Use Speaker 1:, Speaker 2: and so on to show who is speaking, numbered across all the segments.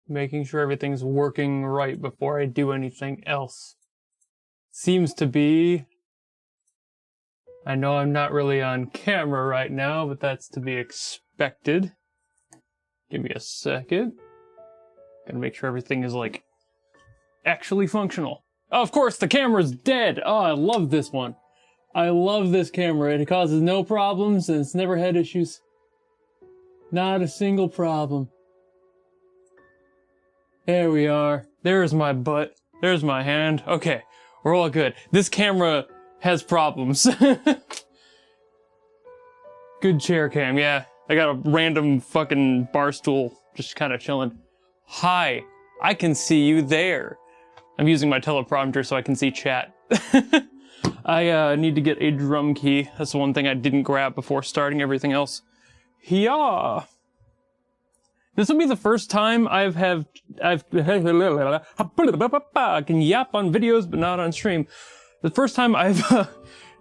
Speaker 1: Making sure everything's working right before I do anything else. Seems to be. I know I'm not really on camera right now, but that's to be expected. Give me a second. Gotta make sure everything is, like, actually functional. Oh, of course, the camera's dead! Oh, I love this one. I love this camera. It causes no problems, and it's never had issues. Not a single problem. There we are. There's my butt. There's my hand. Okay, we're all good. This camera has problems. Good chair cam, yeah. I got a random fucking bar stool just kind of chilling. Hi, I can see you there. I'm using my teleprompter so I can see chat. I need to get a drum key. That's the one thing I didn't grab before starting everything else. Yeah. This will be the first time I can yap on videos but not on stream. The first time I've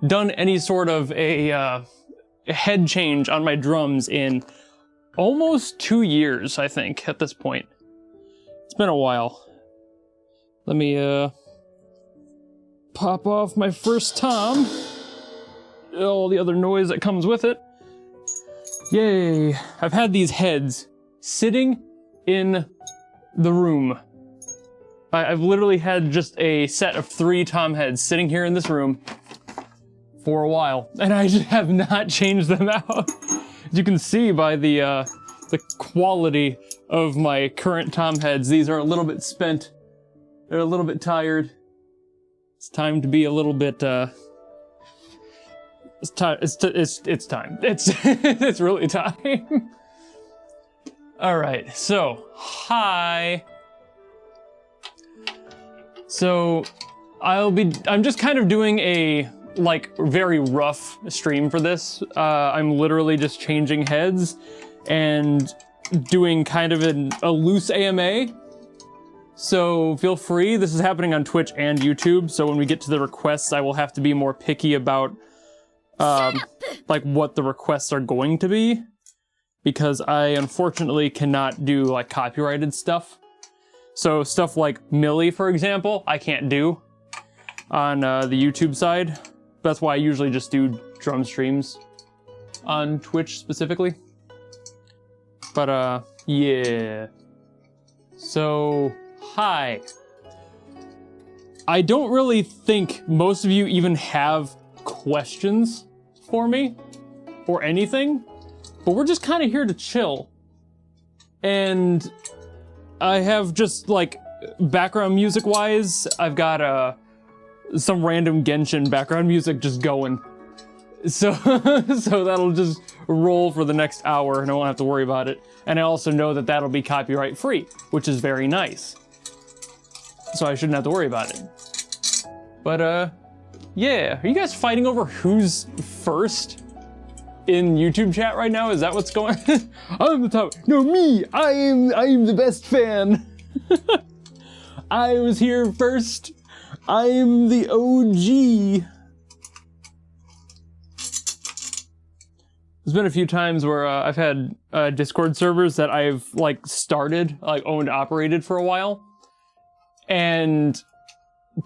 Speaker 1: done any sort of a head change on my drums in almost 2 years, I think, at this point. It's been a while. Let me pop off my first tom. All the other noise that comes with it. Yay! I've had these heads sitting in the room. I've literally had just a set of 3 tom heads sitting here in this room for a while, and I just have not changed them out. As you can see by the quality of my current tom heads, these are a little bit spent. They're a little bit tired. It's time to be a little bit, it's time. It's time. It's really time. All right, so, hi. So, I'm just kind of doing a, like, very rough stream for this. I'm literally just changing heads and doing kind of a loose AMA. So feel free, this is happening on Twitch and YouTube, so when we get to the requests, I will have to be more picky about, like, what the requests are going to be. Because I unfortunately cannot do, like, copyrighted stuff. So stuff like Millie, for example, I can't do on the YouTube side. That's why I usually just do drum streams on Twitch specifically. But yeah. So, hi. I don't really think most of you even have questions for me or anything. But we're just kind of here to chill. And I have just, like, background music-wise, I've got some random Genshin background music just going. So, so that'll just roll for the next hour and I won't have to worry about it. And I also know that that'll be copyright-free, which is very nice. So I shouldn't have to worry about it. But, yeah. Are you guys fighting over who's first in YouTube chat right now? Is that what's going on? I'm the top. No, me! I am the best fan! I was here first! I'm the OG! There's been a few times where I've had Discord servers that I've, like, started, like, owned, operated for a while. And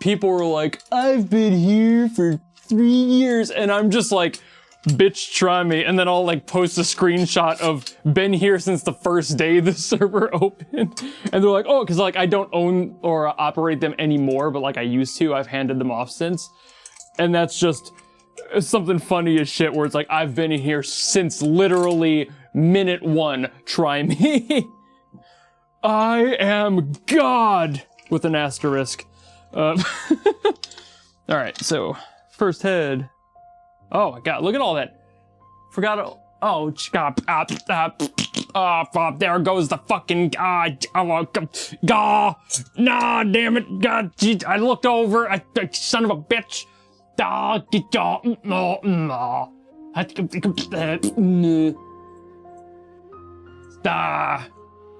Speaker 1: people were like, I've been here for 3 years, and I'm just like, bitch, try me, and then I'll, like, post a screenshot of been here since the first day the server opened. And they're like, oh, because, like, I don't own or operate them anymore, but, like, I used to. I've handed them off since. And that's just something funny as shit, where it's like, I've been here since literally minute 1. Try me. I am God! With an asterisk. Alright, so, first head. Oh my god, look at all that. Forgot, oh, there goes the fucking, nah, damn it, god, I looked over, son of a bitch.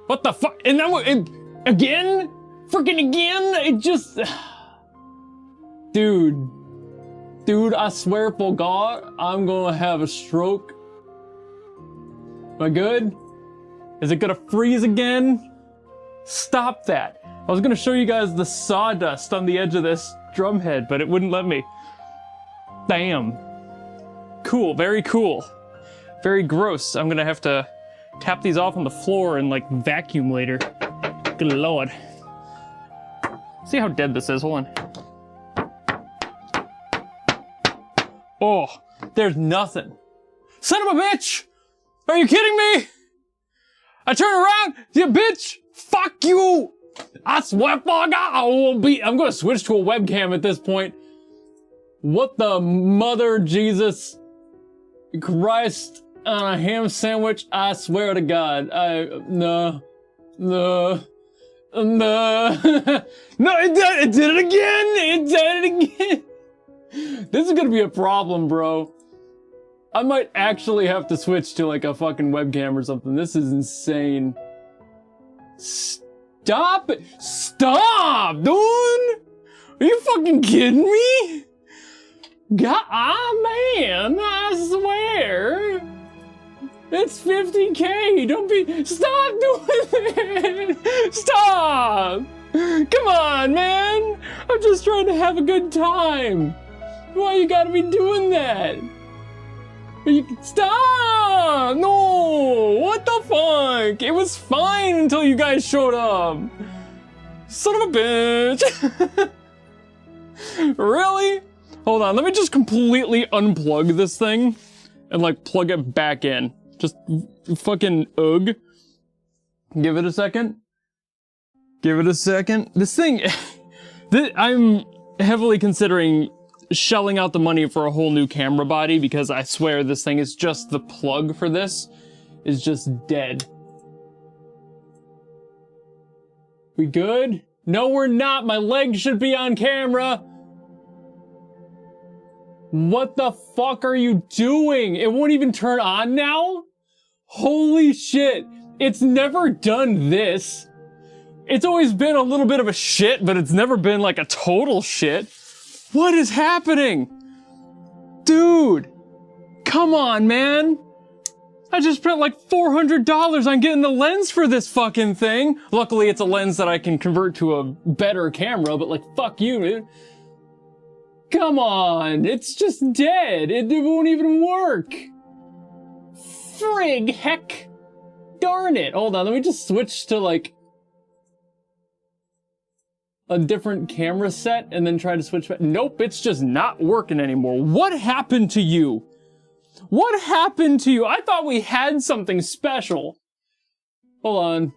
Speaker 1: What the fuck, and then, again? Freaking again? It just, Dude, I swear for God, I'm gonna have a stroke. Am I good? Is it gonna freeze again? Stop that. I was gonna show you guys the sawdust on the edge of this drum head, but it wouldn't let me. Damn. Cool, very cool. Very gross. I'm gonna have to tap these off on the floor and like vacuum later. Good lord. See how dead this is, hold on. Oh, there's nothing. Son of a bitch! Are you kidding me? I turn around, you bitch! Fuck you! I swear for God, I'm gonna switch to a webcam at this point. What the mother Jesus Christ on a ham sandwich? I swear to God, no, no, it did it again! It did it again! This is gonna be a problem, bro. I might actually have to switch to like a fucking webcam or something. This is insane. Stop it! Stop, dude! Are you fucking kidding me? God, man, I swear. It's 50K. Don't be. Stop doing it. Stop. Come on, man. I'm just trying to have a good time. Why you gotta be doing that? Stop! No! What the fuck? It was fine until you guys showed up. Son of a bitch. Really? Hold on, let me just completely unplug this thing and like plug it back in. Just fucking ugh. Give it a second. Give it a second. This thing, I'm heavily considering shelling out the money for a whole new camera body because I swear this thing is just the plug for this is just dead. We good? No, we're not. My leg should be on camera. What the fuck are you doing? It won't even turn on now? Holy shit. It's never done this. It's always been a little bit of a shit, but it's never been like a total shit. What is happening? Dude, come on, man. I just spent like $400 on getting the lens for this fucking thing. Luckily, it's a lens that I can convert to a better camera, but like, fuck you, dude. Come on, it's just dead. It won't even work. Frig, heck. Darn it. Hold on, let me just switch to like a different camera set and then try to switch back. Nope, it's just not working anymore. What happened to you? What happened to you? I thought we had something special. Hold on.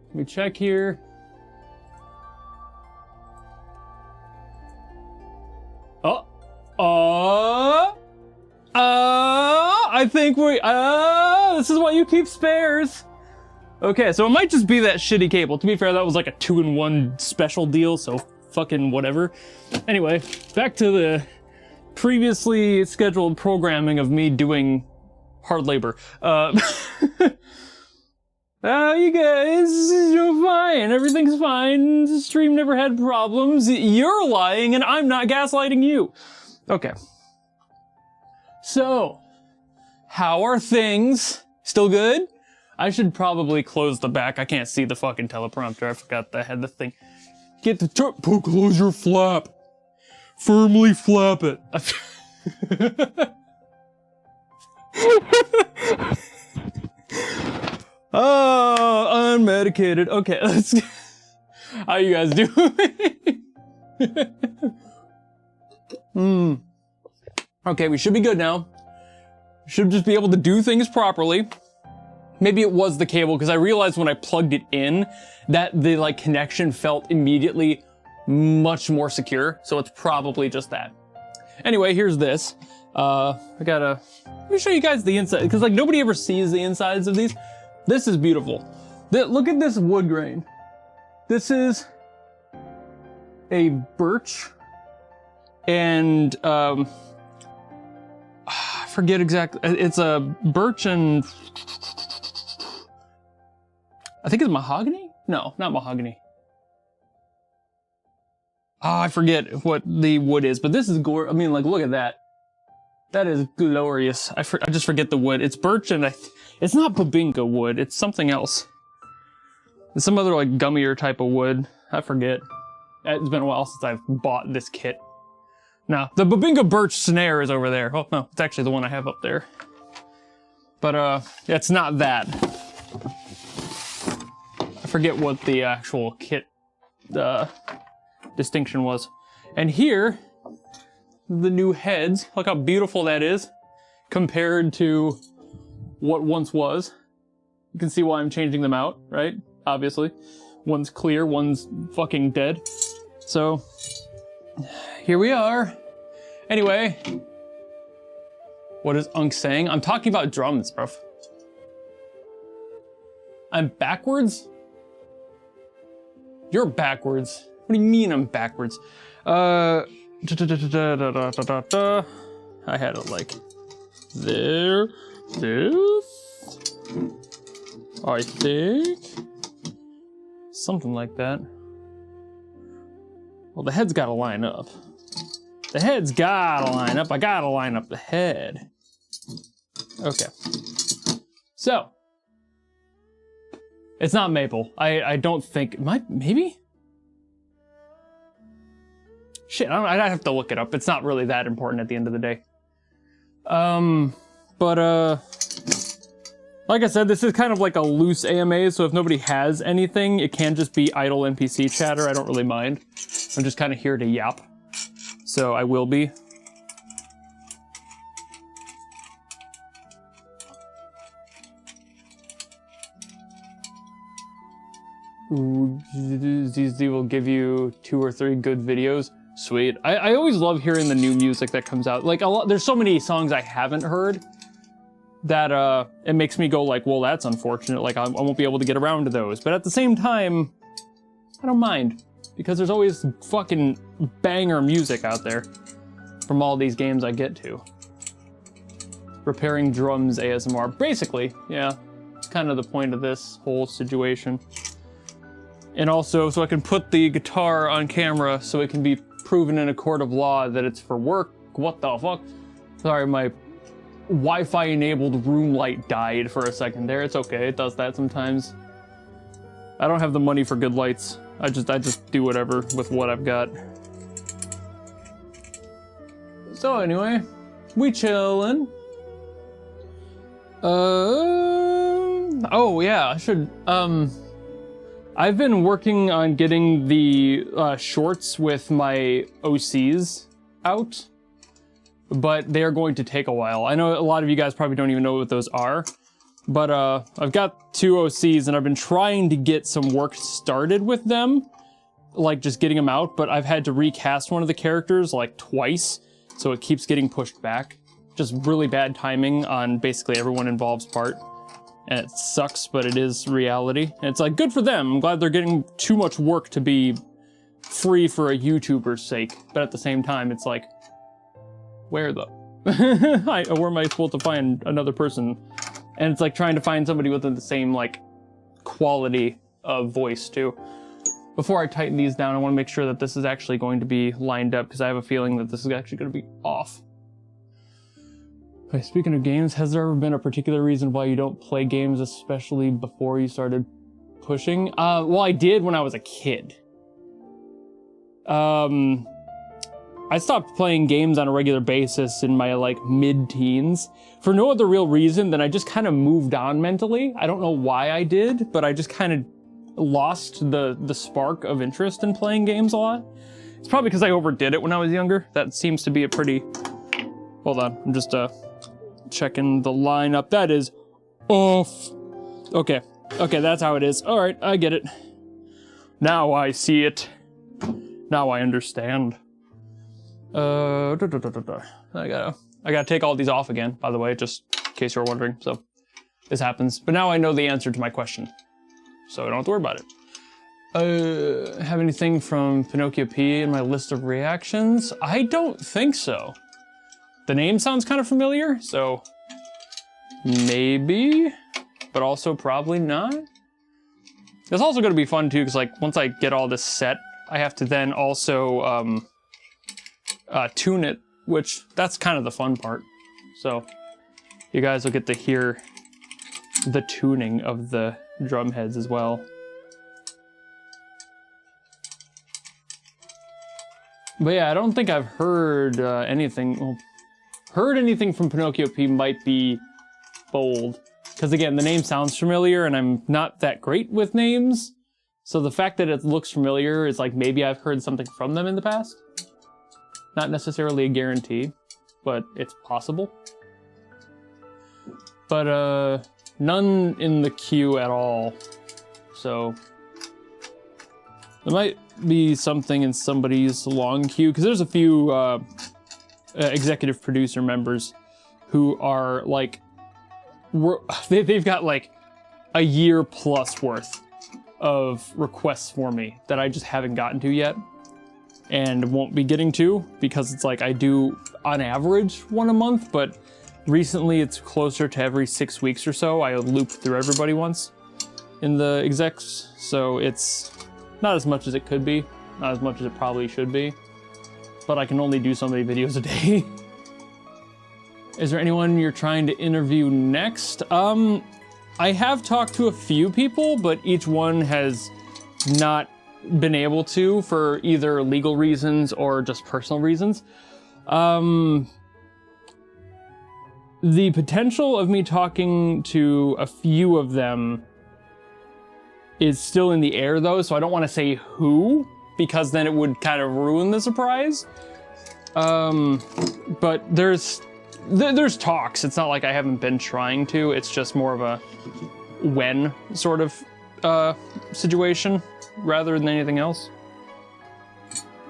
Speaker 1: Let me check here. I think this is why you keep spares. Okay, so it might just be that shitty cable. To be fair, that was like a 2-in-1 special deal, so fucking whatever. Anyway, back to the previously scheduled programming of me doing hard labor. You guys, you're fine. Everything's fine. The stream never had problems. You're lying, and I'm not gaslighting you. Okay. So, how are things? Still good? I should probably close the back. I can't see the fucking teleprompter. I forgot that I had the thing. Get the close your flap. Firmly flap it. Oh, unmedicated. Okay, let's. How you guys doing? Okay, we should be good now. Should just be able to do things properly. Maybe it was the cable, because I realized when I plugged it in that the like connection felt immediately much more secure. So it's probably just that. Anyway, here's this. Let me show you guys the inside, because like nobody ever sees the insides of these. This is beautiful. Look at this wood grain. This is a birch and I forget exactly. It's a birch and I think it's mahogany? No, not mahogany. Oh, I forget what the wood is, but this is I mean, like, look at that. That is glorious. I just forget the wood. It's birch and it's not Bubinga wood. It's something else. It's some other like gummier type of wood. I forget. It's been a while since I've bought this kit. Now, the Bubinga birch snare is over there. Oh, no, it's actually the one I have up there. But, it's not that. I forget what the actual kit, distinction was. And here, the new heads. Look how beautiful that is compared to what once was. You can see why I'm changing them out, right? Obviously. One's clear, one's fucking dead. So, here we are. Anyway, what is Unk saying? I'm talking about drums, bro. I'm backwards? You're backwards. What do you mean I'm backwards? I had it like there, this, I think, something like that. Well, the head's gotta line up. The head's gotta line up. I gotta line up the head. Okay. So, it's not maple. I don't think, maybe? Shit, I'd have to look it up. It's not really that important at the end of the day. Like I said, this is kind of like a loose AMA, so if nobody has anything, it can just be idle NPC chatter. I don't really mind. I'm just kind of here to yap. So I will be. ZZ will give you 2 or 3 good videos. Sweet. I always love hearing the new music that comes out. Like there's so many songs I haven't heard that it makes me go like, well, that's unfortunate. Like I won't be able to get around to those. But at the same time, I don't mind because there's always fucking banger music out there from all these games I get to. Repairing drums ASMR. Basically, yeah. It's kind of the point of this whole situation. And also, so I can put the guitar on camera so it can be proven in a court of law that it's for work. What the fuck? Sorry, my Wi-Fi enabled room light died for a second there. It's okay, it does that sometimes. I don't have the money for good lights. I just do whatever with what I've got. So anyway, we chillin'. Oh yeah, I should, I've been working on getting the shorts with my OCs out, but they are going to take a while. I know a lot of you guys probably don't even know what those are, But I've got 2 OCs and I've been trying to get some work started with them, like just getting them out, but I've had to recast one of the characters like twice, so it keeps getting pushed back. Just really bad timing on basically everyone involved's part. And it sucks, but it is reality. And it's like, good for them. I'm glad they're getting too much work to be free for a YouTuber's sake. But at the same time, it's like, where though? Where am I supposed to find another person? And it's like trying to find somebody with the same like quality of voice too. Before I tighten these down, I want to make sure that this is actually going to be lined up because I have a feeling that this is actually going to be off. Okay, speaking of games, has there ever been a particular reason why you don't play games, especially before you started pushing? Well, I did when I was a kid. I stopped playing games on a regular basis in my like mid-teens for no other real reason than I just kind of moved on mentally. I don't know why I did, but I just kind of lost the spark of interest in playing games a lot. It's probably because I overdid it when I was younger. That seems to be a pretty... Hold on, I'm just checking the lineup. That is off. Okay, that's how it is. All right, I get it. Now I see it. Now I understand. I gotta take all these off again, by the way, just in case you were wondering. So this happens, but now I know the answer to my question, so I don't have to worry about it. Have anything from Pinocchio P in my list of reactions? I don't think so. The name sounds kind of familiar, so maybe, but also probably not. It's also gonna be fun too, because like once I get all this set, I have to then also tune it, which that's kind of the fun part. So you guys will get to hear the tuning of the drum heads as well. But yeah, I don't think I've heard anything. Well, heard anything from Pinocchio P might be bold. Because again, the name sounds familiar and I'm not that great with names. So the fact that it looks familiar is like maybe I've heard something from them in the past. Not necessarily a guarantee, but it's possible. But none in the queue at all. So there might be something in somebody's long queue, because there's a few executive producer members who are like, they've got like a year plus worth of requests for me that I just haven't gotten to yet and won't be getting to, because it's like I do on average one a month, but recently it's closer to every 6 weeks or so. I loop through everybody once in the execs, so it's not as much as it could be, not as much as it probably should be, but I can only do so many videos a day. Is there anyone you're trying to interview next? I have talked to a few people, but each one has not been able to for either legal reasons or just personal reasons. The potential of me talking to a few of them is still in the air though, so I don't want to say who, because then it would kind of ruin the surprise. But there's talks. It's not like I haven't been trying to, it's just more of a when sort of situation rather than anything else.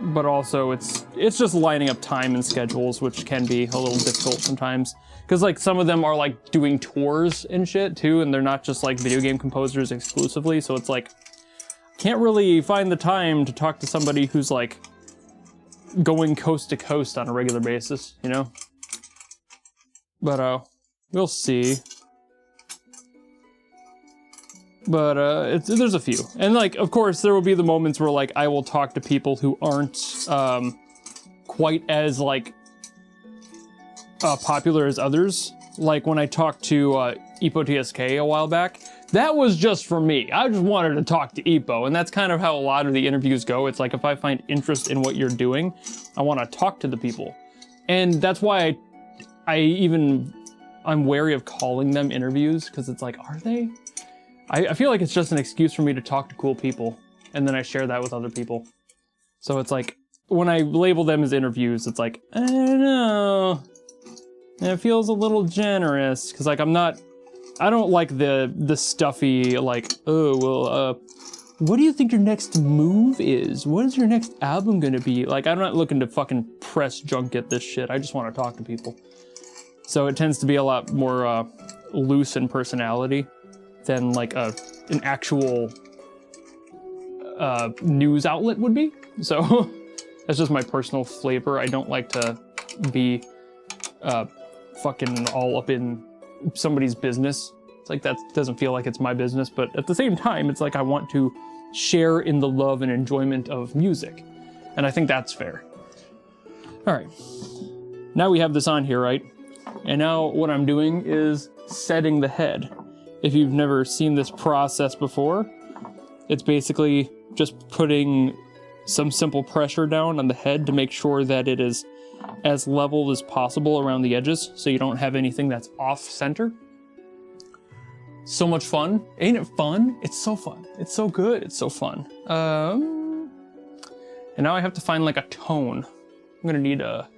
Speaker 1: But also it's just lining up time and schedules, which can be a little difficult sometimes. Because like some of them are like doing tours and shit too, and they're not just like video game composers exclusively, so it's like, can't really find the time to talk to somebody who's like going coast to coast on a regular basis, you know? But we'll see. But there's a few. And like, of course, there will be the moments where like I will talk to people who aren't quite as like popular as others. Like when I talked to EpoTSK a while back, that was just for me. I just wanted to talk to Epo, and that's kind of how a lot of the interviews go. It's like if I find interest in what you're doing, I want to talk to the people. And that's why I'm wary of calling them interviews, because it's like, are they? I feel like it's just an excuse for me to talk to cool people, and then I share that with other people. So it's like, when I label them as interviews, it's like, I don't know. And it feels a little generous, because like I'm not I don't like the stuffy, like, oh, well, what do you think your next move is? What is your next album gonna be? Like, I'm not looking to fucking press junket this shit. I just want to talk to people. So it tends to be a lot more loose in personality than like an actual news outlet would be. So that's just my personal flavor. I don't like to be fucking all up in somebody's business. It's like that doesn't feel like it's my business, but at the same time, it's like I want to share in the love and enjoyment of music. And I think that's fair. All right, now we have this on here, right? And now what I'm doing is setting the head. If you've never seen this process before, it's basically just putting some simple pressure down on the head to make sure that it is as level as possible around the edges, so you don't have anything that's off center. So much fun. Ain't it fun? It's so fun. It's so good. It's so fun. And now I have to find like a tone. I'm gonna need a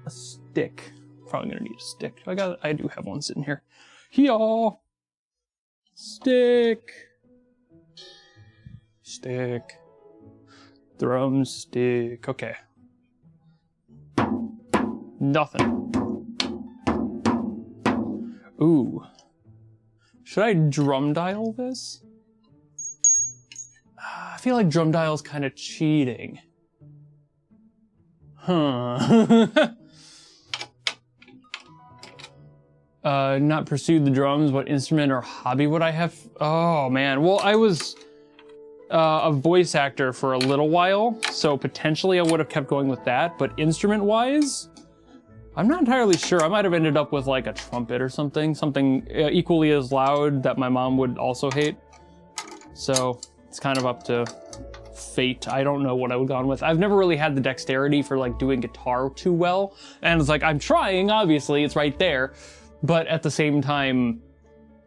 Speaker 1: stick. Probably gonna need a stick. I do have one sitting here. Here. Stick. Stick. Drumstick. Okay. Nothing. Ooh. Should I drum dial this? I feel like drum dial's kind of cheating. Huh. Not pursued the drums. What instrument or hobby would I have? Oh man. Well, I was a voice actor for a little while, so potentially I would have kept going with that. But instrument-wise, I'm not entirely sure. I might have ended up with like a trumpet or something equally as loud that my mom would also hate. So it's kind of up to fate. I don't know what I would have gone with. I've never really had the dexterity for like doing guitar too well. And it's like, I'm trying, obviously, it's right there. But at the same time,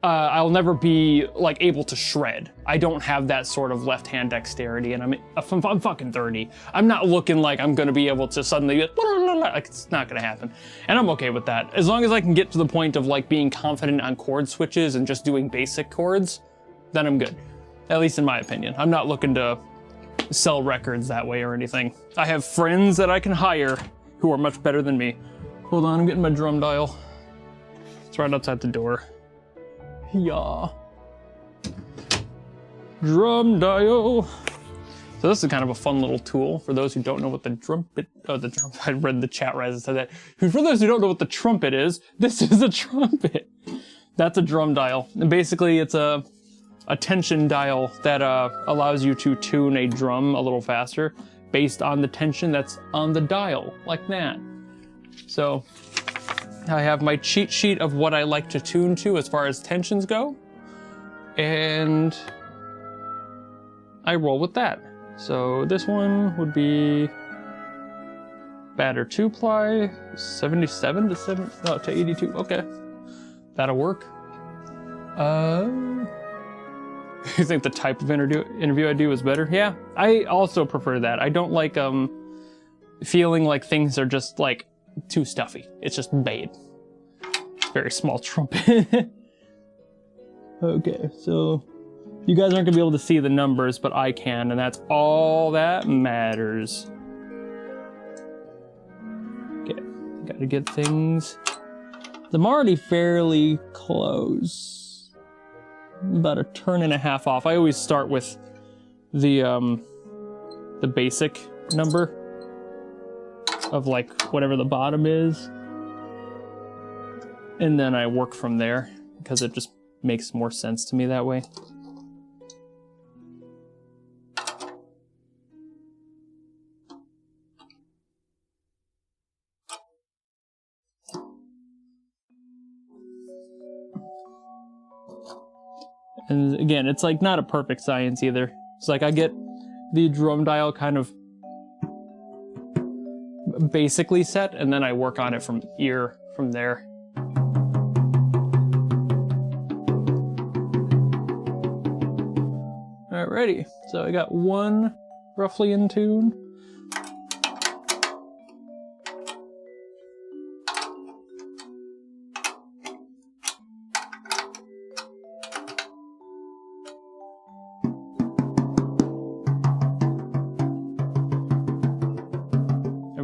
Speaker 1: I'll never be like able to shred. I don't have that sort of left-hand dexterity, and I'm fucking 30. I'm not looking like I'm gonna be able to suddenly, like, it's not gonna happen. And I'm okay with that. As long as I can get to the point of like being confident on chord switches and just doing basic chords, then I'm good. At least in my opinion. I'm not looking to sell records that way or anything. I have friends that I can hire who are much better than me. Hold on, I'm getting my drum dial. It's right outside the door. Yeah. Drum dial. So this is kind of a fun little tool for those who don't know what the trumpet, I read the chat right as I said that. For those who don't know what the trumpet is, this is a trumpet. That's a drum dial. And basically it's a tension dial that allows you to tune a drum a little faster based on the tension that's on the dial, like that. So I have my cheat sheet of what I like to tune to as far as tensions go, and I roll with that. So this one would be batter 2-ply, 77 to 82. Okay, that'll work. You think the type of interview I do is better? Yeah, I also prefer that. I don't like feeling like things are just like too stuffy. It's just bait. Very small trumpet. Okay, so you guys aren't gonna be able to see the numbers, but I can, and that's all that matters. Okay, gotta get things. I'm already fairly close. About a turn and a half off. I always start with the basic number of like whatever the bottom is, and then I work from there because it just makes more sense to me that way. And again, it's like not a perfect science either. It's like I get the drum dial kind of basically set, and then I work on it from ear from there. Alrighty, so I got one roughly in tune.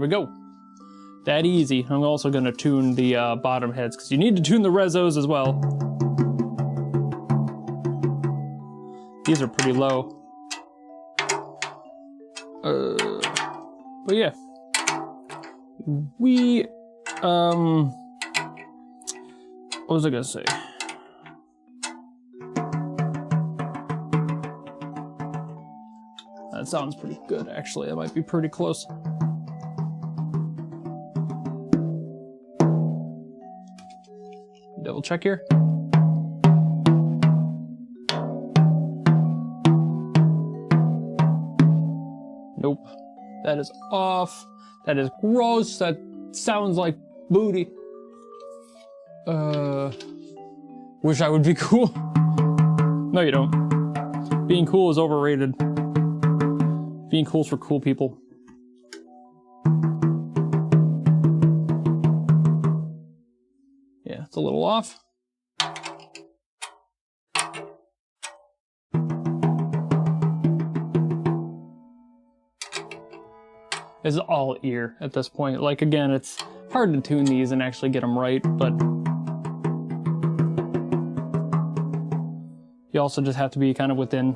Speaker 1: we go. That easy. I'm also gonna tune the bottom heads, because you need to tune the rezos as well. These are pretty low. But yeah. What was I gonna say? That sounds pretty good, actually. That might be pretty close. Double check here. Nope. That is off. That is gross. That sounds like booty. Wish I would be cool. No, you don't. Being cool is overrated. Being cool's for cool people. Yeah, it's a little off. It's all ear at this point. Like, again, it's hard to tune these and actually get them right, but you also just have to be kind of within.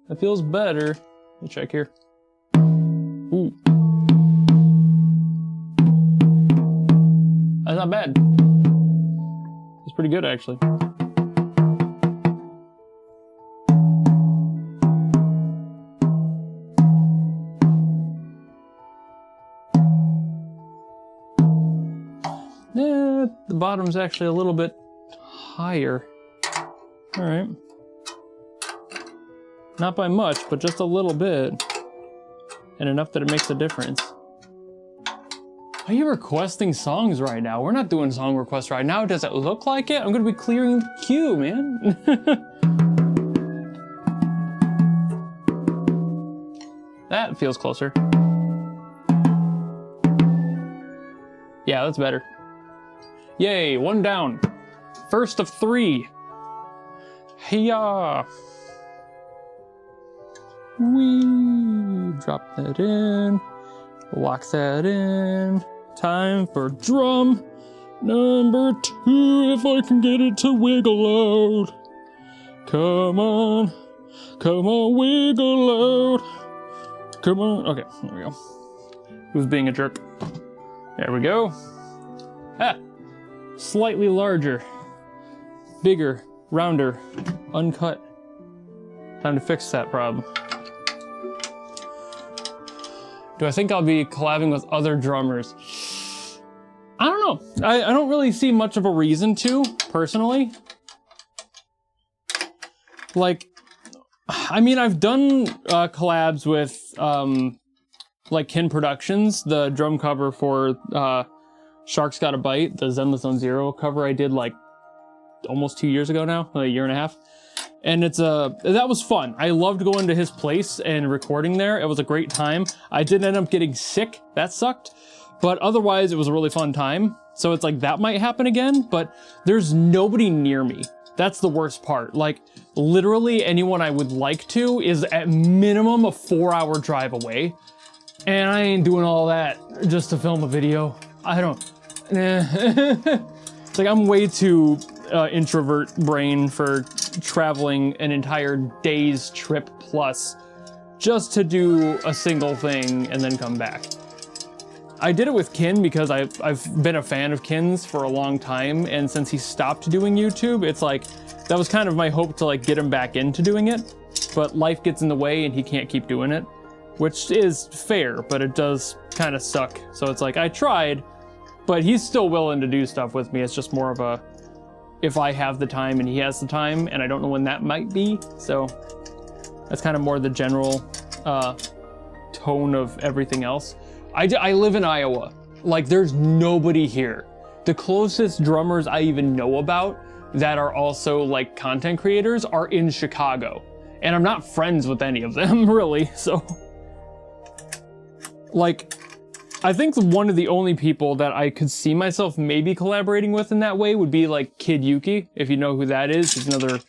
Speaker 1: That feels better. Let me check here. Ooh. That's not bad. It's pretty good, actually. Yeah, the bottom's actually a little bit higher. All right. Not by much, but just a little bit. And enough that it makes a difference. Are you requesting songs right now? We're not doing song requests right now. Does it look like it? I'm gonna be clearing the queue, man. That feels closer. Yeah, that's better. Yay, one down. First of 3. Hey-ya. Wee. Drop that in. Lock that in. Time for drum number 2, if I can get it to wiggle out. Come on. Come on, wiggle out. Come on. Okay, there we go. Who's being a jerk? There we go. Ah. Slightly larger. Bigger. Rounder. Uncut. Time to fix that problem. Do I think I'll be collabing with other drummers? I don't know. I don't really see much of a reason to, personally. Like, I mean, I've done collabs with, like, Kin Productions, the drum cover for Shark's Got a Bite, the Zenless on Zero cover I did, like, almost 2 years ago now, like a year and a half. And it's that was fun. I loved going to his place and recording there. It was a great time. I did end up getting sick. That sucked. But otherwise, it was a really fun time. So it's like, that might happen again, but there's nobody near me. That's the worst part. Like, literally anyone I would like to is at minimum a 4-hour drive away. And I ain't doing all that just to film a video. I don't. It's like, I'm way too introvert brain for traveling an entire day's trip plus just to do a single thing and then come back. I did it with Kin because I've been a fan of Kin's for a long time, and since he stopped doing YouTube, it's like, that was kind of my hope to like get him back into doing it, but life gets in the way and he can't keep doing it, which is fair, but it does kind of suck. So it's like, I tried, but he's still willing to do stuff with me. It's just more of a, if I have the time and he has the time, and I don't know when that might be. So that's kind of more the general tone of everything else. I live in Iowa. Like, there's nobody here. The closest drummers I even know about that are also like content creators are in Chicago. And I'm not friends with any of them, really, so. Like, I think one of the only people that I could see myself maybe collaborating with in that way would be like Kid Yuki, if you know who that is. He's another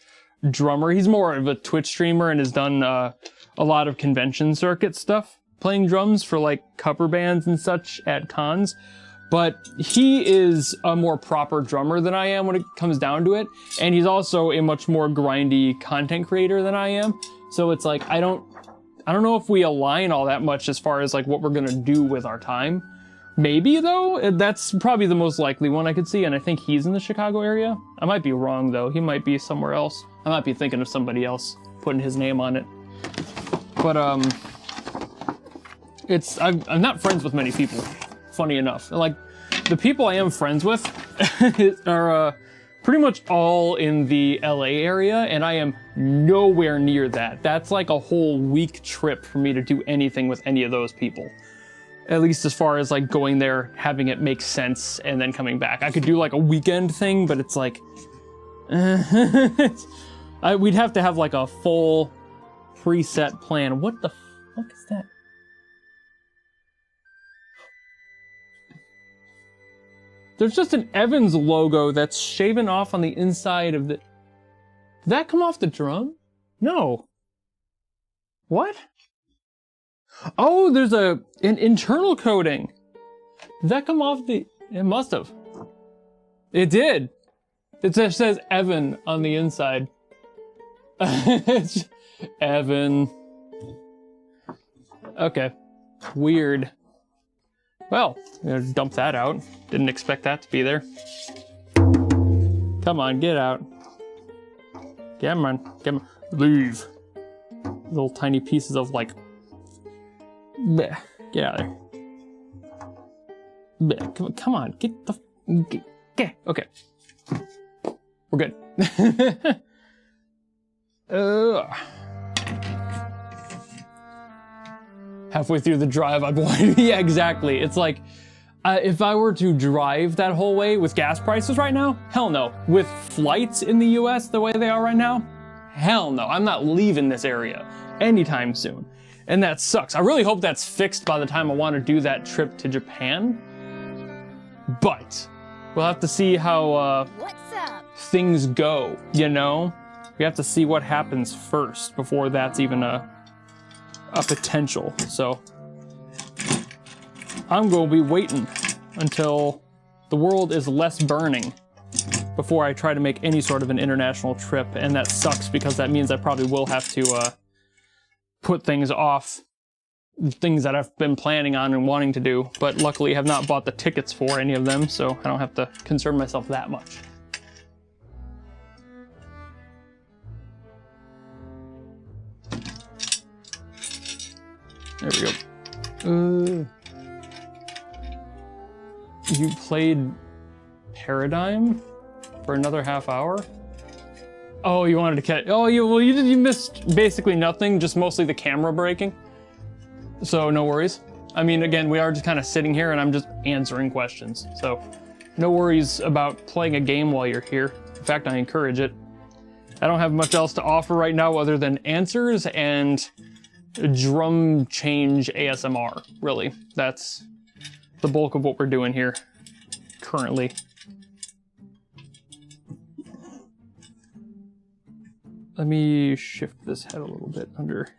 Speaker 1: drummer. He's more of a Twitch streamer and has done a lot of convention circuit stuff. playing drums for like cover bands and such at cons, but he is a more proper drummer than I am when it comes down to it. And he's also a much more grindy content creator than I am. So it's like, I don't know if we align all that much as far as like what we're gonna do with our time. Maybe though, that's probably the most likely one I could see. And I think he's in the Chicago area. I might be wrong though. He might be somewhere else. I might be thinking of somebody else putting his name on it. But I'm not friends with many people, funny enough. Like, the people I am friends with are pretty much all in the LA area, and I am nowhere near that. That's like a whole week trip for me to do anything with any of those people. At least as far as like going there, having it make sense, and then coming back. I could do like a weekend thing, but it's like, we'd have to have like a full preset plan. What the fuck is that? There's just an Evans logo that's shaven off on the inside of the... Did that come off the drum? No. What? Oh, there's an internal coating. Did that come off the... It must have. It did. It just says Evan on the inside. Evan. Okay. Weird. Well, I'm gonna dump that out. Didn't expect that to be there. Come on, get out. Come on, leave. Little tiny pieces of like, bleh. Get out of there. Bleh. Come on, get the, get. Okay. We're good. Halfway through the drive, I'm like, yeah, exactly. It's like, if I were to drive that whole way with gas prices right now, hell no. With flights in the US the way they are right now, hell no. I'm not leaving this area anytime soon. And that sucks. I really hope that's fixed by the time I want to do that trip to Japan. But we'll have to see how things go, you know? We have to see what happens first before that's even a potential. So I'm going to be waiting until the world is less burning before I try to make any sort of an international trip. And that sucks because that means I probably will have to put things off, things that I've been planning on and wanting to do, but luckily have not bought the tickets for any of them, so I don't have to concern myself that much. There we go. You played Paradigm for another half hour? Oh, you wanted to catch... Oh, you missed basically nothing, just mostly the camera breaking. So no worries. I mean, again, we are just kind of sitting here and I'm just answering questions. So no worries about playing a game while you're here. In fact, I encourage it. I don't have much else to offer right now other than answers and drum change ASMR, really. That's the bulk of what we're doing here currently. Let me shift this head a little bit under.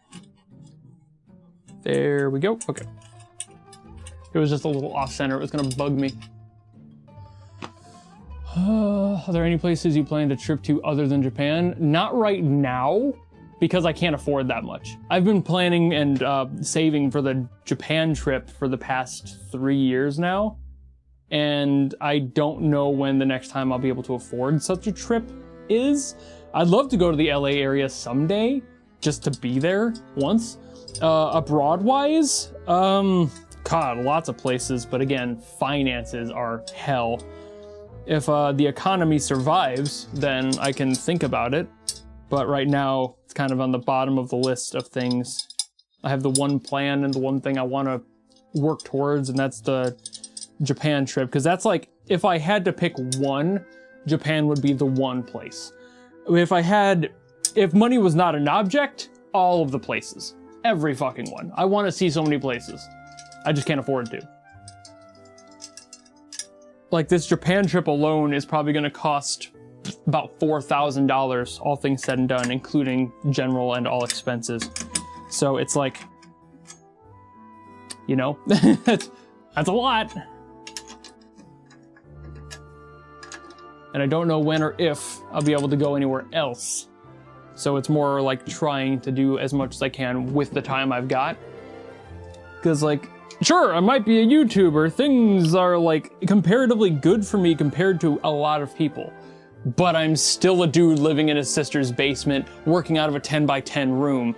Speaker 1: There we go. Okay. It was just a little off center. It was gonna bug me. Are there any places you plan to trip to other than Japan? Not right now, because I can't afford that much. I've been planning and saving for the Japan trip for the past 3 years now, and I don't know when the next time I'll be able to afford such a trip is. I'd love to go to the LA area someday, just to be there once. Abroad-wise, God, lots of places, but again, finances are hell. If the economy survives, then I can think about it. But right now, it's kind of on the bottom of the list of things. I have the one plan and the one thing I want to work towards, and that's the Japan trip. Because that's like, if I had to pick one, Japan would be the one place. If money was not an object, all of the places. Every fucking one. I want to see so many places. I just can't afford to. Like, this Japan trip alone is probably going to cost about $4,000, all things said and done, including general and all expenses. So it's like, you know? That's a lot. And I don't know when or if I'll be able to go anywhere else. So it's more like trying to do as much as I can with the time I've got. Because like, sure, I might be a YouTuber. Things are like comparatively good for me compared to a lot of people. But I'm still a dude living in his sister's basement, working out of a 10 by 10 room.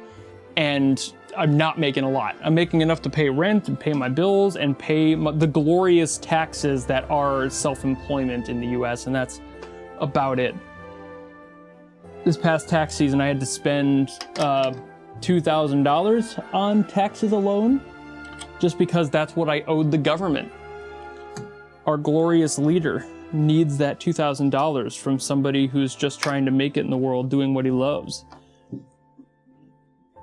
Speaker 1: And I'm not making a lot. I'm making enough to pay rent and pay my bills and pay the glorious taxes that are self-employment in the US, and that's about it. This past tax season, I had to spend $2,000 on taxes alone, just because that's what I owed the government. Our glorious leader needs that $2,000 from somebody who's just trying to make it in the world doing what he loves.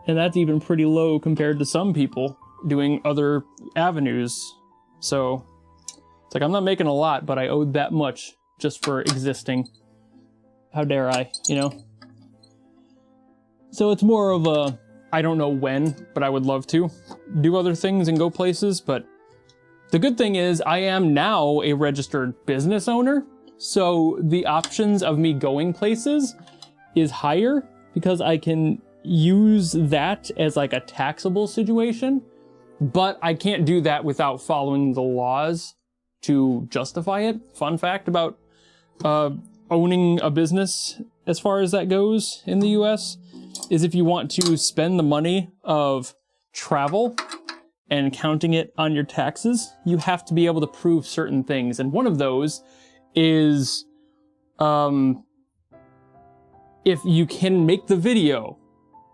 Speaker 1: And that's even pretty low compared to some people doing other avenues. So it's like, I'm not making a lot, but I owed that much just for existing. How dare I, you know? So it's more of a, I don't know when, but I would love to do other things and go places. But the good thing is I am now a registered business owner. So the options of me going places is higher because I can use that as like a taxable situation, but I can't do that without following the laws to justify it. Fun fact about owning a business as far as that goes in the US is if you want to spend the money of travel and counting it on your taxes, you have to be able to prove certain things. And one of those is if you can make the video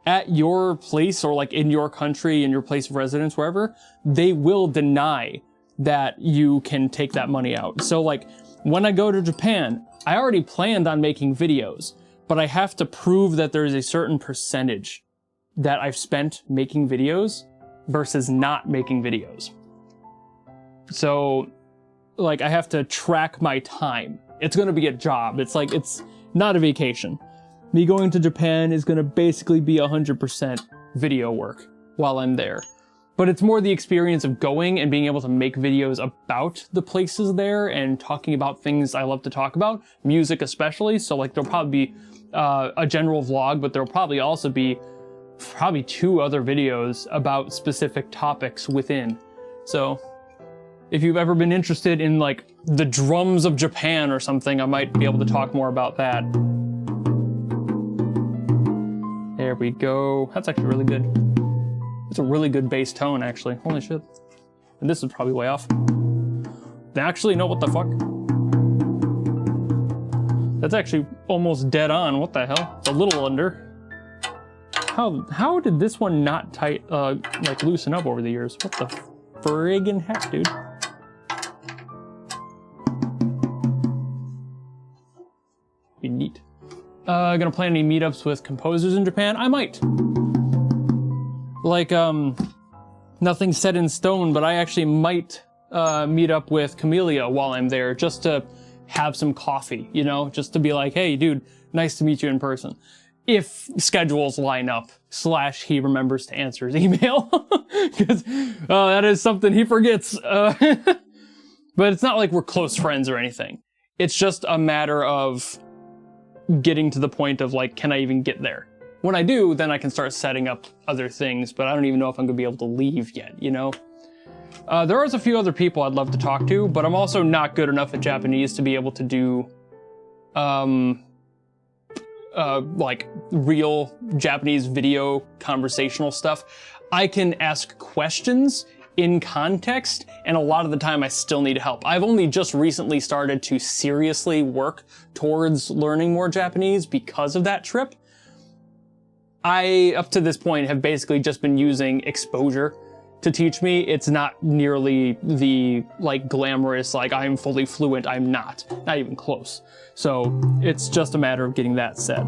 Speaker 1: at your place or like in your country, in your place of residence, wherever, they will deny that you can take that money out. So like when I go to Japan, I already planned on making videos, but I have to prove that there is a certain percentage that I've spent making videos versus not making videos. So like I have to track my time. It's gonna be a job. It's like, it's not a vacation. Me going to Japan is gonna basically be 100% video work while I'm there. But it's more the experience of going and being able to make videos about the places there and talking about things I love to talk about, music especially. So like there'll probably be a general vlog, but there'll probably also be 2 other videos about specific topics within. So if you've ever been interested in like the drums of Japan or something, I might be able to talk more about that. There we go. That's actually really good. It's a really good bass tone, actually. Holy shit. And this is probably way off. Actually, no, what the fuck? That's actually almost dead on. What the hell? It's a little under. How did this one not like loosen up over the years? What the friggin' heck, dude? Be neat. Gonna plan any meetups with composers in Japan? I might. Like, nothing's set in stone, but I actually might meet up with Camellia while I'm there just to have some coffee, you know? Just to be like, hey, dude, nice to meet you in person. If schedules line up, / he remembers to answer his email. Because that is something he forgets. But it's not like we're close friends or anything. It's just a matter of getting to the point of like, can I even get there? When I do, then I can start setting up other things, but I don't even know if I'm gonna be able to leave yet, you know? There is a few other people I'd love to talk to, but I'm also not good enough at Japanese to be able to do, like real Japanese video conversational stuff. I can ask questions in context, and a lot of the time I still need help. I've only just recently started to seriously work towards learning more Japanese because of that trip. I, up to this point, have basically just been using exposure to teach me. It's not nearly the, like, glamorous, like, I'm fully fluent. I'm not even close. So it's just a matter of getting that said.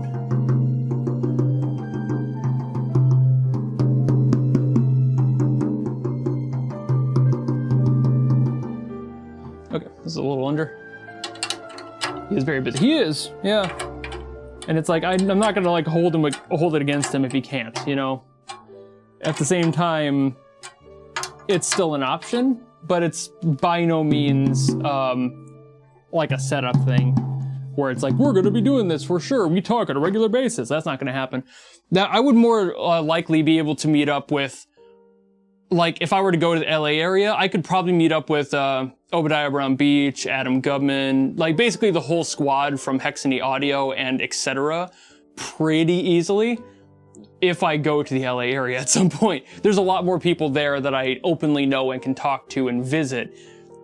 Speaker 1: Okay, this is a little under. He is very busy. He is, yeah. And it's like, I'm not gonna like hold it against him if he can't, you know? At the same time, it's still an option, but it's by no means like a setup thing where it's like, we're going to be doing this for sure. We talk on a regular basis. That's not going to happen. Now, I would more likely be able to meet up with, like, if I were to go to the LA area, I could probably meet up with Obadiah Brown Beach, Adam Gubman, like basically the whole squad from Hexany Audio and etc. pretty easily if I go to the LA area at some point. There's a lot more people there that I openly know and can talk to and visit.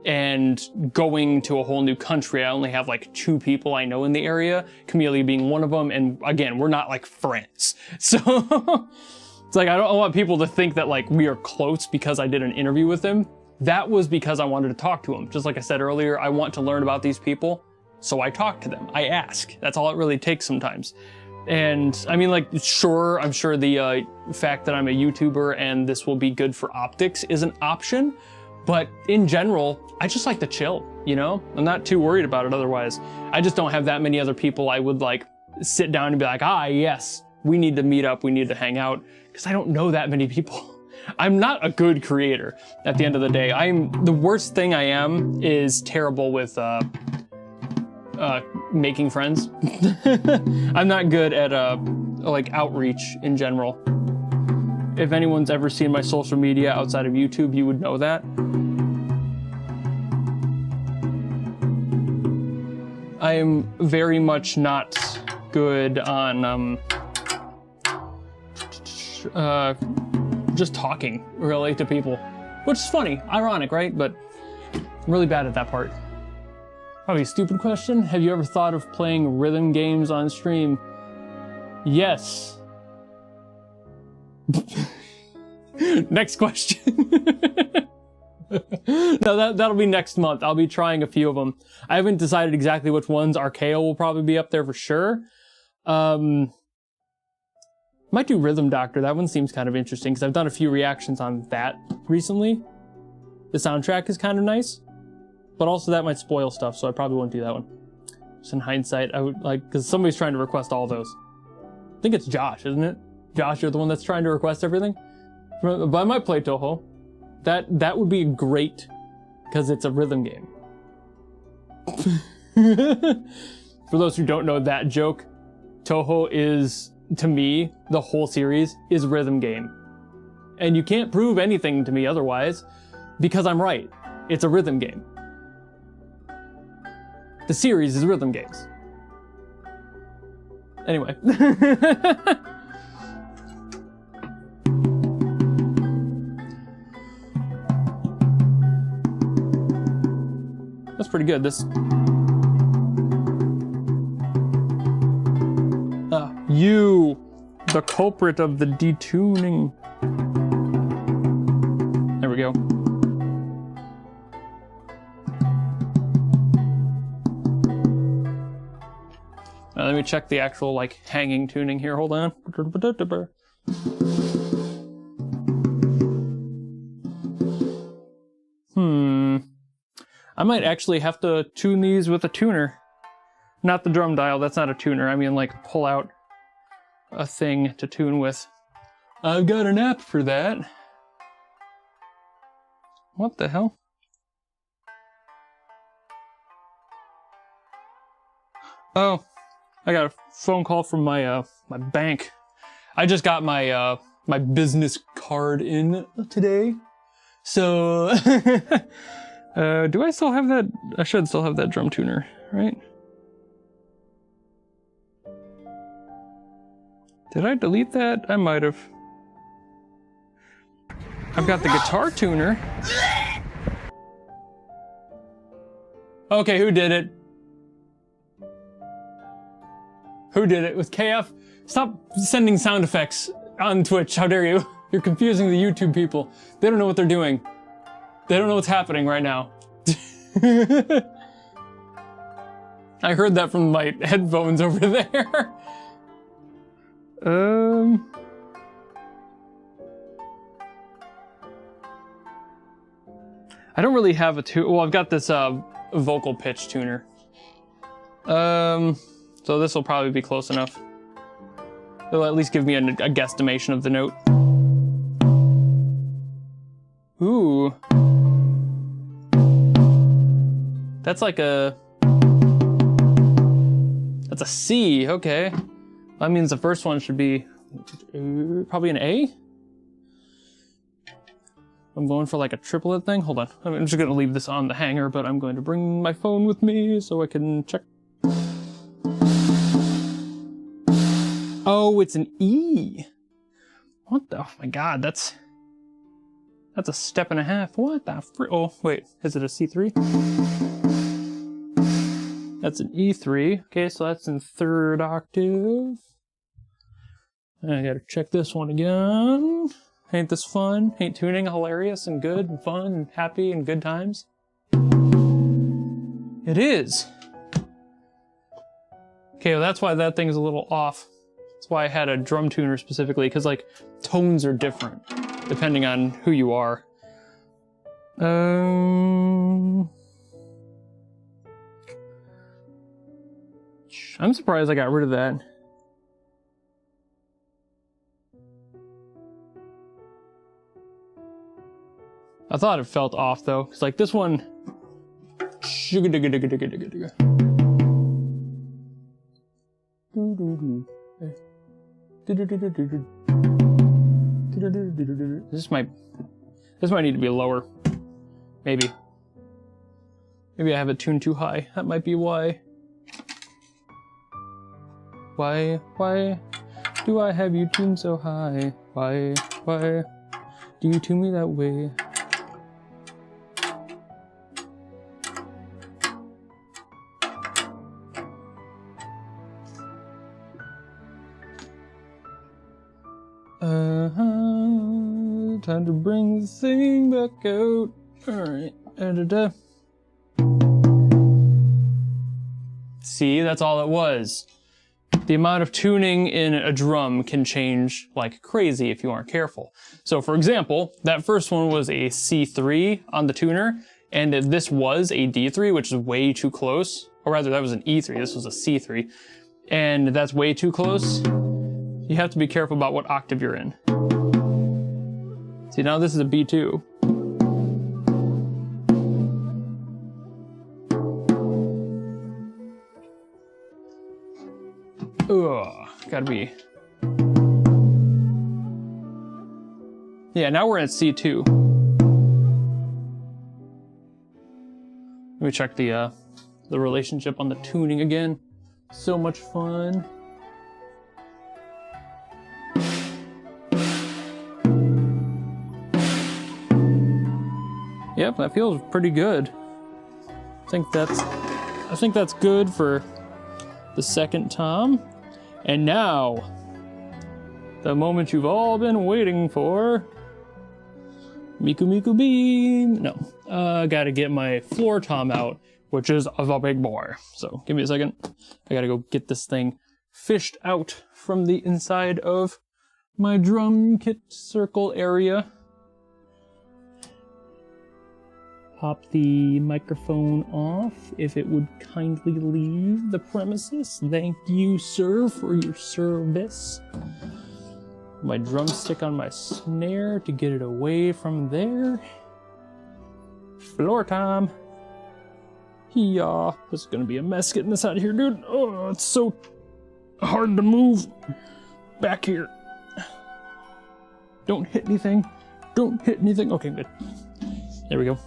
Speaker 1: And going to a whole new country, I only have like 2 people I know in the area, Camellia being one of them. And again, we're not like friends. So it's like, I don't want people to think that like we are close because I did an interview with him. That was because I wanted to talk to him. Just like I said earlier, I want to learn about these people. So I talk to them, I ask. That's all it really takes sometimes. And I mean, like, sure, I'm sure the fact that I'm a YouTuber and this will be good for optics is an option. But in general, I just like to chill, you know? I'm not too worried about it otherwise. I just don't have that many other people I would like sit down and be like, ah, yes, we need to meet up, we need to hang out. Because I don't know that many people. I'm not a good creator at the end of the day. The worst thing I am is terrible with making friends. I'm not good at like outreach in general. If anyone's ever seen my social media outside of YouTube, you would know that. I am very much not good on just talking really to people, which is funny, ironic, right? But I'm really bad at that part. Probably a stupid question. Have you ever thought of playing rhythm games on stream? Yes. Next question. No, that'll be next month. I'll be trying a few of them. I haven't decided exactly which ones. Archaeo will probably be up there for sure. Might do Rhythm Doctor. That one seems kind of interesting because I've done a few reactions on that recently. The soundtrack is kind of nice, but also that might spoil stuff, so I probably won't do that one. Just in hindsight, I would like, because somebody's trying to request all those. I think it's Josh, isn't it? Josh, you're the one that's trying to request everything? But I might play Touhou. That would be great, because it's a rhythm game. For those who don't know that joke, Touhou is, to me, the whole series is rhythm game. And you can't prove anything to me otherwise, because I'm right. It's a rhythm game. The series is rhythm games. Anyway. That's pretty good. This. You, the culprit of the detuning. There we go. Let me check the actual like hanging tuning here. Hold on. I might actually have to tune these with a tuner. Not the drum dial, that's not a tuner. I mean like pull out a thing to tune with. I've got an app for that. What the hell? Oh, I got a phone call from my my bank. I just got my my business card in today. So do I still have that? I should still have that drum tuner, right? Did I delete that? I might have. I've got the guitar tuner. Okay, who did it? Who did it? With KF? Stop sending sound effects on Twitch. How dare you? You're confusing the YouTube people. They don't know what they're doing. They don't know what's happening right now. I heard that from my headphones over there. I don't really have a tuner. Well, I've got this vocal pitch tuner. So this will probably be close enough. It'll at least give me a guesstimation of the note. Ooh. That's like a... That's a C, okay. That means the first one should be probably an A? I'm going for like a triplet thing. Hold on, I'm just gonna leave this on the hanger, but I'm going to bring my phone with me so I can check. Oh, it's an E. What the, oh my God, that's a step and a half. What the oh, wait, is it a C3? That's an E3. Okay, so that's in 3rd octave. I gotta check this one again. Ain't this fun? Ain't tuning hilarious and good and fun and happy and good times? It is. Okay, well that's why that thing's a little off. That's why I had a drum tuner specifically, because like tones are different depending on who you are. I'm surprised I got rid of that. I thought it felt off though, because like this one. This might need to be lower. Maybe I have it tuned too high. That might be why. Why do I have you tuned so high? Why do you tune me that way? Time to bring the thing back out. Alright. See, that's all it was. The amount of tuning in a drum can change like crazy if you aren't careful. So for example, that first one was a C3 on the tuner, and this was a D3, which is way too close. Or rather, that was an E3, this was a C3. And that's way too close. You have to be careful about what octave you're in. See, now this is a B2. Ugh, gotta be. Yeah, now we're at C2. Let me check the relationship on the tuning again. So much fun. Yep, that feels pretty good. I think that's good for the second tom. And now, the moment you've all been waiting for. Miku Miku Beam. No, gotta get my floor tom out, which is the big boy. So give me a second. I gotta go get this thing fished out from the inside of my drum kit circle area. Pop the microphone off if it would kindly leave the premises. Thank you, sir, for your service. My drumstick on my snare to get it away from there. Floor tom. Yeah, this is gonna be a mess getting this out of here, dude. Oh, it's so hard to move back here. Don't hit anything. Don't hit anything. Okay, good. There we go.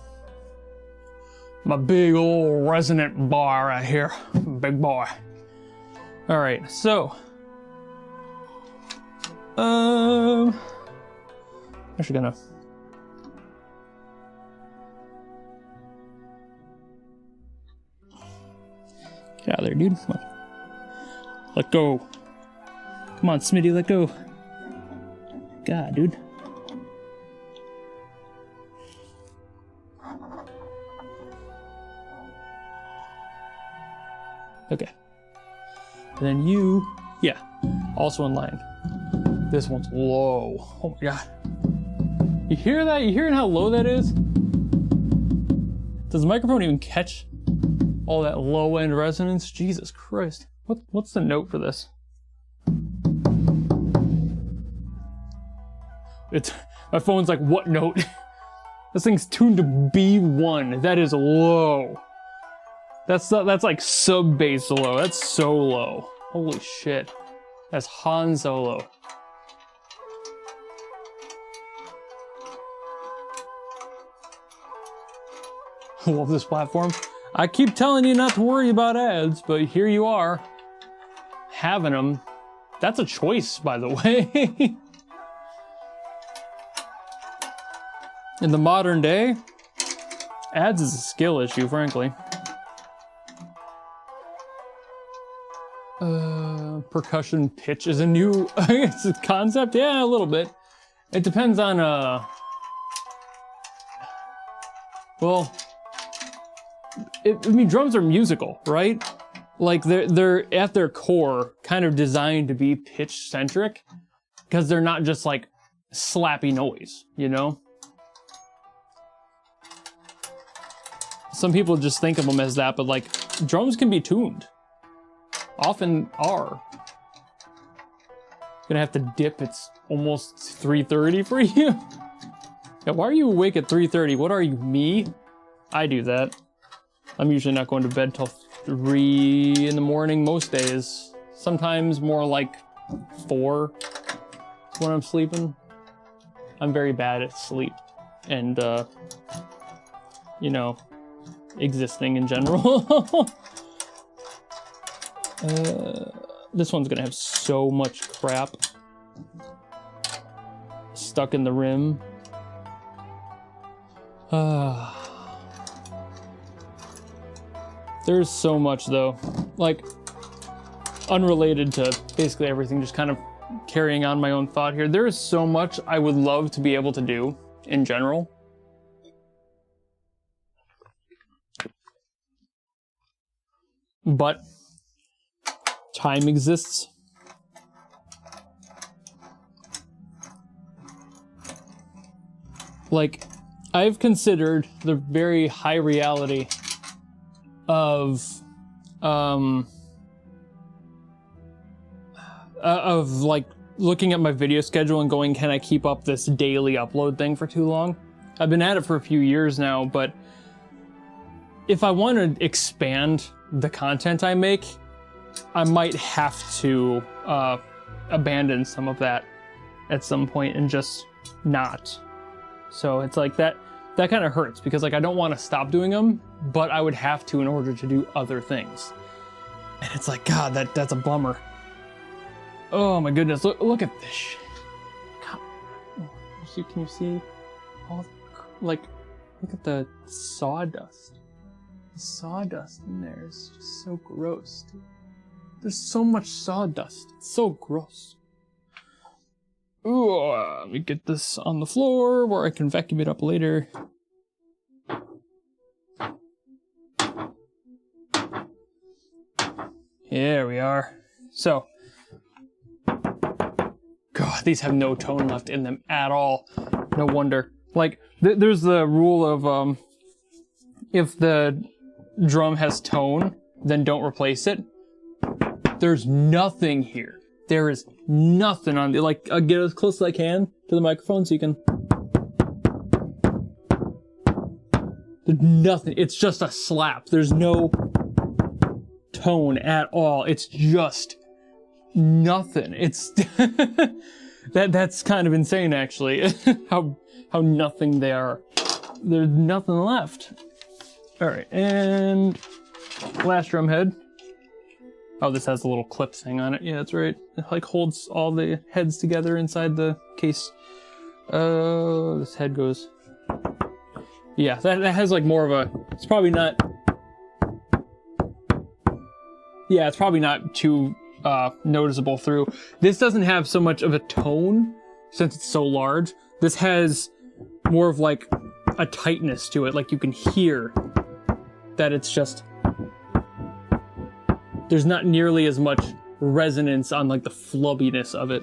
Speaker 1: My big old resonant bar right here. Big boy. All right, so. Actually gonna. Get out of there, dude. Come on. Let go. Come on, Smitty, let go. God, dude. Okay. And then you, yeah, also in line. This one's low. Oh my God. You hear that? You hearing how low that is? Does the microphone even catch all that low end resonance? Jesus Christ. What's the note for this? My phone's like, what note? This thing's tuned to B1. That is low. That's like sub bass low. That's so low. Holy shit. That's Han Solo. I love this platform. I keep telling you not to worry about ads, but here you are, having them. That's a choice, by the way. In the modern day, ads is a skill issue, frankly. Percussion pitch is a new it's a concept? Yeah, a little bit. It depends on, well, I mean, drums are musical, right? Like, they're at their core kind of designed to be pitch-centric, because they're not just, like, slappy noise, you know? Some people just think of them as that, but, like, drums can be tuned. Often are. Gonna have to dip, it's almost 3:30 for you? Yeah, why are you awake at 3:30? What are you, me? I do that. I'm usually not going to bed till 3 in the morning most days. Sometimes more like 4 when I'm sleeping. I'm very bad at sleep and, you know, existing in general. This one's gonna have so much crap stuck in the rim. There's so much though, like unrelated to basically everything, just kind of carrying on my own thought here. There is so much I would love to be able to do in general. But time exists. Like, I've considered the very high reality of like looking at my video schedule and going, can I keep up this daily upload thing for too long? I've been at it for a few years now, but if I want to expand the content I make, I might have to abandon some of that at some point and just not. So it's like that kind of hurts, because like I don't want to stop doing them, but I would have to in order to do other things. And it's like, God, that's a bummer. Oh my goodness, look at this shit. God. Can you see all, like, look at the sawdust. The sawdust in there is just so gross, dude. There's so much sawdust. It's so gross. Ooh, let me get this on the floor where I can vacuum it up later. Here we are. So, God, these have no tone left in them at all. No wonder. Like, there's the rule of, if the drum has tone, then don't replace it. There's nothing here. There is nothing on the, like, I'll get as close as I can to the microphone so you can. There's nothing. It's just a slap. There's no tone at all. It's just nothing. It's that's kind of insane, actually. how nothing they are. There's nothing left. All right, and last drum head. Oh, this has a little clip thing on it. Yeah, that's right. It like holds all the heads together inside the case. This head goes. Yeah, that has like more of a. It's probably not. Yeah, it's probably not too noticeable through. This doesn't have so much of a tone since it's so large. This has more of like a tightness to it. Like you can hear that it's just. There's not nearly as much resonance on like the flubbiness of it.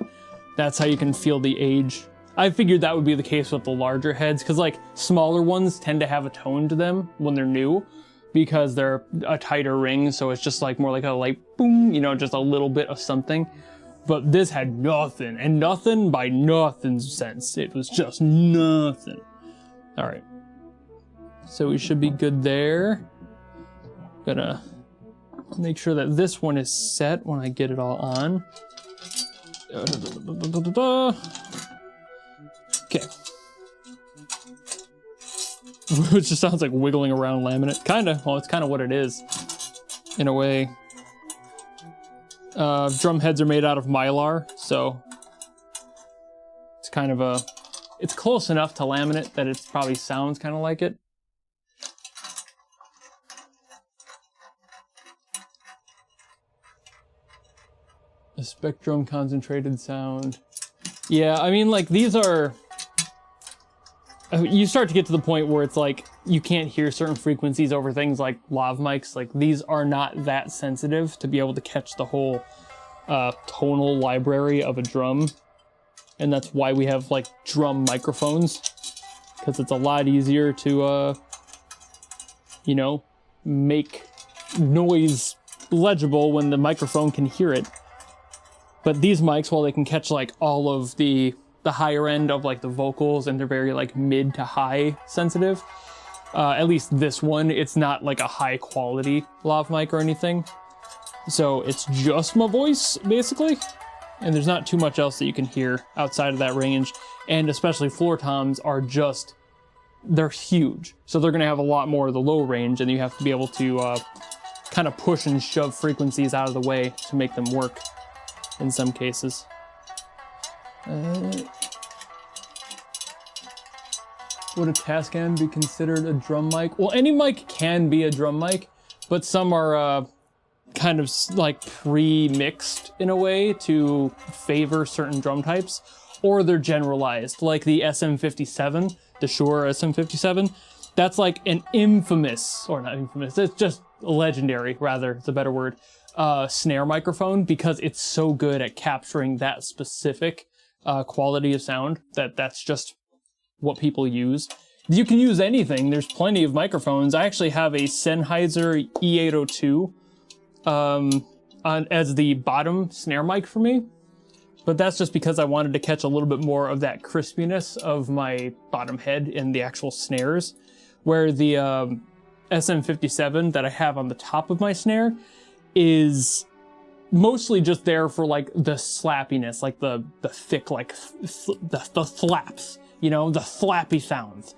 Speaker 1: That's how you can feel the age. I figured that would be the case with the larger heads, because like smaller ones tend to have a tone to them when they're new, because they're a tighter ring, so it's just like more like a light boom, you know, just a little bit of something. But this had nothing, and nothing by nothing's sense. It was just nothing. All right. So we should be good there. Gonna make sure that this one is set when I get it all on. Okay. Which just sounds like wiggling around laminate. Kinda. Well, it's kind of what it is, in a way. Drum heads are made out of Mylar, so it's kind of a... It's close enough to laminate that it probably sounds kind of like it. A Spectrum concentrated sound. Yeah, I mean, like, these are... You start to get to the point where it's like, you can't hear certain frequencies over things like lav mics. Like, these are not that sensitive to be able to catch the whole tonal library of a drum. And that's why we have, like, drum microphones. Because it's a lot easier to, you know, make noise legible when the microphone can hear it. But these mics, while they can catch, like, all of the higher end of, like, the vocals, and they're very, like, mid to high sensitive, at least this one, it's not, like, a high quality lav mic or anything. So it's just my voice, basically. And there's not too much else that you can hear outside of that range. And especially floor toms are just, they're huge. So they're gonna have a lot more of the low range, and you have to be able to kind of push and shove frequencies out of the way to make them work in some cases. Would a Tascam be considered a drum mic? Well, any mic can be a drum mic, but some are kind of like pre-mixed in a way to favor certain drum types, or they're generalized, like the SM57, the Shure SM57. That's like an infamous, or not infamous, it's just legendary, rather, it's a better word, snare microphone, because it's so good at capturing that specific quality of sound that's just what people use. You can use anything. There's plenty of microphones. I actually have a Sennheiser E802 as the bottom snare mic for me, but that's just because I wanted to catch a little bit more of that crispiness of my bottom head in the actual snares, where the SM57 that I have on the top of my snare is mostly just there for like the slappiness, like the thick, like the flaps, you know, the flappy sounds.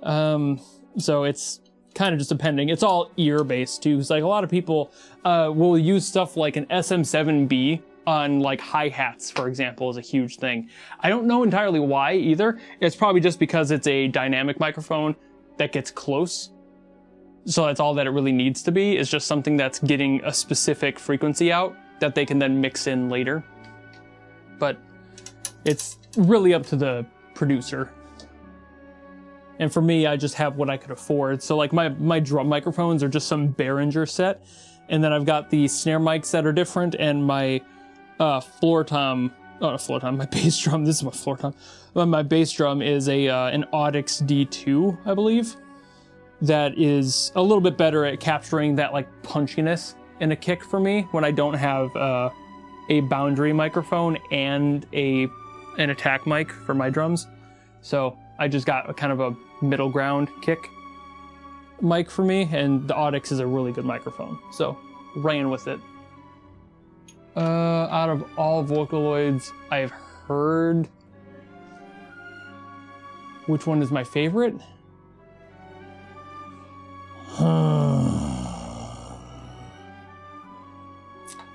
Speaker 1: So it's kind of just depending. It's all ear based too. It's like a lot of people will use stuff like an SM7B on like hi-hats, for example, is a huge thing. I don't know entirely why either. It's probably just because it's a dynamic microphone that gets close. So that's all that it really needs to be, is just something that's getting a specific frequency out that they can then mix in later. But it's really up to the producer. And for me, I just have what I could afford. So like my drum microphones are just some Behringer set. And then I've got the snare mics that are different, and my floor tom, oh, not floor tom, my bass drum, this is my floor tom. My bass drum is an Audix D2, I believe, that is a little bit better at capturing that like punchiness in a kick for me when I don't have a boundary microphone and an attack mic for my drums. So I just got a kind of a middle ground kick mic for me, and the Audix is a really good microphone, so ran with it. Out of all Vocaloids I've heard, which one is my favorite?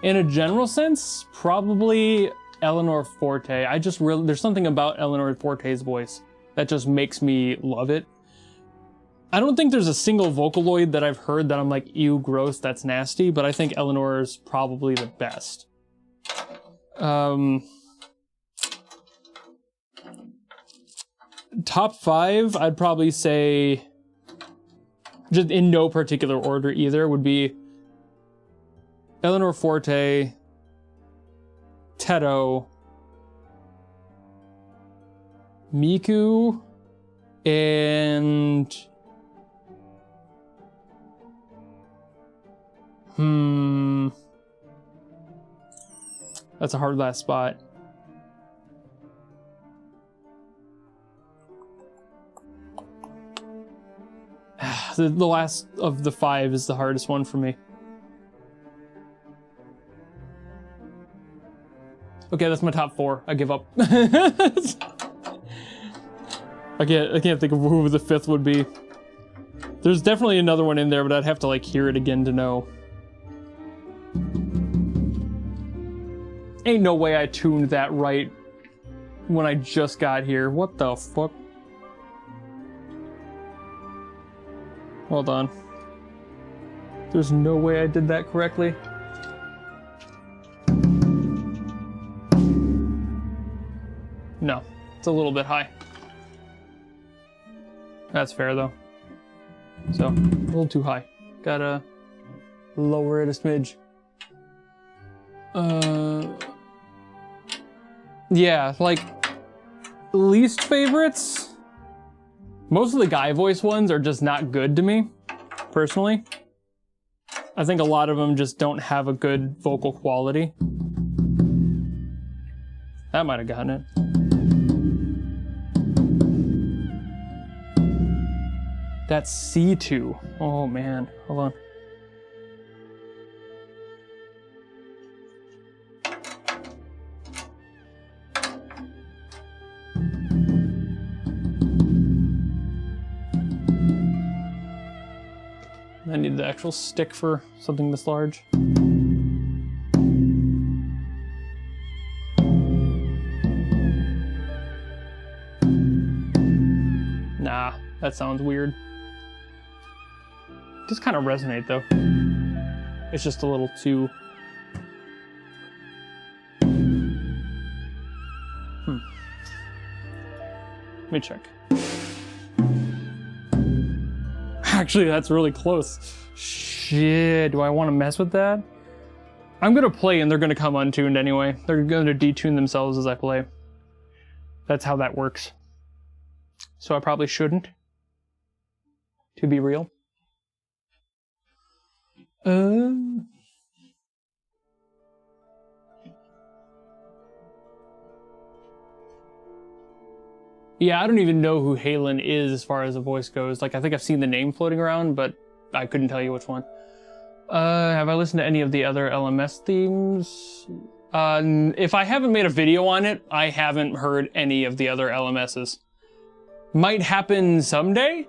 Speaker 1: In a general sense, probably Eleanor Forte. There's something about Eleanor Forte's voice that just makes me love it. I don't think there's a single Vocaloid that I've heard that I'm like, ew, gross, that's nasty, but I think Eleanor's probably the best. Top 5, I'd probably say, just in no particular order either, would be Eleanor Forte, Teto, Miku, and that's a hard last spot. The last of the 5 is the hardest one for me. Okay, that's my top 4. I give up. I can't think of who the 5th would be. There's definitely another one in there, but I'd have to like hear it again to know. Ain't no way I tuned that right when I just got here. What the fuck? Hold on. There's no way I did that correctly. No, it's a little bit high. That's fair though. So, a little too high. Gotta lower it a smidge. Yeah, like, least favorites? Most of the guy voice ones are just not good to me, personally. I think a lot of them just don't have a good vocal quality. That might have gotten it. That's C2. Oh man, hold on. I need the actual stick for something this large. Nah, that sounds weird. It does kind of resonate though. It's just a little too... Let me check. Actually, that's really close. Shit, do I want to mess with that? I'm gonna play and they're gonna come untuned anyway. They're gonna detune themselves as I play. That's how that works. So I probably shouldn't, to be real. Yeah, I don't even know who Halen is as far as the voice goes. Like, I think I've seen the name floating around, but I couldn't tell you which one. Have I listened to any of the other LMS themes? If I haven't made a video on it, I haven't heard any of the other LMSs. Might happen someday,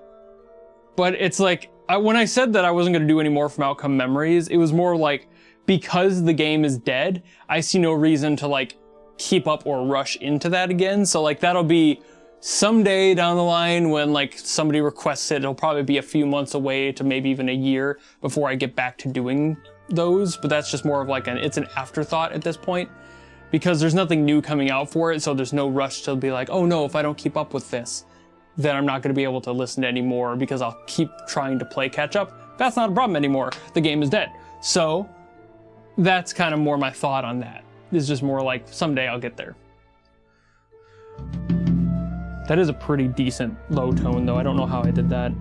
Speaker 1: but it's like, when I said that I wasn't going to do any more from Outcome Memories, it was more like, because the game is dead, I see no reason to like keep up or rush into that again. So like that'll be someday down the line when like somebody requests it. It'll probably be a few months away to maybe even a year before I get back to doing those. But that's just more of like it's an afterthought at this point, because there's nothing new coming out for it. So there's no rush to be like, oh no, if I don't keep up with this, then I'm not going to be able to listen to any more because I'll keep trying to play catch up. That's not a problem anymore. The game is dead. So that's kind of more my thought on that. It's just more like someday I'll get there. That is a pretty decent low tone though. I don't know how I did that.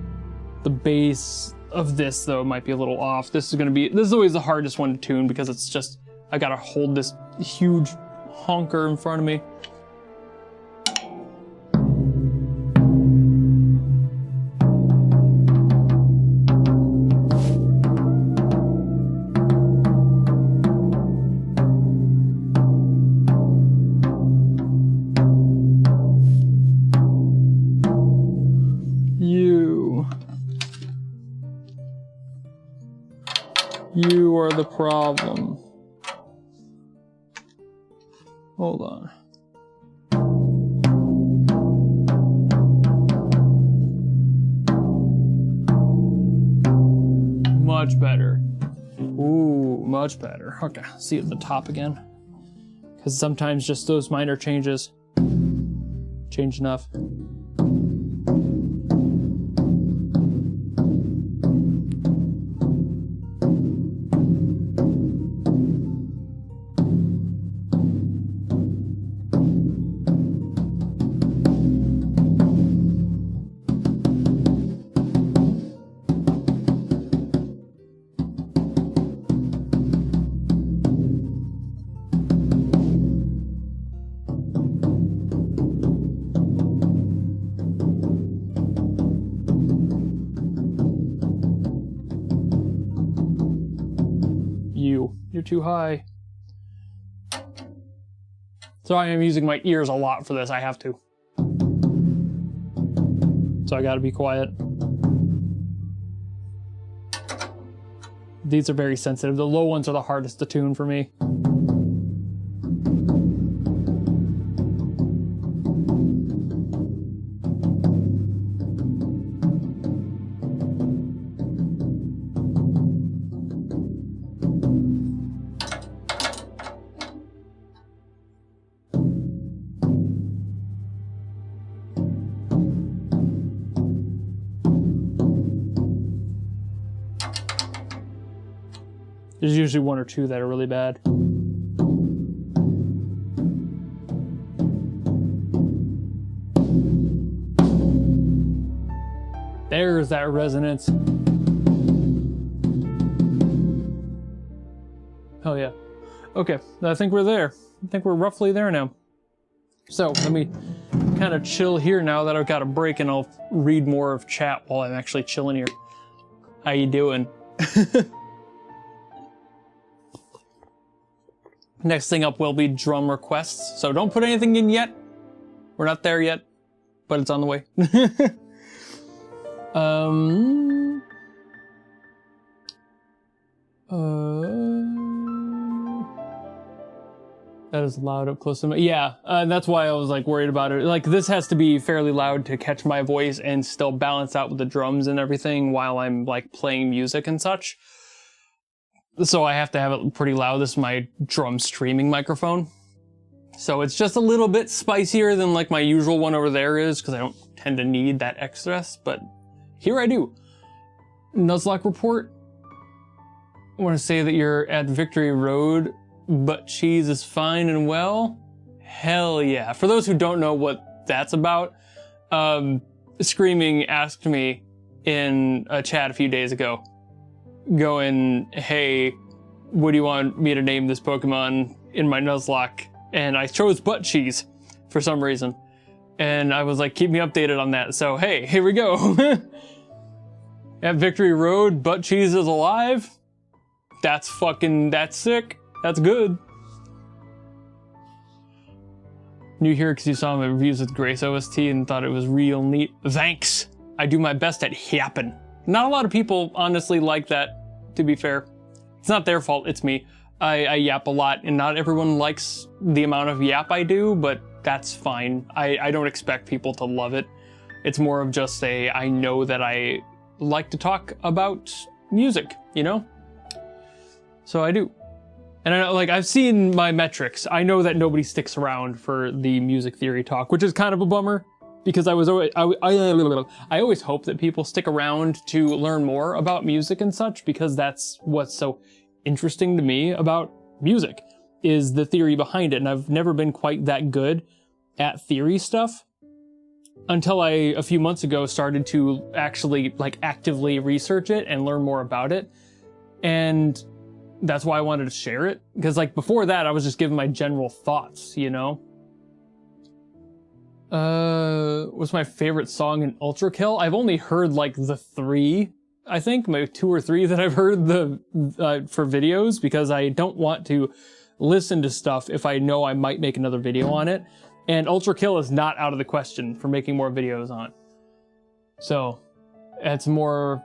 Speaker 1: The bass of this though might be a little off. This is always the hardest one to tune because it's just, I gotta hold this huge honker in front of me. You are the problem. Hold on. Much better. Ooh, much better. Okay, see at the top again. Because sometimes just those minor changes change enough. You're too high. So I am using my ears a lot for this. I have to. So I gotta be quiet. These are very sensitive. The low ones are the hardest to tune for me. There's usually one or two that are really bad. There's that resonance. Oh yeah. Okay, I think we're there. I think we're roughly there now. So let me kind of chill here now that I've got a break, and I'll read more of chat while I'm actually chilling here. How you doing? Next thing up will be drum requests. So don't put anything in yet. We're not there yet, but it's on the way. That is loud up close to me. Yeah, that's why I was like worried about it. Like this has to be fairly loud to catch my voice and still balance out with the drums and everything while I'm like playing music and such. So I have to have it pretty loud. This is my drum streaming microphone. So it's just a little bit spicier than like my usual one over there is, because I don't tend to need that excess, but here I do. Nuzlocke report. I want to say that you're at Victory Road, but cheese is fine and well. Hell yeah. For those who don't know what that's about, Screaming asked me in a chat a few days ago, going, hey, what do you want me to name this Pokemon in my Nuzlocke? And I chose Butt Cheese for some reason. And I was like, keep me updated on that. So hey, here we go. At Victory Road, Butt Cheese is alive. That's sick. That's good. New here because you saw my reviews with Grace OST and thought it was real neat. Thanks. I do my best at yapping. Not a lot of people honestly like that, to be fair. It's not their fault, it's me. I yap a lot, and not everyone likes the amount of yap I do, but that's fine. I don't expect people to love it. It's more of just I know that I like to talk about music, you know? So I do. And I've seen my metrics. I know that nobody sticks around for the music theory talk, which is kind of a bummer. Because I always hope that people stick around to learn more about music and such, because that's what's so interesting to me about music, is the theory behind it. And I've never been quite that good at theory stuff until I, a few months ago, started to actually actively research it and learn more about it. And that's why I wanted to share it. Because before that, I was just giving my general thoughts, you know? What's my favorite song in Ultra Kill? I've only heard the 3, I think, maybe 2 or 3 that I've heard for videos, because I don't want to listen to stuff if I know I might make another video on it. And Ultra Kill is not out of the question for making more videos on. So it's more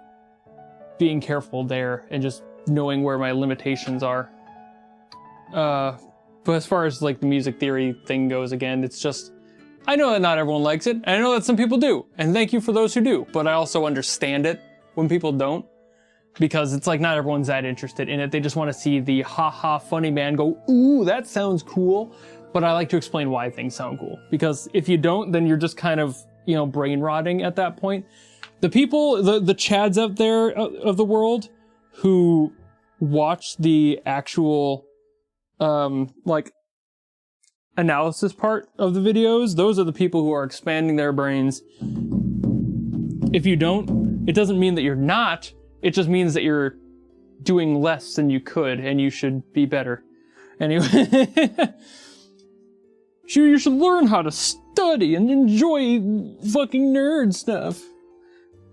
Speaker 1: being careful there and just knowing where my limitations are. But as far as the music theory thing goes, again, it's just, I know that not everyone likes it, and I know that some people do, and thank you for those who do, but I also understand it when people don't, because it's not everyone's that interested in it. They just want to see the ha-ha funny man go, ooh, that sounds cool, but I like to explain why things sound cool, because if you don't, then you're just kind of, brain rotting at that point. The people, the Chads out there of the world who watch the actual, analysis part of the videos, those are the people who are expanding their brains. If you don't, it doesn't mean that you're not, it just means that you're doing less than you could, and you should be better. Anyway, sure, you should learn how to study and enjoy fucking nerd stuff.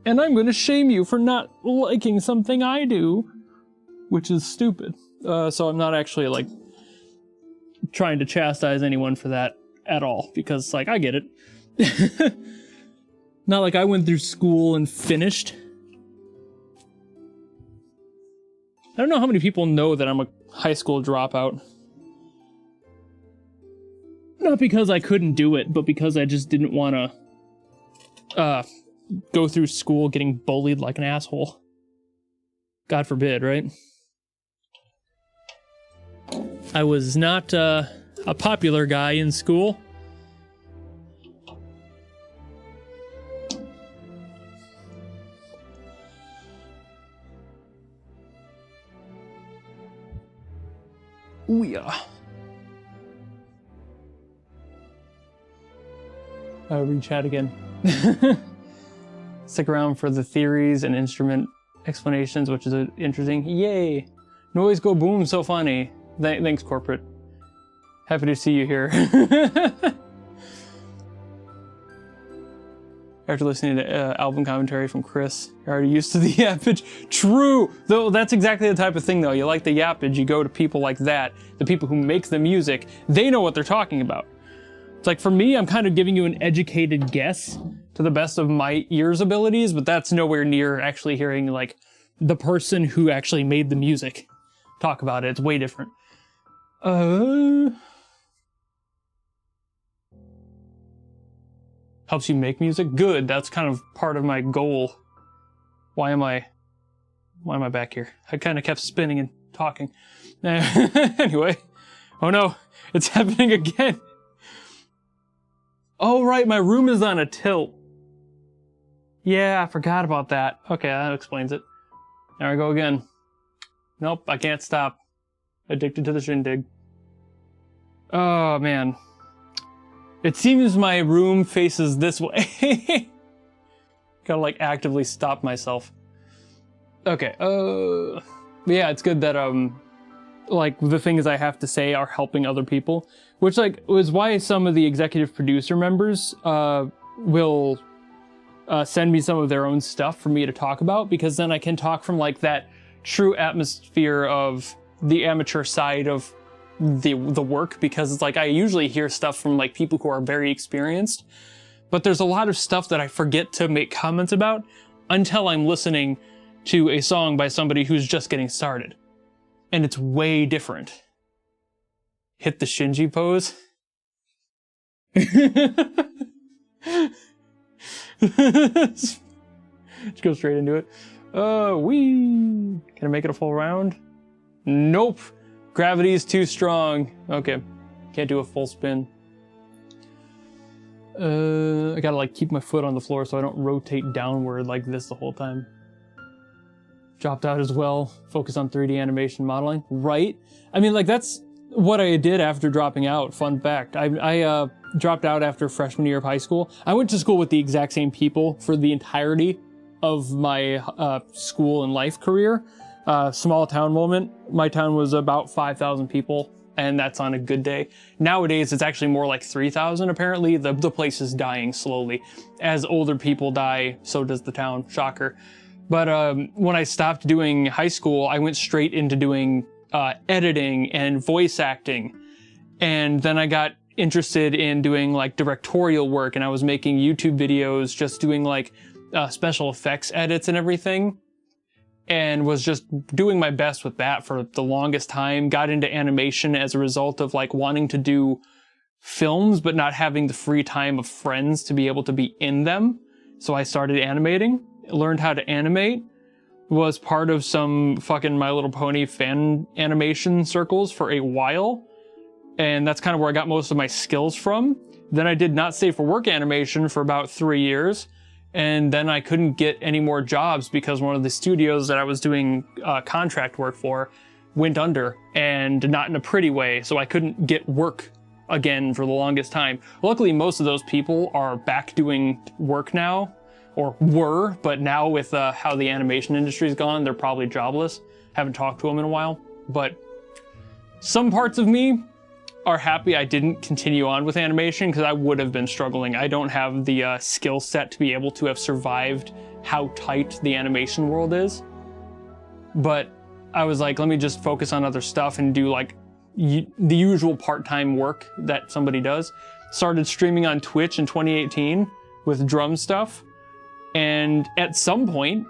Speaker 1: And I'm gonna shame you for not liking something I do, which is stupid. So I'm not actually like trying to chastise anyone for that at all, because like I get it. Not like I went through school and finished. I don't know how many people know that I'm a high school dropout. Not because I couldn't do it, but because I just didn't want to go through school getting bullied like an asshole. God forbid, right? I was not a popular guy in school. Ooh, yeah. Read chat again. Stick around for the theories and instrument explanations, which is interesting. Yay! Noise go boom, so funny. Thanks, corporate. Happy to see you here. After listening to album commentary from Chris, you're already used to the yappage. True! Though that's exactly the type of thing, though. You like the yappage, you go to people like that, the people who make the music, they know what they're talking about. It's like, for me, I'm kind of giving you an educated guess to the best of my ear's abilities, but that's nowhere near actually hearing, like, the person who actually made the music talk about it. It's way different. Helps you make music? Good. That's kind of part of my goal. Why am I back here? I kind of kept spinning and talking. Anyway. Oh no, it's happening again. Oh right, my room is on a tilt. Yeah, I forgot about that. Okay, that explains it. There I go again. Nope, I can't stop. Addicted to the shindig. Oh man. It seems my room faces this way. Gotta like actively stop myself. Okay, yeah, it's good that like the things I have to say are helping other people, which like was why some of the executive producer members will send me some of their own stuff for me to talk about, because then I can talk from like that true atmosphere of the amateur side of the work, because it's like I usually hear stuff from like people who are very experienced, but there's a lot of stuff that I forget to make comments about until I'm listening to a song by somebody who's just getting started. And it's way different. Hit the Shinji pose. Just go straight into it. Wee. Can I make it a full round? Nope. Gravity is too strong. Okay. Can't do a full spin. I gotta like keep my foot on the floor so I don't rotate downward like this the whole time. Dropped out as well. Focus on 3D animation modeling. Right? I mean, like, that's what I did after dropping out. Fun fact. I dropped out after freshman year of high school. I went to school with the exact same people for the entirety of my school and life career. Small town moment. My town was about 5,000 people, and that's on a good day. Nowadays, it's actually more like 3,000, apparently. The place is dying slowly. As older people die, so does the town. Shocker. But when I stopped doing high school, I went straight into doing editing and voice acting. And then I got interested in doing like directorial work, and I was making YouTube videos just doing like special effects edits and everything. And was just doing my best with that for the longest time. Got into animation as a result of like wanting to do films, but not having the free time of friends to be able to be in them. So I started animating. Learned how to animate, was part of some fucking My Little Pony fan animation circles for a while, and that's kind of where I got most of my skills from. Then I did Not Safe for Work animation for about 3 years, and then I couldn't get any more jobs because one of the studios that I was doing contract work for went under, and not in a pretty way, so I couldn't get work again for the longest time. Luckily, most of those people are back doing work now, or were, but now with how the animation industry's gone, they're probably jobless. Haven't talked to them in a while. But some parts of me are happy I didn't continue on with animation, because I would have been struggling. I don't have the skill set to be able to have survived how tight the animation world is. But I was like, let me just focus on other stuff and do like the usual part-time work that somebody does. Started streaming on Twitch in 2018 with drum stuff. And at some point,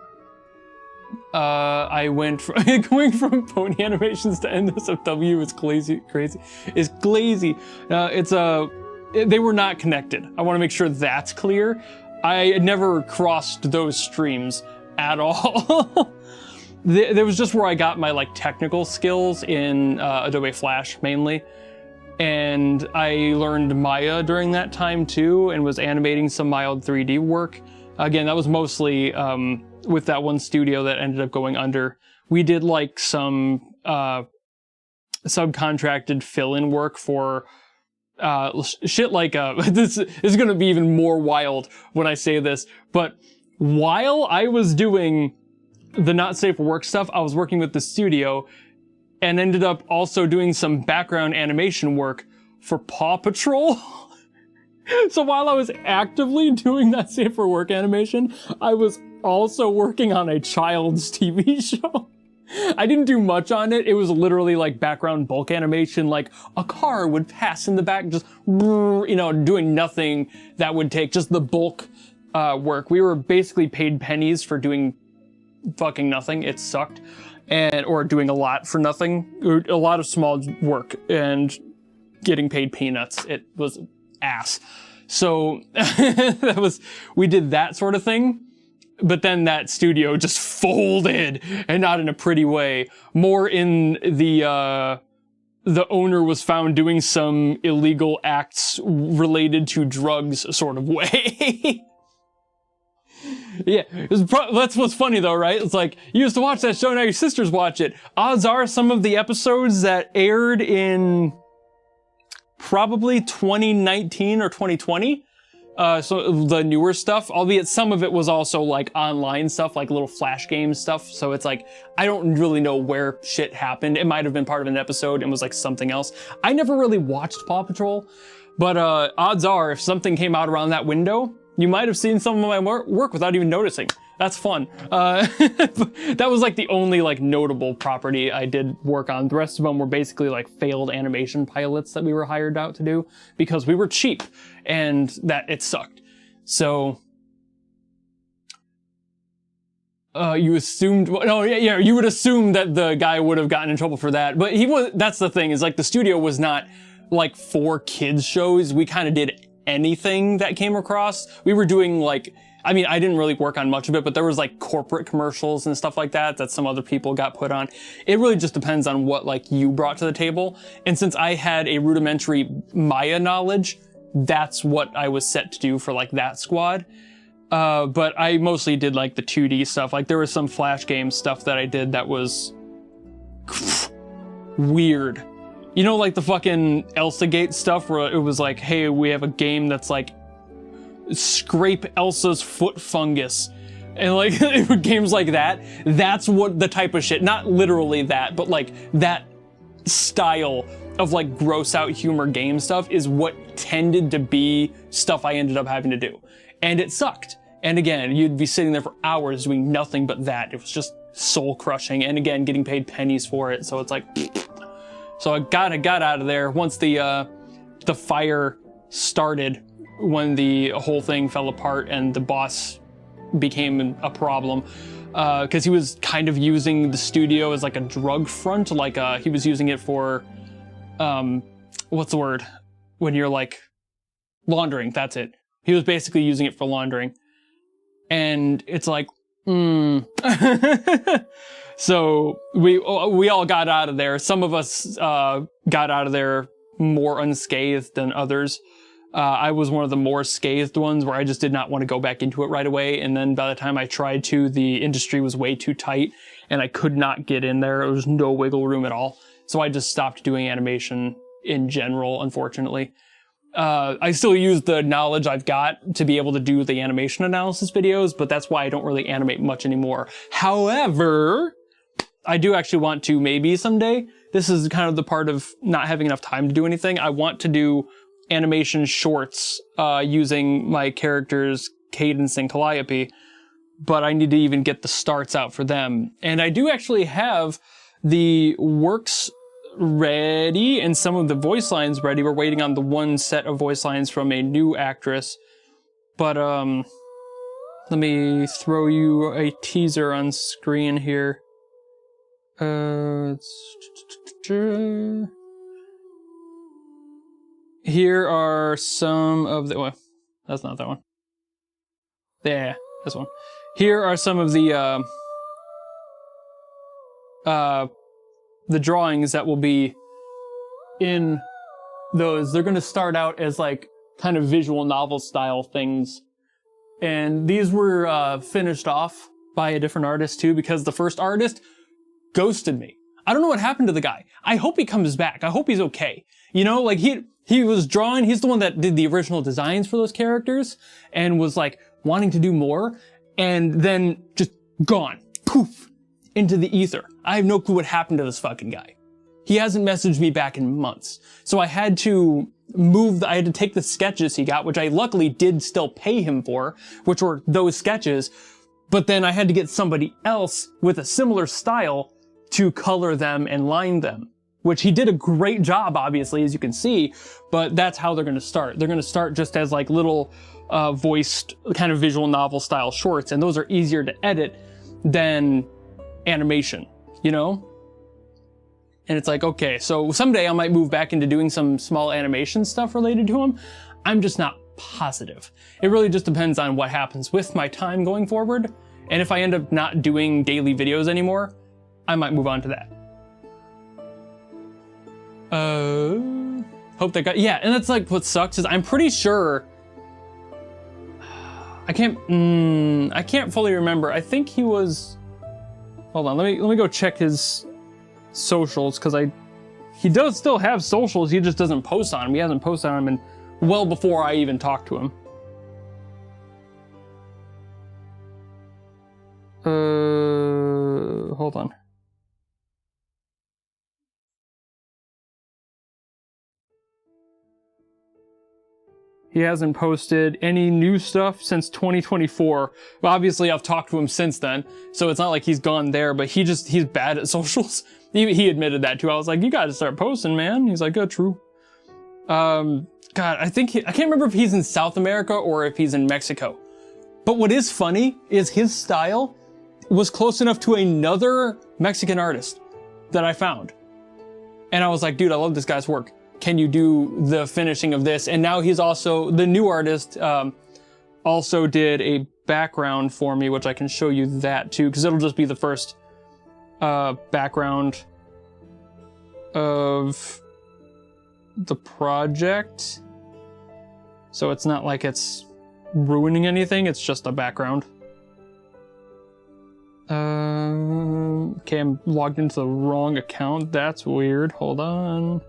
Speaker 1: I went from going from Pony Animations to NSFW is crazy. It's glazy. They were not connected. I want to make sure that's clear. I never crossed those streams at all. There was just where I got my like technical skills in Adobe Flash mainly. And I learned Maya during that time too, and was animating some mild 3D work. Again, that was mostly with that one studio that ended up going under. We did like some subcontracted fill-in work for shit like this is going to be even more wild when I say this, but while I was doing the not safe for work stuff, I was working with the studio and ended up also doing some background animation work for Paw Patrol. So while I was actively doing that safe for work animation, I was also working on a child's TV show. I didn't do much on it. It was literally like background bulk animation, like a car would pass in the back, just, you know, doing nothing that would take just the bulk work. We were basically paid pennies for doing fucking nothing. It sucked. Or doing a lot for nothing, or a lot of small work and getting paid peanuts. It was ass. So we did that sort of thing. But then that studio just folded, and not in a pretty way. More in the owner was found doing some illegal acts related to drugs sort of way. Yeah, that's what's funny though, right? It's like, you used to watch that show, now your sisters watch it. Odds are some of the episodes that aired in probably 2019 or 2020, so the newer stuff, albeit some of it was also like online stuff, like little Flash game stuff. So it's like, I don't really know where shit happened. It might have been part of an episode and was like something else. I never really watched Paw Patrol, but odds are if something came out around that window, you might have seen some of my work without even noticing. That's fun. That was like the only like notable property I did work on. The rest of them were basically like failed animation pilots that we were hired out to do because we were cheap and that it sucked. So you assumed, no, yeah, you would assume that the guy would have gotten in trouble for that, but that's the thing, is like the studio was not like for kids shows. We kind of did anything that came across. We were doing like, I mean, I didn't really work on much of it, but there was like corporate commercials and stuff like that some other people got put on. It really just depends on what like you brought to the table. And since I had a rudimentary Maya knowledge, that's what I was set to do for like that squad. But I mostly did like the 2D stuff. Like there was some Flash game stuff that I did that was weird. You know, like the fucking Elsa Gate stuff where it was like, hey, we have a game that's like, scrape Elsa's foot fungus. And like, games like that, that's what the type of shit, not literally that, but like that style of like gross out humor game stuff is what tended to be stuff I ended up having to do. And it sucked. And again, you'd be sitting there for hours doing nothing but that. It was just soul crushing. And again, getting paid pennies for it. So it's like, so I got out of there once the fire started, when the whole thing fell apart and the boss became a problem, because he was kind of using the studio as like a drug front, like he was using it for, what's the word? When you're like, laundering, that's it. He was basically using it for laundering. And it's like, So we all got out of there. Some of us got out of there more unscathed than others. I was one of the more scathed ones where I just did not want to go back into it right away. And then by the time I tried to, the industry was way too tight and I could not get in there. There was no wiggle room at all. So I just stopped doing animation in general, unfortunately. I still use the knowledge I've got to be able to do the animation analysis videos, but that's why I don't really animate much anymore. However, I do actually want to maybe someday. This is kind of the part of not having enough time to do anything. I want to do animation shorts using my characters Cadence and Calliope, but I need to even get the starts out for them. And I do actually have the works ready and some of the voice lines ready. We're waiting on the one set of voice lines from a new actress. But let me throw you a teaser on screen here. Here are some of the... Well, that's not that one. Yeah, this one. Here are some of the drawings that will be in those. They're going to start out as like kind of visual novel style things. And these were finished off by a different artist too, because the first artist ghosted me. I don't know what happened to the guy. I hope he comes back. I hope he's okay. You know, like he was drawing, he's the one that did the original designs for those characters and was like wanting to do more, and then just gone. Poof. Into the ether. I have no clue what happened to this fucking guy. He hasn't messaged me back in months. So I had to I had to take the sketches he got, which I luckily did still pay him for, which were those sketches, but then I had to get somebody else with a similar style to color them and line them, which he did a great job, obviously, as you can see, but that's how they're going to start. They're going to start just as like little voiced kind of visual novel style shorts, and those are easier to edit than animation, you know? And it's like, okay, so someday I might move back into doing some small animation stuff related to him. I'm just not positive. It really just depends on what happens with my time going forward. And if I end up not doing daily videos anymore, I might move on to that. Hope that got, yeah, and that's like what sucks is I'm pretty sure, I can't fully remember. I think he was, hold on, let me go check his socials, because he does still have socials, he just doesn't post on them. He hasn't posted on them in well before I even talked to him. Hold on. He hasn't posted any new stuff since 2024. Well, obviously I've talked to him since then, so it's not like he's gone there, but he's bad at socials. He admitted that too. I was like, you gotta start posting, man. He's like, oh, true. God, I can't remember if he's in South America or if he's in Mexico. But what is funny is his style was close enough to another Mexican artist that I found. And I was like, dude, I love this guy's work. Can you do the finishing of this? And now he's also, the new artist also did a background for me, which I can show you that too, because it'll just be the first background of the project. So it's not like it's ruining anything, it's just a background. Okay, I'm logged into the wrong account. That's weird. Hold on.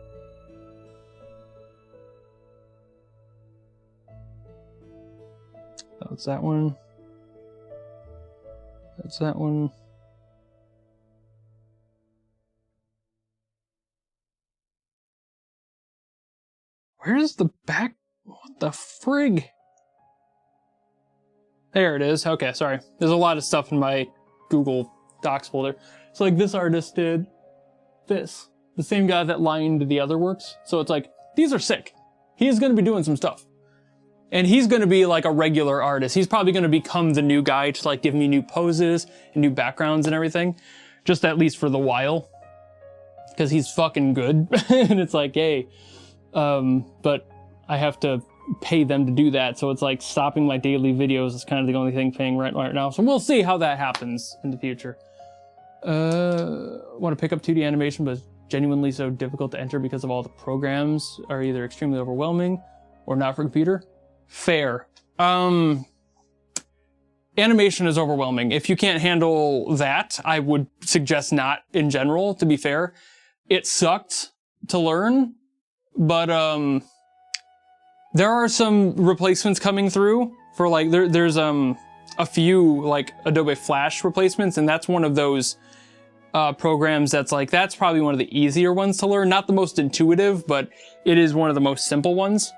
Speaker 1: That's that one. That's that one. Where's the back? What the frig? There it is. Okay, sorry. There's a lot of stuff in my Google Docs folder. So like this artist did this. The same guy that lined the other works. So it's like, these are sick. He's going to be doing some stuff. And he's going to be like a regular artist. He's probably going to become the new guy to like give me new poses and new backgrounds and everything. Just at least for the while. Because he's fucking good. And it's like, hey. But I have to pay them to do that. So it's like stopping my daily videos is kind of the only thing paying rent right now. So we'll see how that happens in the future. Want to pick up 2D animation, but it's genuinely so difficult to enter because of all the programs are either extremely overwhelming or not for computer. Fair. Animation is overwhelming. If you can't handle that, I would suggest not in general, to be fair. It sucked to learn, but there are some replacements coming through for like, there's a few like Adobe Flash replacements, and that's one of those programs that's like, that's probably one of the easier ones to learn. Not the most intuitive, but it is one of the most simple ones.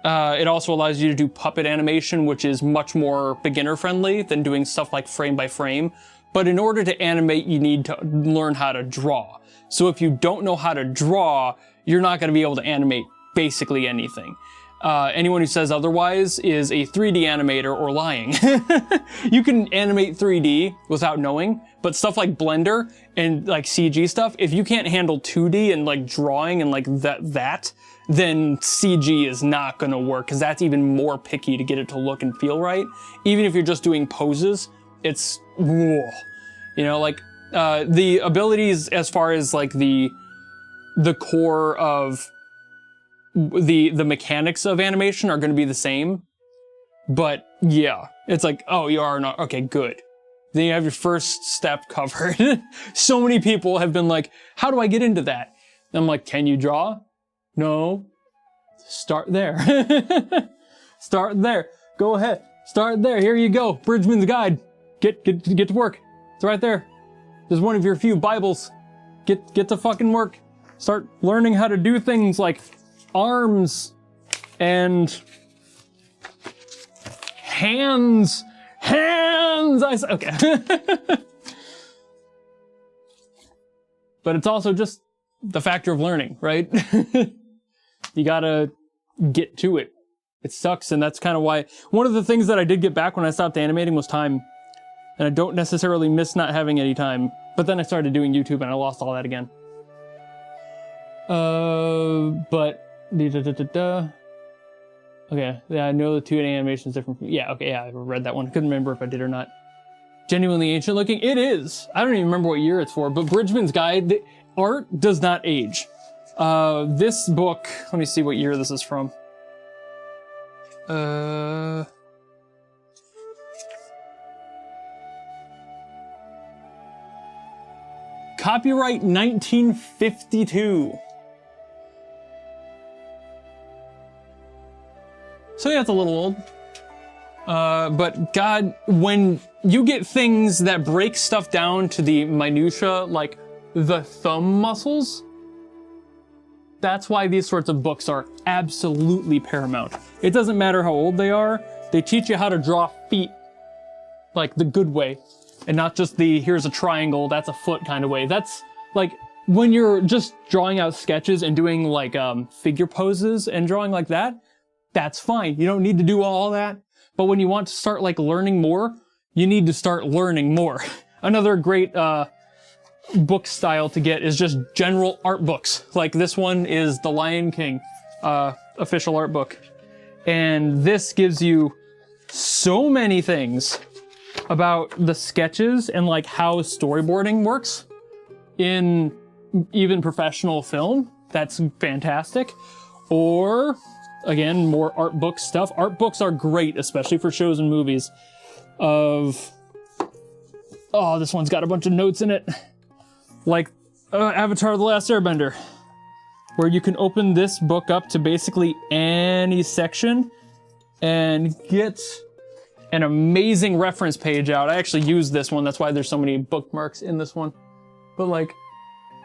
Speaker 1: It also allows you to do puppet animation, which is much more beginner friendly than doing stuff like frame by frame. But in order to animate, you need to learn how to draw. So if you don't know how to draw, you're not going to be able to animate basically anything. Anyone who says otherwise is a 3D animator or lying. You can animate 3D without knowing, but stuff like Blender and like CG stuff, if you can't handle 2D and like drawing and like that, then CG is not gonna work, because that's even more picky to get it to look and feel right. Even if you're just doing poses, it's, whoa. You know, like, the abilities as far as like the core of the mechanics of animation are going to be the same, but yeah, it's like, oh, you are not, okay, good. Then you have your first step covered. So many people have been like, how do I get into that? And I'm like, can you draw? No. Start there. Start there. Go ahead. Start there. Here you go. Bridgman's Guide. Get to work. It's right there. There's one of your few Bibles. Get to fucking work. Start learning how to do things like arms and hands. Okay. But it's also just the factor of learning, right? You gotta get to it. It sucks, and that's kind of why one of the things that I did get back when I stopped animating was time. And I don't necessarily miss not having any time, but then I started doing YouTube and I lost all that again. But okay, yeah, I know the 2D animation is different from, yeah, okay, yeah, I read that one. I couldn't remember if I did or not. Genuinely ancient looking? It is. I don't even remember what year it's for, but Bridgman's Guide, the art does not age. This book, let me see what year this is from. Copyright 1952. So yeah, it's a little old. But God, when you get things that break stuff down to the minutia, like the thumb muscles, that's why these sorts of books are absolutely paramount. It doesn't matter how old they are, they teach you how to draw feet like the good way, and not just the here's a triangle, that's a foot kind of way. That's like when you're just drawing out sketches and doing like figure poses and drawing like that, that's fine. You don't need to do all that. But when you want to start like learning more, you need to start learning more. Another great book style to get is just general art books. Like this one is The Lion King official art book. And this gives you so many things about the sketches and like how storyboarding works in even professional film. That's fantastic. Or again, more art book stuff. Art books are great, especially for shows and movies. Oh, this one's got a bunch of notes in it. Like Avatar: The Last Airbender, where you can open this book up to basically any section and get an amazing reference page out. I actually used this one, that's why there's so many bookmarks in this one. But like,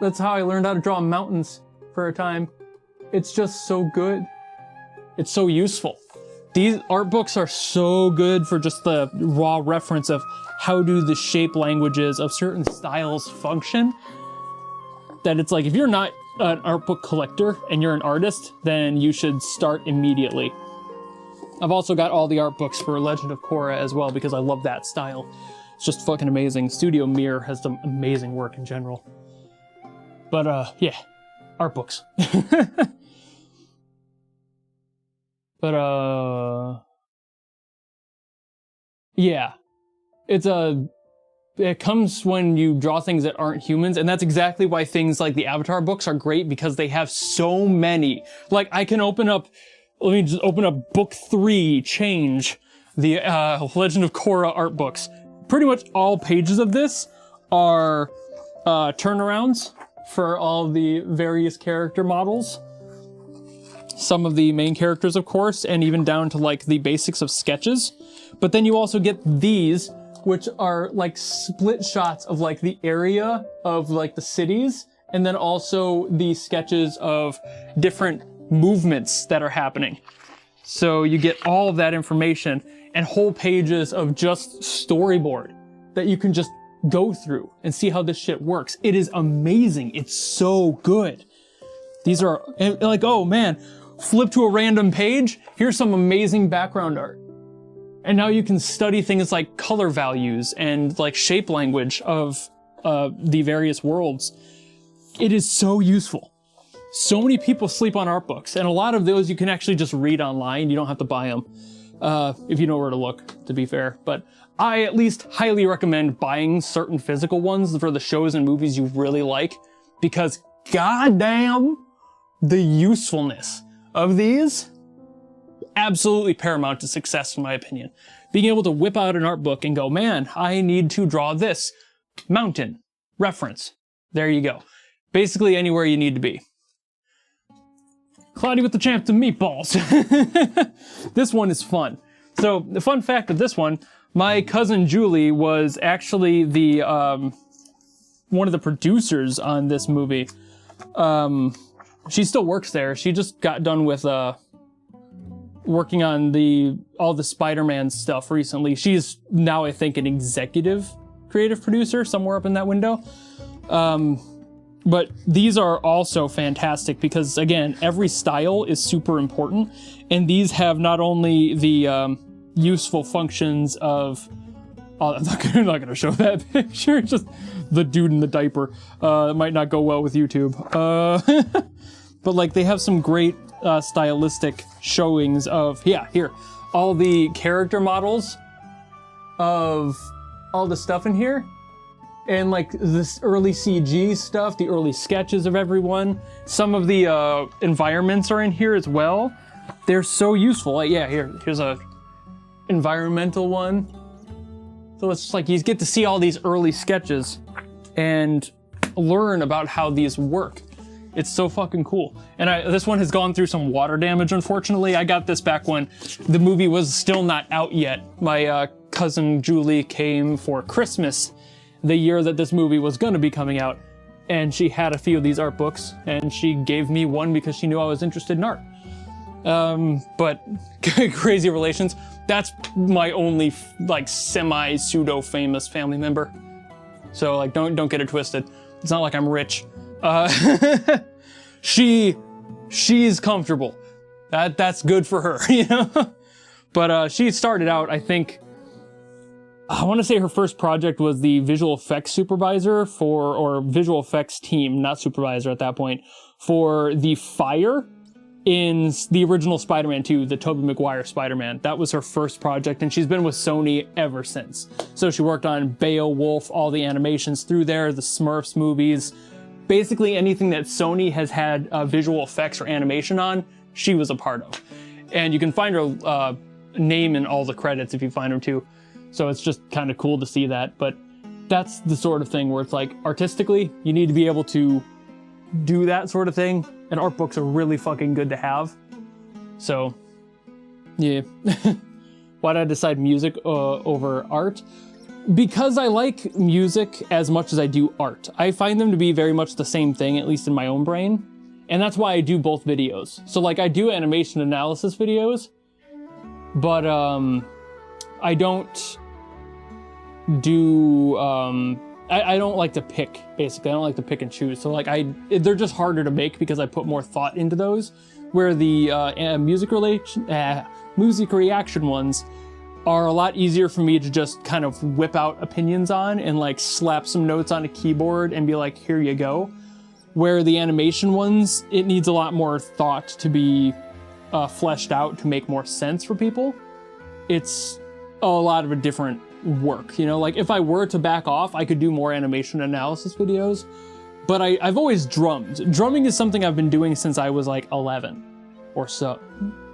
Speaker 1: that's how I learned how to draw mountains for a time. It's just so good. It's so useful. These art books are so good for just the raw reference of how do the shape languages of certain styles function, that it's like, if you're not an art book collector and you're an artist, then you should start immediately. I've also got all the art books for Legend of Korra as well, because I love that style. It's just fucking amazing. Studio Mir has some amazing work in general. But yeah, art books. But yeah, it comes when you draw things that aren't humans, and that's exactly why things like the Avatar books are great, because they have so many. Like, I can open up, let me just open up book 3, Change, the Legend of Korra art books. Pretty much all pages of this are turnarounds for all the various character models. Some of the main characters, of course, and even down to like the basics of sketches. But then you also get these, which are like split shots of like the area of like the cities, and then also the sketches of different movements that are happening. So you get all of that information and whole pages of just storyboard that you can just go through and see how this shit works. It is amazing. It's so good. These are like, oh man, flip to a random page. Here's some amazing background art. And now you can study things like color values and like shape language of the various worlds. It is so useful. So many people sleep on art books, and a lot of those you can actually just read online. You don't have to buy them if you know where to look, to be fair. But I at least highly recommend buying certain physical ones for the shows and movies you really like, because goddamn, the usefulness of these, absolutely paramount to success in my opinion. Being able to whip out an art book and go, man, I need to draw this mountain reference. There you go. Basically anywhere you need to be. Cloudy with the Champs and Meatballs. This one is fun. So the fun fact of this one, my cousin Julie was actually the one of the producers on this movie. She still works there. She just got done with working on all the Spider-Man stuff recently. She's now, I think, an executive creative producer somewhere up in that window. But these are also fantastic because, again, every style is super important, and these have not only the useful functions of... I'm not gonna show that picture, just the dude in the diaper. It might not go well with YouTube. But like, they have some great stylistic showings of, yeah, here, all the character models of all the stuff in here. And like this early CG stuff, the early sketches of everyone. Some of the environments are in here as well. They're so useful. Like, yeah, here's a environmental one. So it's just like you get to see all these early sketches and learn about how these work. It's so fucking cool. And this one has gone through some water damage, unfortunately. I got this back when the movie was still not out yet. My cousin Julie came for Christmas the year that this movie was gonna be coming out, and she had a few of these art books, and she gave me one because she knew I was interested in art. But crazy relations. That's my only like semi-pseudo famous family member. So like, don't get it twisted. It's not like I'm rich. She's comfortable. That's good for her, you know? But she started out, I think, I want to say her first project was the visual effects supervisor or visual effects team, not supervisor at that point, for the fire in the original Spider-Man 2, the Tobey Maguire Spider-Man. That was her first project, and she's been with Sony ever since. So she worked on Beowulf, all the animations through there, the Smurfs movies, basically anything that Sony has had visual effects or animation on, she was a part of. And you can find her name in all the credits if you find her too. So it's just kind of cool to see that. But that's the sort of thing where it's like, artistically, you need to be able to do that sort of thing. And art books are really fucking good to have. So, yeah. Why did I decide music over art? Because I like music as much as I do art. I find them to be very much the same thing, at least in my own brain. And that's why I do both videos. So like, I do animation analysis videos, but I don't do, I don't like to pick, basically. I don't like to pick and choose. So like, they're just harder to make because I put more thought into those, where the music reaction ones are a lot easier for me to just kind of whip out opinions on and like slap some notes on a keyboard and be like, here you go. Where the animation ones, it needs a lot more thought to be fleshed out to make more sense for people. It's a lot of a different work, you know? Like, if I were to back off, I could do more animation analysis videos, but I've always drummed. Drumming is something I've been doing since I was like 11 or so.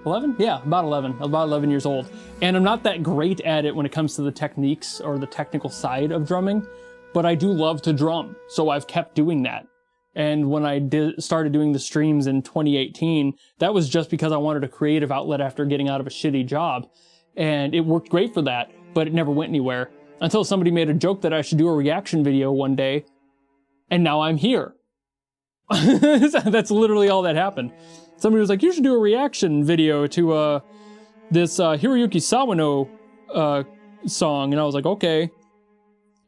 Speaker 1: 11? Yeah, about 11 years old. And I'm not that great at it when it comes to the techniques or the technical side of drumming, but I do love to drum, so I've kept doing that. And when I started doing the streams in 2018, that was just because I wanted a creative outlet after getting out of a shitty job. And it worked great for that, but it never went anywhere. Until somebody made a joke that I should do a reaction video one day, and now I'm here. That's literally all that happened. Somebody was like, you should do a reaction video to this Hiroyuki Sawano song. And I was like, okay.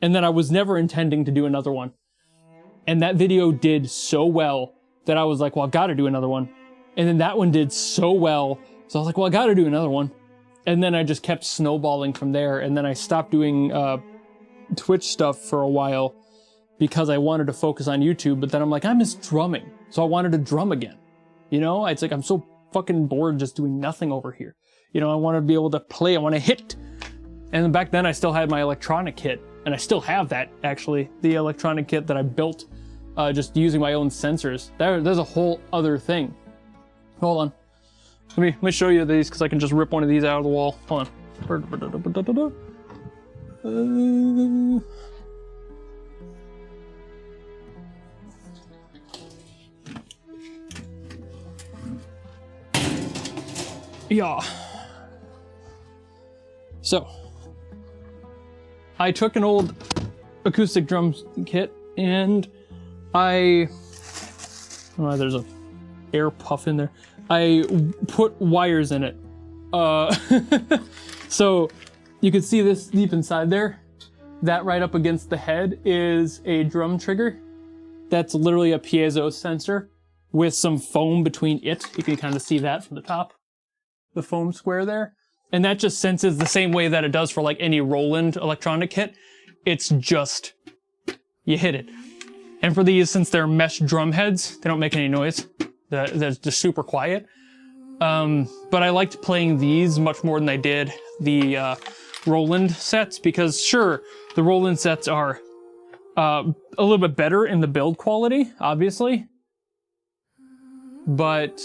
Speaker 1: And then I was never intending to do another one. And that video did so well that I was like, well, I gotta do another one. And then that one did so well, so I was like, well, I gotta do another one. And then I just kept snowballing from there. And then I stopped doing Twitch stuff for a while because I wanted to focus on YouTube. But then I'm like, I miss drumming. So I wanted to drum again. You know, it's like, I'm so fucking bored just doing nothing over here. You know, I want to be able to play, I want to hit. And back then I still had my electronic kit. And I still have that, actually. The electronic kit that I built just using my own sensors. There's a whole other thing. Hold on. Let me show you these because I can just rip one of these out of the wall. Hold on. Yeah. So, I took an old acoustic drum kit and there's a air puff in there. I put wires in it. So you can see this deep inside there. That right up against the head is a drum trigger. That's literally a piezo sensor with some foam between it. You can kind of see that from the top, the foam square there. And that just senses the same way that it does for like any Roland electronic kit. It's just, you hit it. And for these, since they're mesh drum heads, they don't make any noise. They're just super quiet. But I liked playing these much more than I did the Roland sets, because sure, the Roland sets are a little bit better in the build quality, obviously. But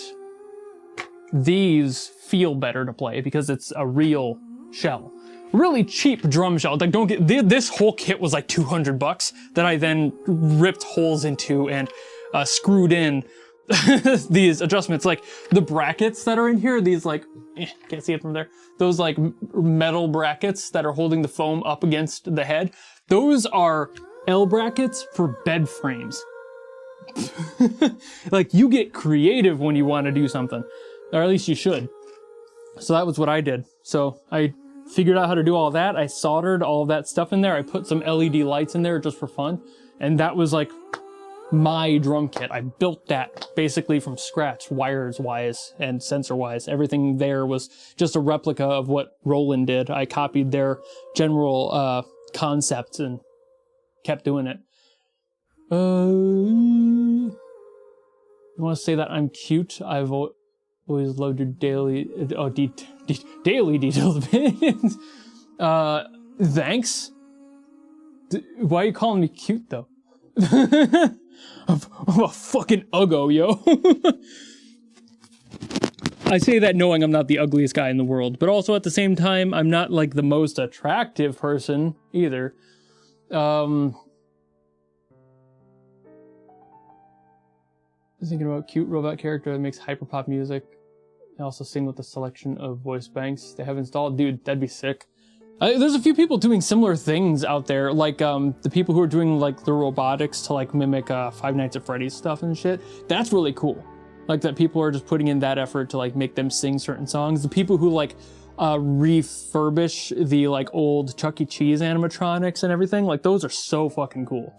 Speaker 1: these feel better to play because it's a real shell. Really cheap drum shell. Like, don't get this whole kit was like $200 that I then ripped holes into and screwed in these adjustments. Like the brackets that are in here, these like can't see it from there. Those like metal brackets that are holding the foam up against the head. Those are L brackets for bed frames. Like, you get creative when you want to do something, or at least you should. So that was what I did. So I figured out how to do all that. I soldered all of that stuff in there. I put some LED lights in there just for fun. And that was like my drum kit. I built that basically from scratch, wires wise and sensor wise. Everything there was just a replica of what Roland did. I copied their general concept and kept doing it. You want to say that I'm cute? I've always loved your daily, daily detailed opinions. Thanks. Why are you calling me cute though? I'm a fucking uggo, yo. I say that knowing I'm not the ugliest guy in the world, but also at the same time, I'm not like the most attractive person either. Thinking about cute robot character that makes hyperpop music. I also sing with a selection of voice banks they have installed. Dude, that'd be sick. There's a few people doing similar things out there, like the people who are doing like the robotics to like mimic Five Nights at Freddy's stuff and shit. That's really cool. Like that people are just putting in that effort to like make them sing certain songs. The people who like refurbish the like old Chuck E. Cheese animatronics and everything, like those are so fucking cool.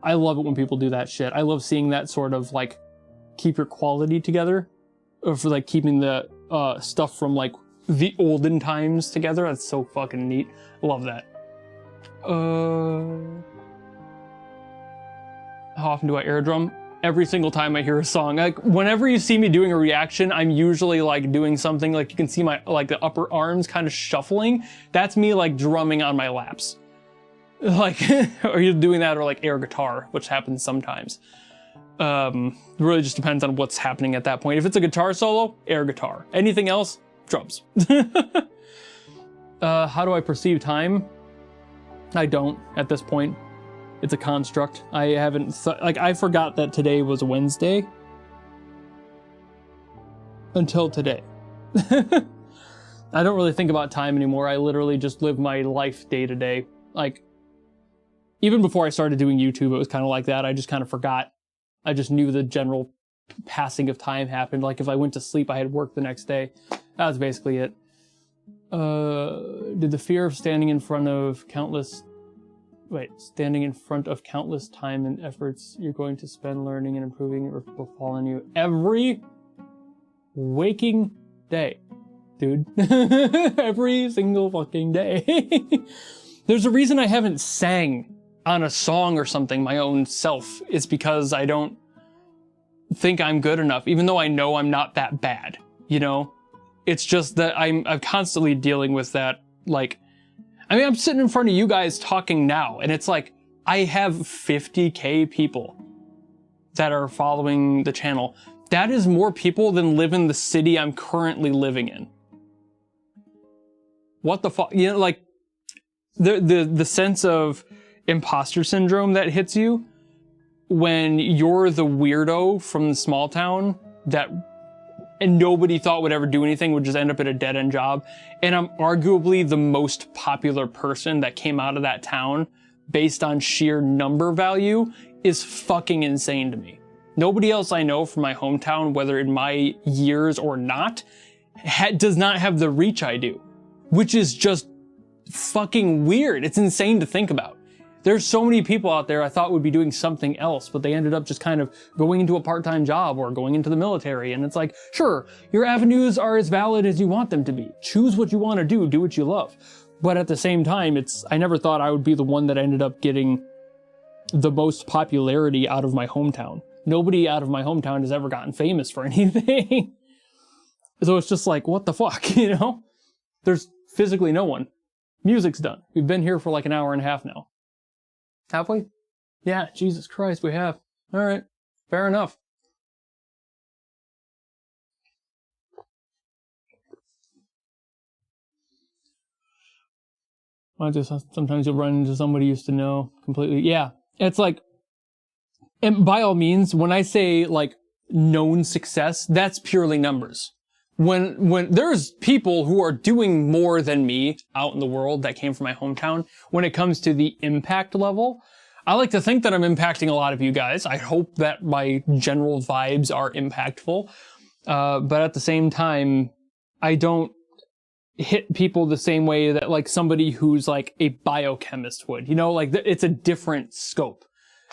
Speaker 1: I love it when people do that shit. I love seeing that sort of like keep your quality together, or for like keeping the stuff from like the olden times together. That's so fucking neat. Love that. How often do I air drum? Every single time I hear a song. Like whenever you see me doing a reaction, I'm usually like doing something, like you can see my like the upper arms kind of shuffling. That's me like drumming on my laps. Like, are you doing that, or like air guitar, which happens sometimes. It really just depends on what's happening at that point. If it's a guitar solo, air guitar. Anything else, drums. How do I perceive time? I don't at this point. It's a construct. I haven't, like I forgot that today was Wednesday. Until today. I don't really think about time anymore. I literally just live my life day to day. Like, even before I started doing YouTube, it was kind of like that. I just kind of forgot. I just knew the general passing of time happened. Like if I went to sleep, I had work the next day. That was basically it. Did the fear of standing in front of countless standing in front of countless time and efforts you're going to spend learning and improving or people fall on you every waking day, dude. Every single fucking day. There's a reason I haven't sang on a song or something my own self. It's because I don't think I'm good enough, even though I know I'm not that bad, you know? It's just that I'm constantly dealing with that, like, I mean, I'm sitting in front of you guys talking now, and it's like, I have 50K people that are following the channel. That is more people than live in the city I'm currently living in. What the fuck? You know, like, the sense of imposter syndrome that hits you when you're the weirdo from the small town that and nobody thought would ever do anything, would just end up at a dead-end job. And I'm arguably the most popular person that came out of that town based on sheer number value is fucking insane to me. Nobody else I know from my hometown, whether in my years or not, does not have the reach I do, which is just fucking weird. It's insane to think about. There's so many people out there I thought would be doing something else, but they ended up just kind of going into a part-time job or going into the military. And it's like, sure, your avenues are as valid as you want them to be. Choose what you want to do what you love. But at the same time, I never thought I would be the one that ended up getting the most popularity out of my hometown. Nobody out of my hometown has ever gotten famous for anything. So it's just like, what the fuck, you know? There's physically no one. Music's done. We've been here for like an hour and a half now. Have we? Yeah, Jesus Christ, we have. All right, fair enough. Sometimes you'll run into somebody you used to know completely. Yeah, it's like, and by all means, when I say like known success, that's purely numbers. When there's people who are doing more than me out in the world that came from my hometown, when it comes to the impact level, I like to think that I'm impacting a lot of you guys. I hope that my general vibes are impactful. But at the same time, I don't hit people the same way that like somebody who's like a biochemist would, you know, like it's a different scope.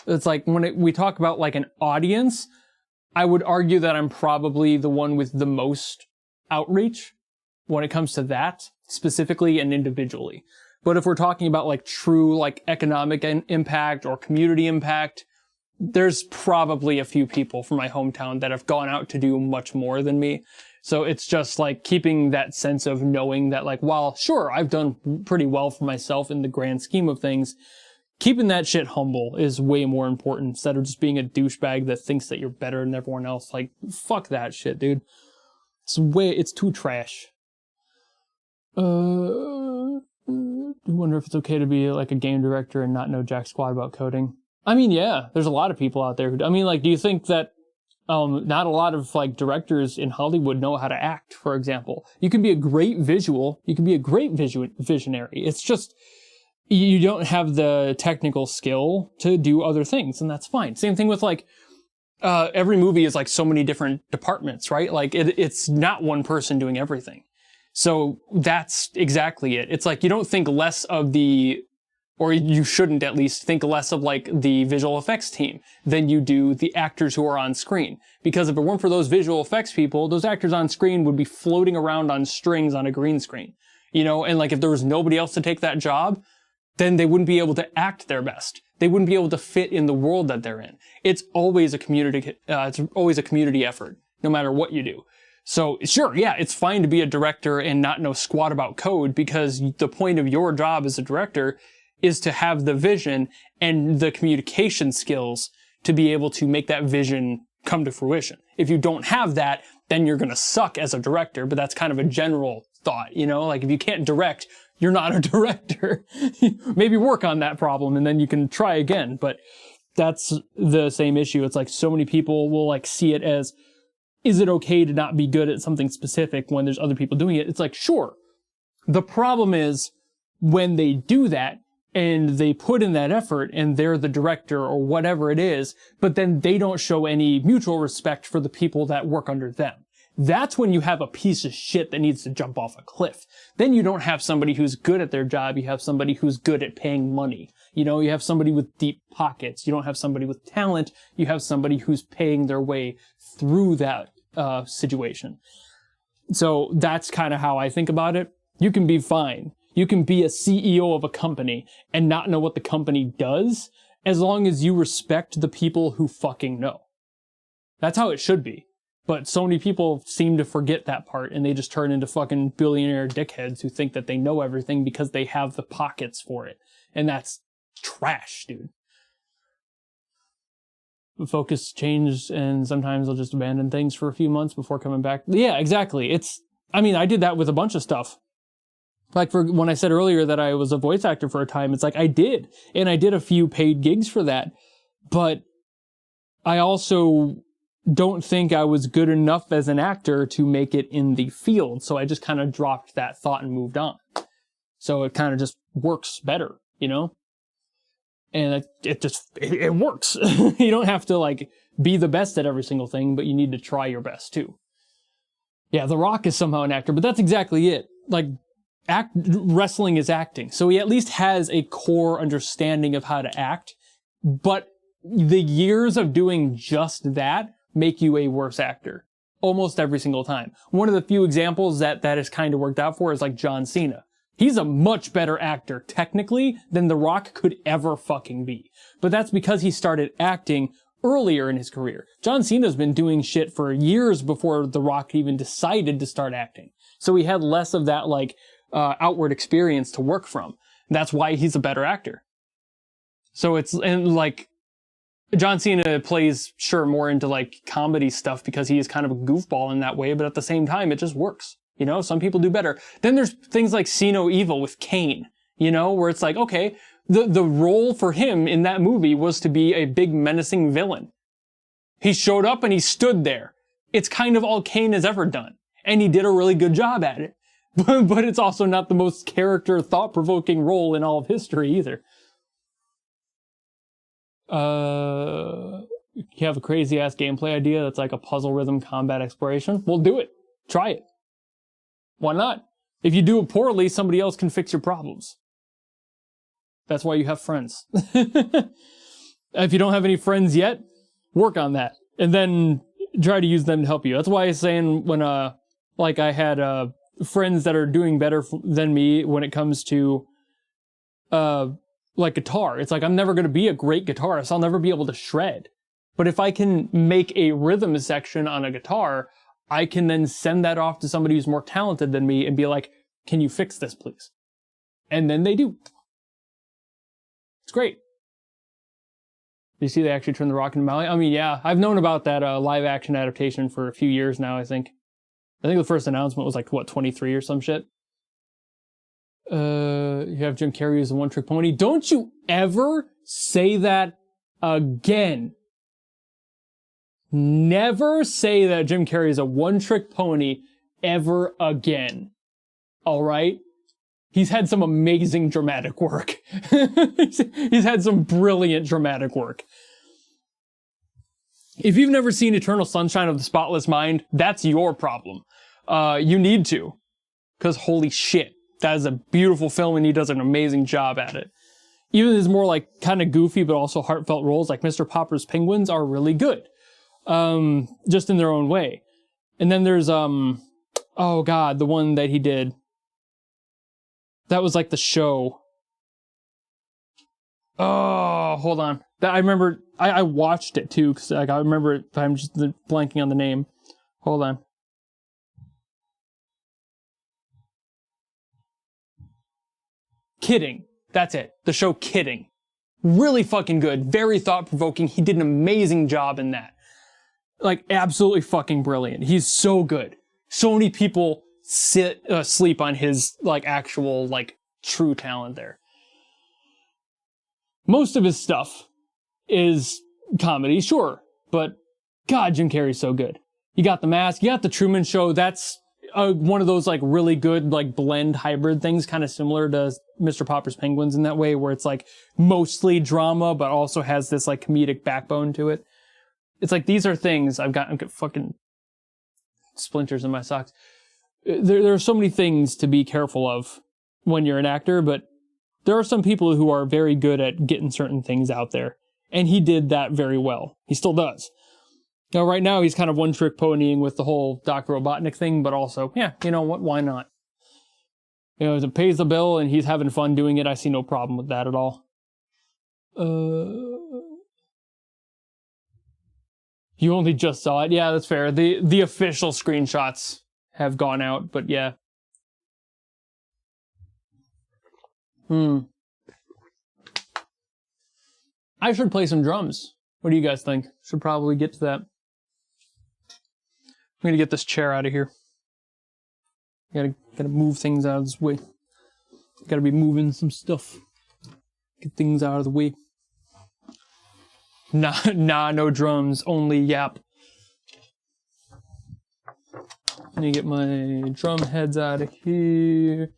Speaker 1: It's like when we talk about like an audience, I would argue that I'm probably the one with the most outreach when it comes to that specifically and individually. But if we're talking about like true like economic impact or community impact, there's probably a few people from my hometown that have gone out to do much more than me. So it's just like keeping that sense of knowing that like, while sure, I've done pretty well for myself in the grand scheme of things, keeping that shit humble is way more important instead of just being a douchebag that thinks that you're better than everyone else. Like, fuck that shit, dude. It's too trash. I wonder if it's okay to be like a game director and not know jack squat about coding. I mean, yeah, there's a lot of people out there who, I mean, like, do you think that not a lot of like directors in Hollywood know how to act, for example? You can be a great visual, you can be a great visionary. It's just, you don't have the technical skill to do other things, and that's fine. Same thing with like, every movie is like so many different departments, right? Like it's not one person doing everything. So that's exactly it. It's like you don't think less of or you shouldn't at least think less of like the visual effects team than you do the actors who are on screen. Because if it weren't for those visual effects people, those actors on screen would be floating around on strings on a green screen. You know, and like if there was nobody else to take that job, then they wouldn't be able to act their best. They wouldn't be able to fit in the world that they're in. It's always a community effort, no matter what you do. So sure, yeah, it's fine to be a director and not know squat about code, because the point of your job as a director is to have the vision and the communication skills to be able to make that vision come to fruition. If you don't have that, then you're gonna suck as a director, but that's kind of a general thought, you know? Like if you can't direct, you're not a director. Maybe work on that problem and then you can try again, but that's the same issue. It's like so many people will like see it as, is it okay to not be good at something specific when there's other people doing it? It's like, sure. The problem is when they do that and they put in that effort and they're the director or whatever it is, but then they don't show any mutual respect for the people that work under them. That's when you have a piece of shit that needs to jump off a cliff. Then you don't have somebody who's good at their job, you have somebody who's good at paying money. You know, you have somebody with deep pockets. You don't have somebody with talent. You have somebody who's paying their way through that situation. So that's kind of how I think about it. You can be fine. You can be a CEO of a company and not know what the company does, as long as you respect the people who fucking know. That's how it should be. But so many people seem to forget that part, and they just turn into fucking billionaire dickheads who think that they know everything because they have the pockets for it. And that's trash, dude. The focus changed, and sometimes they'll just abandon things for a few months before coming back. Yeah, exactly. I did that with a bunch of stuff. Like for when I said earlier that I was a voice actor for a time, it's like I did. And I did a few paid gigs for that. But I also don't think I was good enough as an actor to make it in the field. So I just kind of dropped that thought and moved on. So it kind of just works better, you know? And it works. You don't have to like be the best at every single thing, but you need to try your best too. Yeah, The Rock is somehow an actor, but that's exactly it. Like, wrestling is acting. So he at least has a core understanding of how to act, but the years of doing just that make you a worse actor almost every single time. One of the few examples that has kind of worked out for is like John Cena. He's a much better actor technically than The Rock could ever fucking be. But that's because he started acting earlier in his career. John Cena's been doing shit for years before The Rock even decided to start acting. So he had less of that like outward experience to work from. That's why he's a better actor. So and like John Cena plays sure more into like comedy stuff because he is kind of a goofball in that way, but at the same time it just works. You know, some people do better. Then there's things like See No Evil with Kane, you know, where it's like, okay, the role for him in that movie was to be a big menacing villain. He showed up and he stood there. It's kind of all Kane has ever done. And he did a really good job at it. But it's also not the most character thought-provoking role in all of history either. You have a crazy-ass gameplay idea that's like a puzzle rhythm combat exploration? Well, do it. Try it. Why not? If you do it poorly, somebody else can fix your problems. That's why you have friends. If you don't have any friends yet, work on that. And then try to use them to help you. That's why I was saying when, like I had, friends that are doing better than me when it comes to, like guitar. It's like, I'm never going to be a great guitarist. I'll never be able to shred. But if I can make a rhythm section on a guitar, I can then send that off to somebody who's more talented than me and be like, can you fix this, please? And then they do. It's great. You see they actually turned The Rock into Mally? I mean, yeah, I've known about that live action adaptation for a few years now, I think. I think the first announcement was like, what, 23 or some shit? You have Jim Carrey as a one-trick pony. Don't you ever say that again. Never say that Jim Carrey is a one-trick pony ever again. All right? He's had some amazing dramatic work. He's had some brilliant dramatic work. If you've never seen Eternal Sunshine of the Spotless Mind, that's your problem. You need to. Because holy shit, that is a beautiful film and he does an amazing job at it. Even his more like kind of goofy but also heartfelt roles like Mr. Popper's Penguins are really good. Just in their own way. And then there's, oh god, the one that he did. That was like the show. Oh, hold on. I remember, I watched it too, because like, I remember it, I'm just blanking on the name. Hold on. Kidding. That's it. The show Kidding. Really fucking good. Very thought-provoking. He did an amazing job in that. Like, absolutely fucking brilliant. He's so good. So many people sleep on his, like, actual, like, true talent there. Most of his stuff is comedy, sure, but God, Jim Carrey's so good. You got The Mask, you got The Truman Show. That's one of those like really good like blend hybrid things, kind of similar to Mr. Popper's Penguins in that way, where it's like mostly drama, but also has this like comedic backbone to it. It's like these are things I've got fucking splinters in my socks. There are so many things to be careful of when you're an actor, but there are some people who are very good at getting certain things out there. And he did that very well. He still does. Now, right now, he's kind of one-trick ponying with the whole Dr. Robotnik thing, but also, yeah, you know what, why not? You know, if it pays the bill and he's having fun doing it, I see no problem with that at all. You only just saw it? Yeah, that's fair. The official screenshots have gone out, but yeah. I should play some drums. What do you guys think? Should probably get to that. I'm gonna get this chair out of here. Gotta move things out of this way. Gotta be moving some stuff. Get things out of the way. Nah, no drums, only yap. Let me get my drum heads out of here.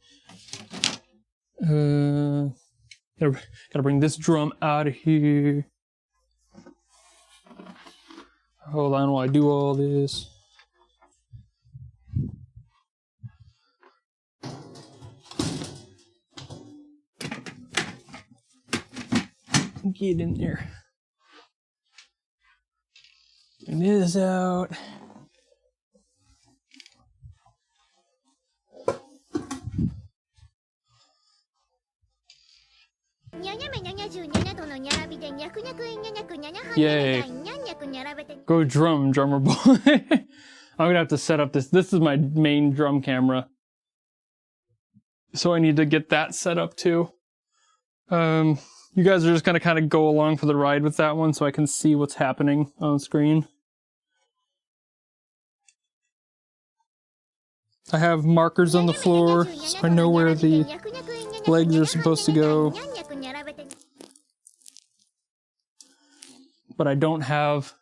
Speaker 1: Gotta bring this drum out of here. Hold on while I do all this. Get in there. Bring this out. Yay. Go drummer boy. I'm gonna have to set up this. This is my main drum camera. So I need to get that set up too. You guys are just gonna kind of go along for the ride with that one so I can see what's happening on screen. I have markers on the floor so I know where the legs are supposed to go. But I don't have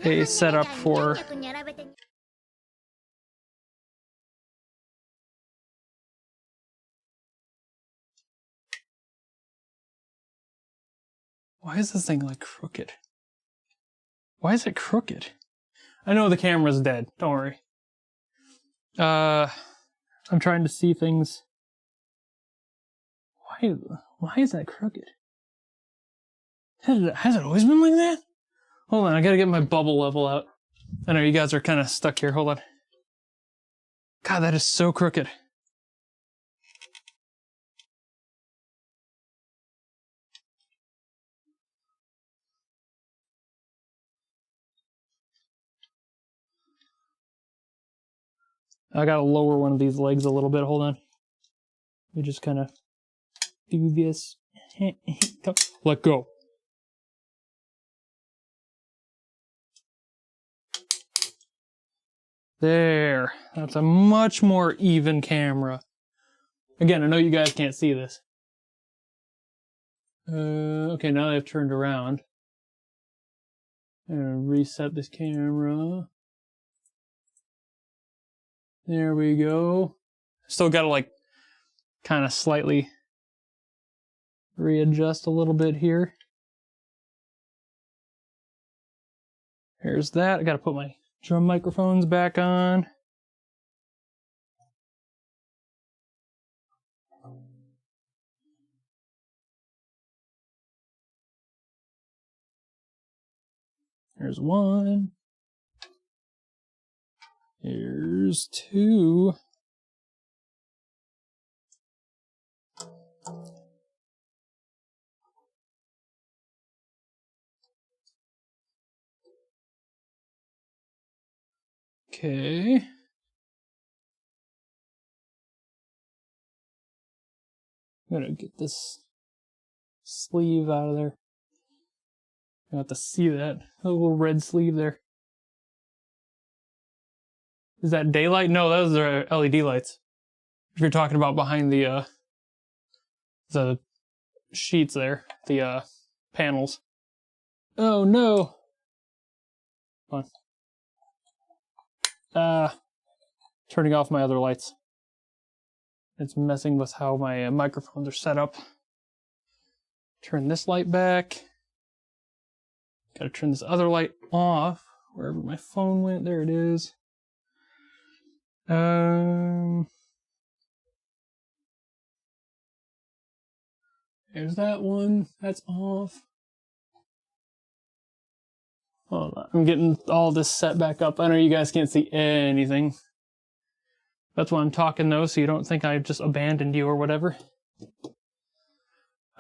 Speaker 1: a setup for why is this thing like crooked? Why is it crooked? I know the camera's dead, don't worry. I'm trying to see things. Why is that crooked? Has it always been like that? Hold on, I gotta get my bubble level out. I know you guys are kind of stuck here, hold on. God, that is so crooked. I gotta lower one of these legs a little bit, hold on. Let me just kind of do this. Let go. There. That's a much more even camera. Again, I know you guys can't see this. Okay, now I've turned around. I'm gonna reset this camera. There we go. Still gotta like kind of slightly readjust a little bit here. Here's that. I gotta put my drum microphones back on. Here's one. Here's two. Okay. I'm gonna get this sleeve out of there. You have to see that. A little red sleeve there. Is that daylight? No, those are LED lights. If you're talking about behind the sheets there, the panels. Oh no! Come on. Turning off my other lights. It's messing with how my microphones are set up. Turn this light back. Gotta turn this other light off. Wherever my phone went, there it is. There's that one. That's off. Hold on. I'm getting all this set back up. I know you guys can't see anything. That's why I'm talking though, so you don't think I just abandoned you or whatever.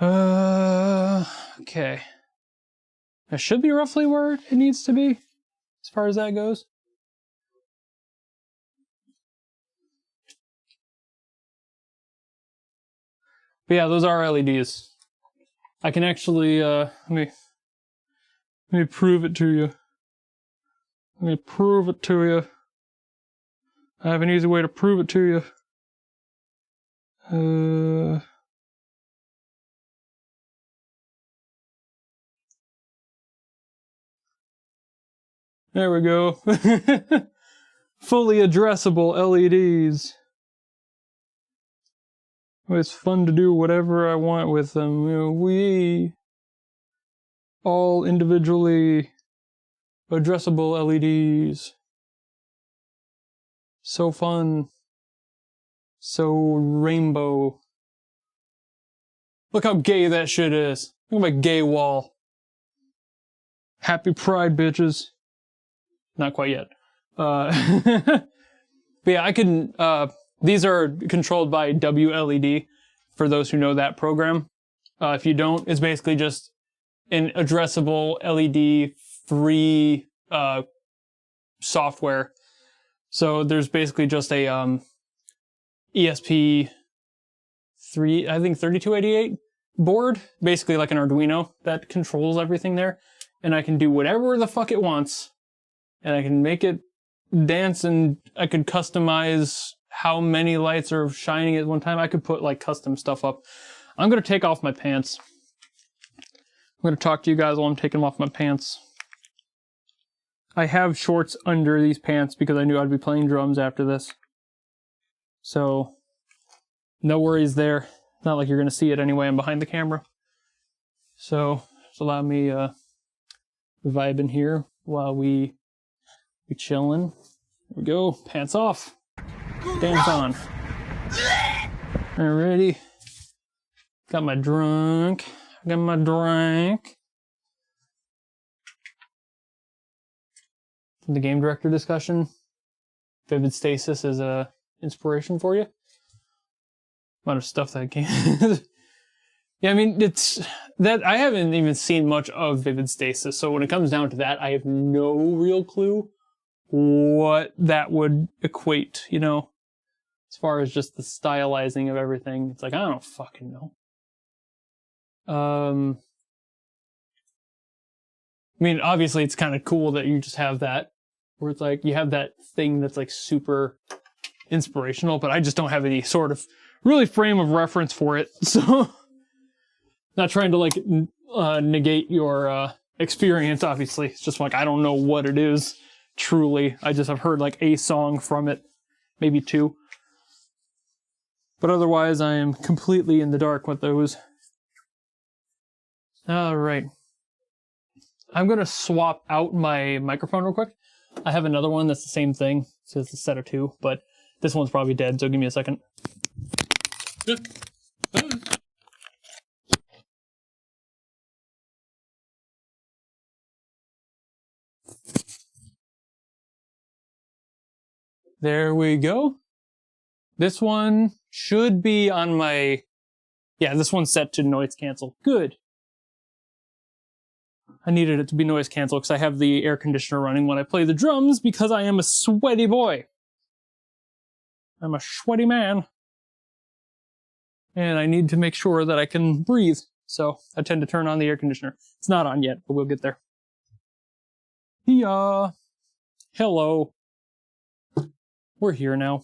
Speaker 1: Okay. That should be roughly where it needs to be, as far as that goes. But yeah, those are LEDs. I can actually, let me prove it to you. Let me prove it to you. I have an easy way to prove it to you. There we go. Fully addressable LEDs. It's fun to do whatever I want with them. You know, we all individually addressable LEDs. So fun. So rainbow. Look how gay that shit is. Look at my gay wall. Happy Pride, bitches. Not quite yet. But yeah, I can, these are controlled by WLED, for those who know that program. If you don't, it's basically just an addressable LED free software. So there's basically just a ESP 3, I think 3288 board, basically like an Arduino that controls everything there. And I can do whatever the fuck it wants. And I can make it dance, and I could customize how many lights are shining at one time. I could put like custom stuff up. I'm going to take off my pants. I'm going to talk to you guys while I'm taking off my pants. I have shorts under these pants because I knew I'd be playing drums after this. So, no worries there. Not like you're going to see it anyway. I'm behind the camera. So, just allow me vibe in here while we chillin'. There we go. Pants off. Dance on. Alrighty. Got my drink. Got my drink. The game director discussion. Vivid Stasis is a inspiration for you. A lot of stuff that can. Yeah, I mean, it's that I haven't even seen much of Vivid Stasis, so when it comes down to that, I have no real clue what that would equate, you know, as far as just the stylizing of everything. It's like, I don't fucking know. I mean, obviously it's kind of cool that you just have that, where it's like, you have that thing that's like super inspirational, but I just don't have any sort of really frame of reference for it, so not trying to like negate your experience, obviously. It's just like, I don't know what it is. Truly, I just have heard like a song from it, maybe two. But otherwise, I am completely in the dark with those. Alright. I'm going to swap out my microphone real quick. I have another one that's the same thing. So it's a set of two, but this one's probably dead, so give me a second. There we go. This one should be on my... Yeah, this one's set to noise cancel. Good. I needed it to be noise cancel because I have the air conditioner running when I play the drums because I am a sweaty boy. I'm a sweaty man. And I need to make sure that I can breathe. So I tend to turn on the air conditioner. It's not on yet, but we'll get there. Yeah. Hello. We're here now.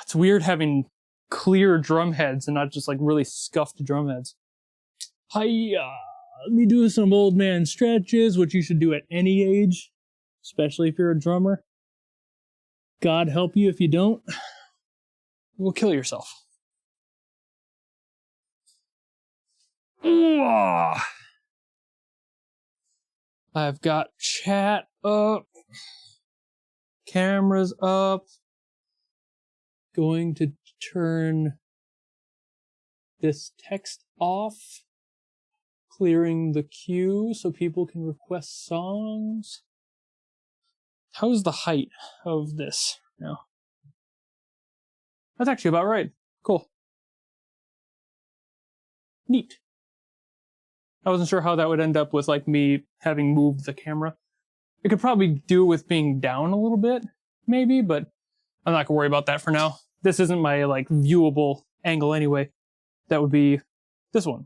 Speaker 1: It's weird having clear drum heads and not just like really scuffed drum heads. Hiya! Let me do some old man stretches, which you should do at any age, especially if you're a drummer. God help you if you don't. You will kill yourself. I've got chat up. Cameras up. Going to turn this text off, clearing the queue so people can request songs. How's the height of this now? That's actually about right. Cool. Neat. I wasn't sure how that would end up with like me having moved the camera. It could probably do with being down a little bit, maybe, but I'm not gonna worry about that for now. This isn't my like viewable angle anyway. That would be this one.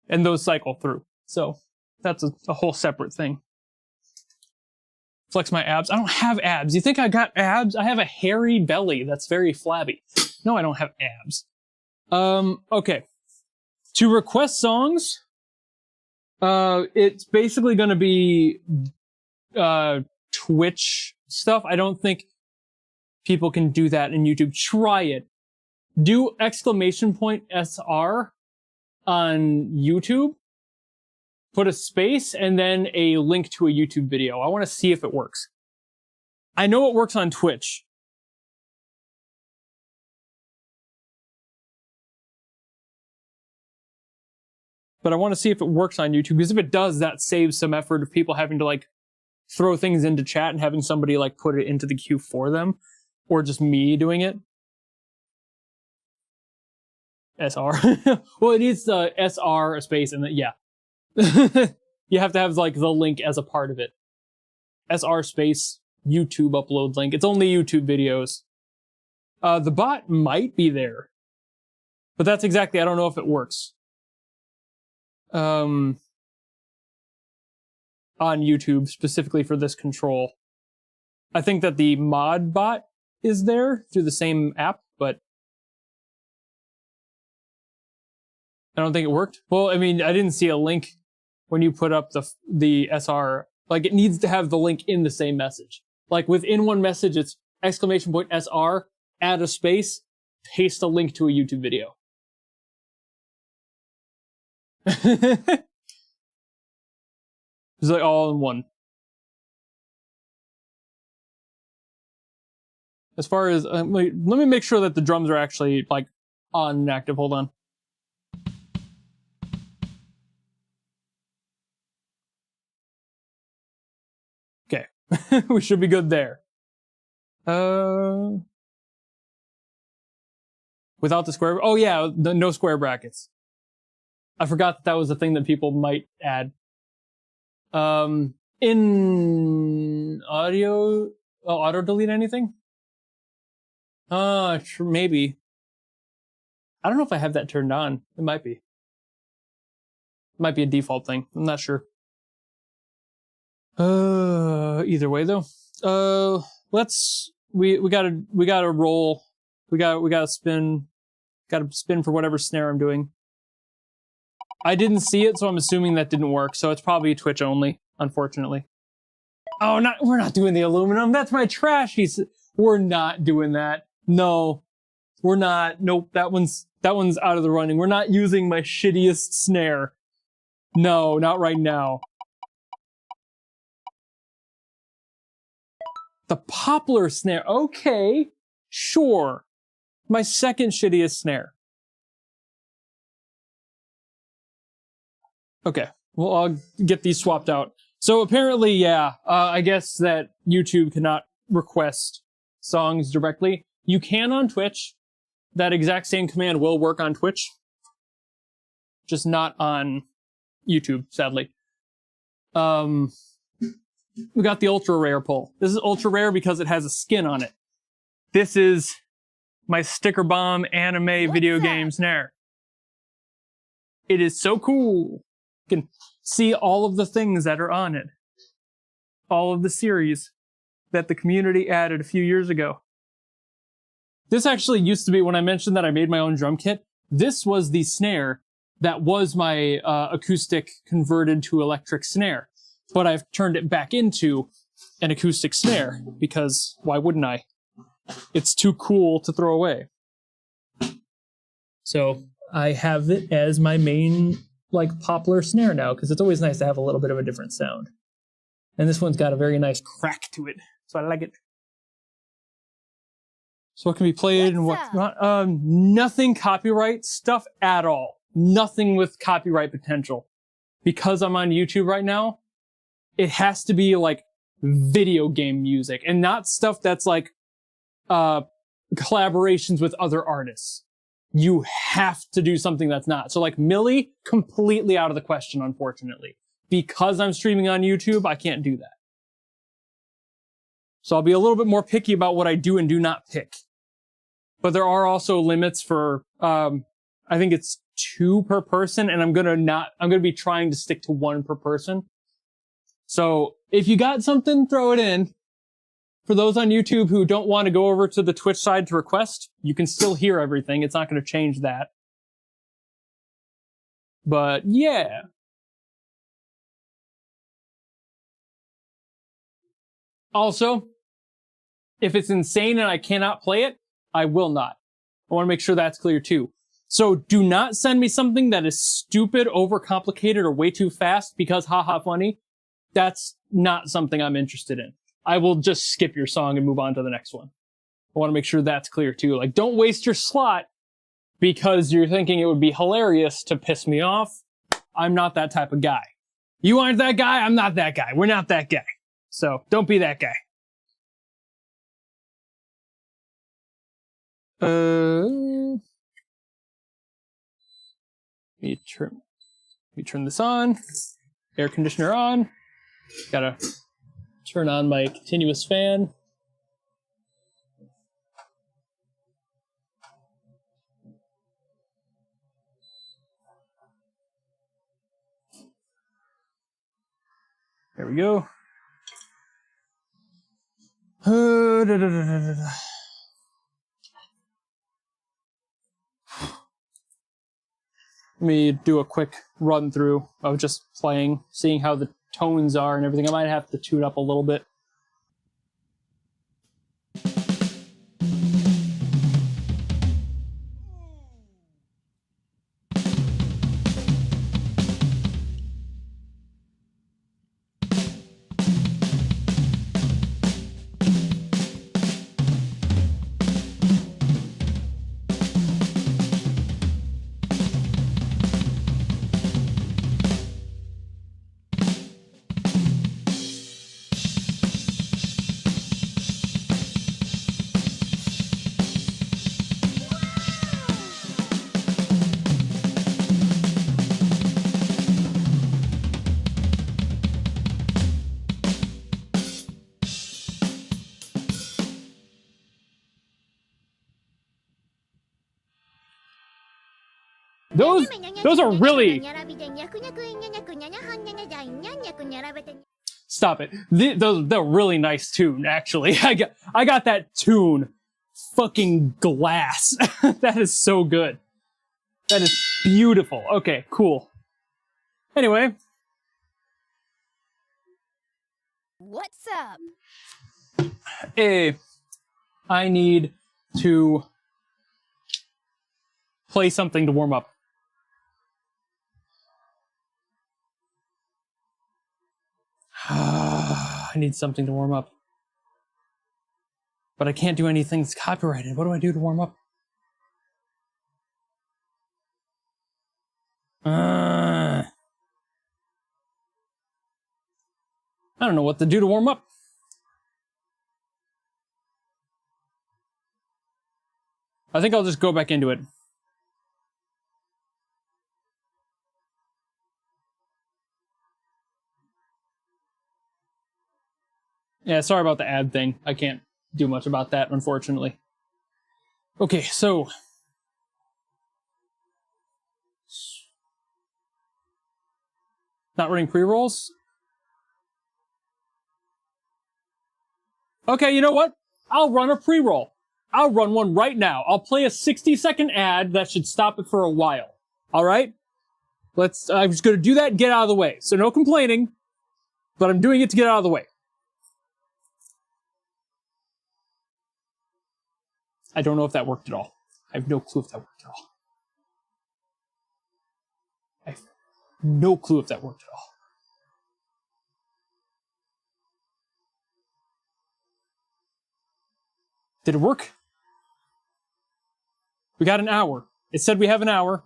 Speaker 1: And those cycle through. So that's a whole separate thing. Flex my abs. I don't have abs. You think I got abs? I have a hairy belly that's very flabby. No, I don't have abs. Okay. To request songs, it's basically going to be Twitch stuff. I don't think people can do that in YouTube. Try it. Do !SR on YouTube. Put a space and then a link to a YouTube video. I want to see if it works. I know it works on Twitch. But I want to see if it works on YouTube, because if it does, that saves some effort of people having to like throw things into chat and having somebody like put it into the queue for them, or just me doing it. SR. Well, it needs the SR a space and yeah. You have to have like the link as a part of it. SR space YouTube upload link. It's only YouTube videos. The bot might be there, but that's exactly, I don't know if it works. On YouTube specifically for this control. I think that the mod bot is there through the same app, but I don't think it worked. Well, I mean, I didn't see a link when you put up the SR. Like, it needs to have the link in the same message. Like, within one message, it's !SR, add a space, paste a link to a YouTube video. It's like all in one. As far as, let me make sure that the drums are actually, like, on and active. Hold on. Okay. We should be good there. Without the square, oh yeah, no square brackets. I forgot that was a thing that people might add. In audio, auto delete anything? Maybe. I don't know if I have that turned on. It might be. It might be a default thing. I'm not sure. Either way though. We gotta roll. We gotta spin. Gotta spin for whatever snare I'm doing. I didn't see it, so I'm assuming that didn't work. So it's probably Twitch only, unfortunately. Oh, we're not doing the aluminum. That's my trashy. We're not doing that. No, we're not. Nope, that one's out of the running. We're not using my shittiest snare. No, not right now. The poplar snare. Okay, sure. My second shittiest snare. Okay, well, I'll get these swapped out. So apparently, yeah, I guess that YouTube cannot request songs directly. You can on Twitch. That exact same command will work on Twitch. Just not on YouTube, sadly. We got the ultra rare pull. This is ultra rare because it has a skin on it. This is my Sticker Bomb anime video game snare. It is so cool. You can see all of the things that are on it. All of the series that the community added a few years ago. This actually used to be, when I mentioned that I made my own drum kit, this was the snare that was my acoustic converted to electric snare. But I've turned it back into an acoustic snare, because why wouldn't I? It's too cool to throw away. So I have it as my main, like, poplar snare now, because it's always nice to have a little bit of a different sound. And this one's got a very nice crack to it, so I like it. So what can be played and what's not? Nothing copyright stuff at all. Nothing with copyright potential. Because I'm on YouTube right now, it has to be like video game music and not stuff that's like collaborations with other artists. You have to do something that's not. So like Millie, completely out of the question, unfortunately. Because I'm streaming on YouTube, I can't do that. So I'll be a little bit more picky about what I do and do not pick. But there are also limits for, I think it's 2 per person, and I'm gonna be trying to stick to 1 per person. So if you got something, throw it in. For those on YouTube who don't want to go over to the Twitch side to request, you can still hear everything. It's not going to change that. But yeah. Also, if it's insane and I cannot play it, I will not. I want to make sure that's clear too. So do not send me something that is stupid, overcomplicated, or way too fast because haha funny. That's not something I'm interested in. I will just skip your song and move on to the next one. I want to make sure that's clear too. Like, don't waste your slot because you're thinking it would be hilarious to piss me off. I'm not that type of guy. You aren't that guy, I'm not that guy. We're not that guy. So, don't be that guy. Let me turn this on. Air conditioner on. Gotta turn on my continuous fan. There we go. Let me do a quick run through of just playing, seeing how the tones are and everything. I might have to tune up a little bit. Those are really... Stop it. They're really nice tune, actually. I got that tune fucking glass. That is so good. That is beautiful. Okay, cool. Anyway.
Speaker 2: What's up?
Speaker 1: Hey, I need to play something to warm up. I need something to warm up. But I can't do anything that's copyrighted. What do I do to warm up? I don't know what to do to warm up. I think I'll just go back into it. Yeah, sorry about the ad thing. I can't do much about that, unfortunately. Okay, so... Not running pre-rolls? Okay, you know what? I'll run a pre-roll. I'll run one right now. I'll play a 60-second ad that should stop it for a while. Alright? I'm just gonna do that and get out of the way. So no complaining, but I'm doing it to get out of the way. I don't know if that worked at all. I have no clue if that worked at all. I have no clue if that worked at all. Did it work? We got an hour. It said we have an hour.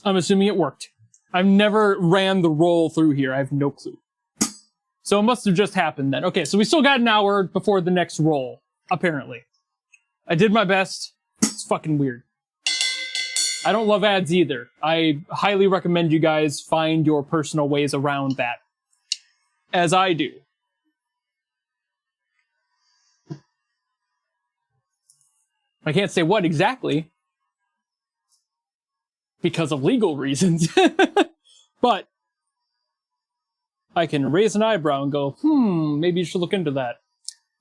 Speaker 1: I'm assuming it worked. I've never ran the roll through here. I have no clue. So it must have just happened then. Okay, so we still got an hour before the next roll, apparently. I did my best. It's fucking weird. I don't love ads either. I highly recommend you guys find your personal ways around that. As I do. I can't say what exactly. Because of legal reasons. But I can raise an eyebrow and go, maybe you should look into that.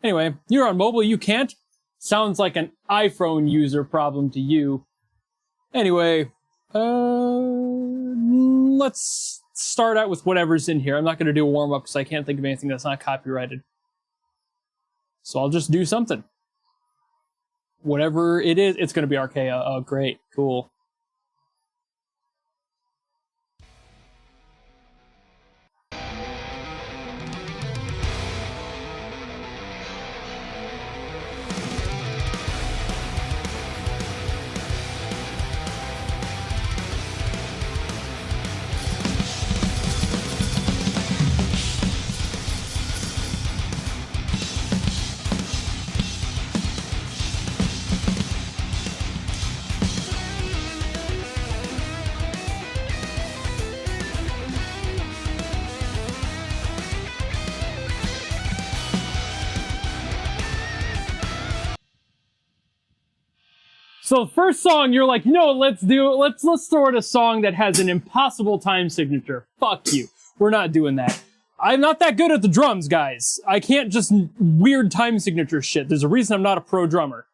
Speaker 1: Anyway, you're on mobile, you can't? Sounds like an iPhone user problem to you. Anyway, let's start out with whatever's in here. I'm not going to do a warm-up because I can't think of anything that's not copyrighted. So I'll just do something. Whatever it is, it's going to be Archaea. Oh, great. Cool. So the first song, you're like, no, let's throw in a song that has an impossible time signature. Fuck you. We're not doing that. I'm not that good at the drums, guys. I can't just weird time signature shit. There's a reason I'm not a pro drummer.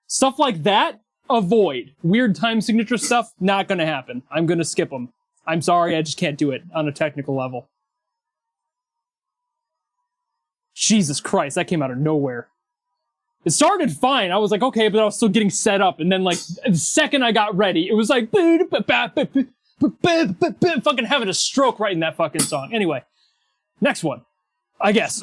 Speaker 1: Stuff like that, avoid. Weird time signature stuff, not gonna happen. I'm gonna skip them. I'm sorry, I just can't do it on a technical level. Jesus Christ, that came out of nowhere. It started fine. I was like, okay, but I was still getting set up. And then, like, the second I got ready, it was like, fucking having a stroke right in that fucking song. Anyway, next one, I guess.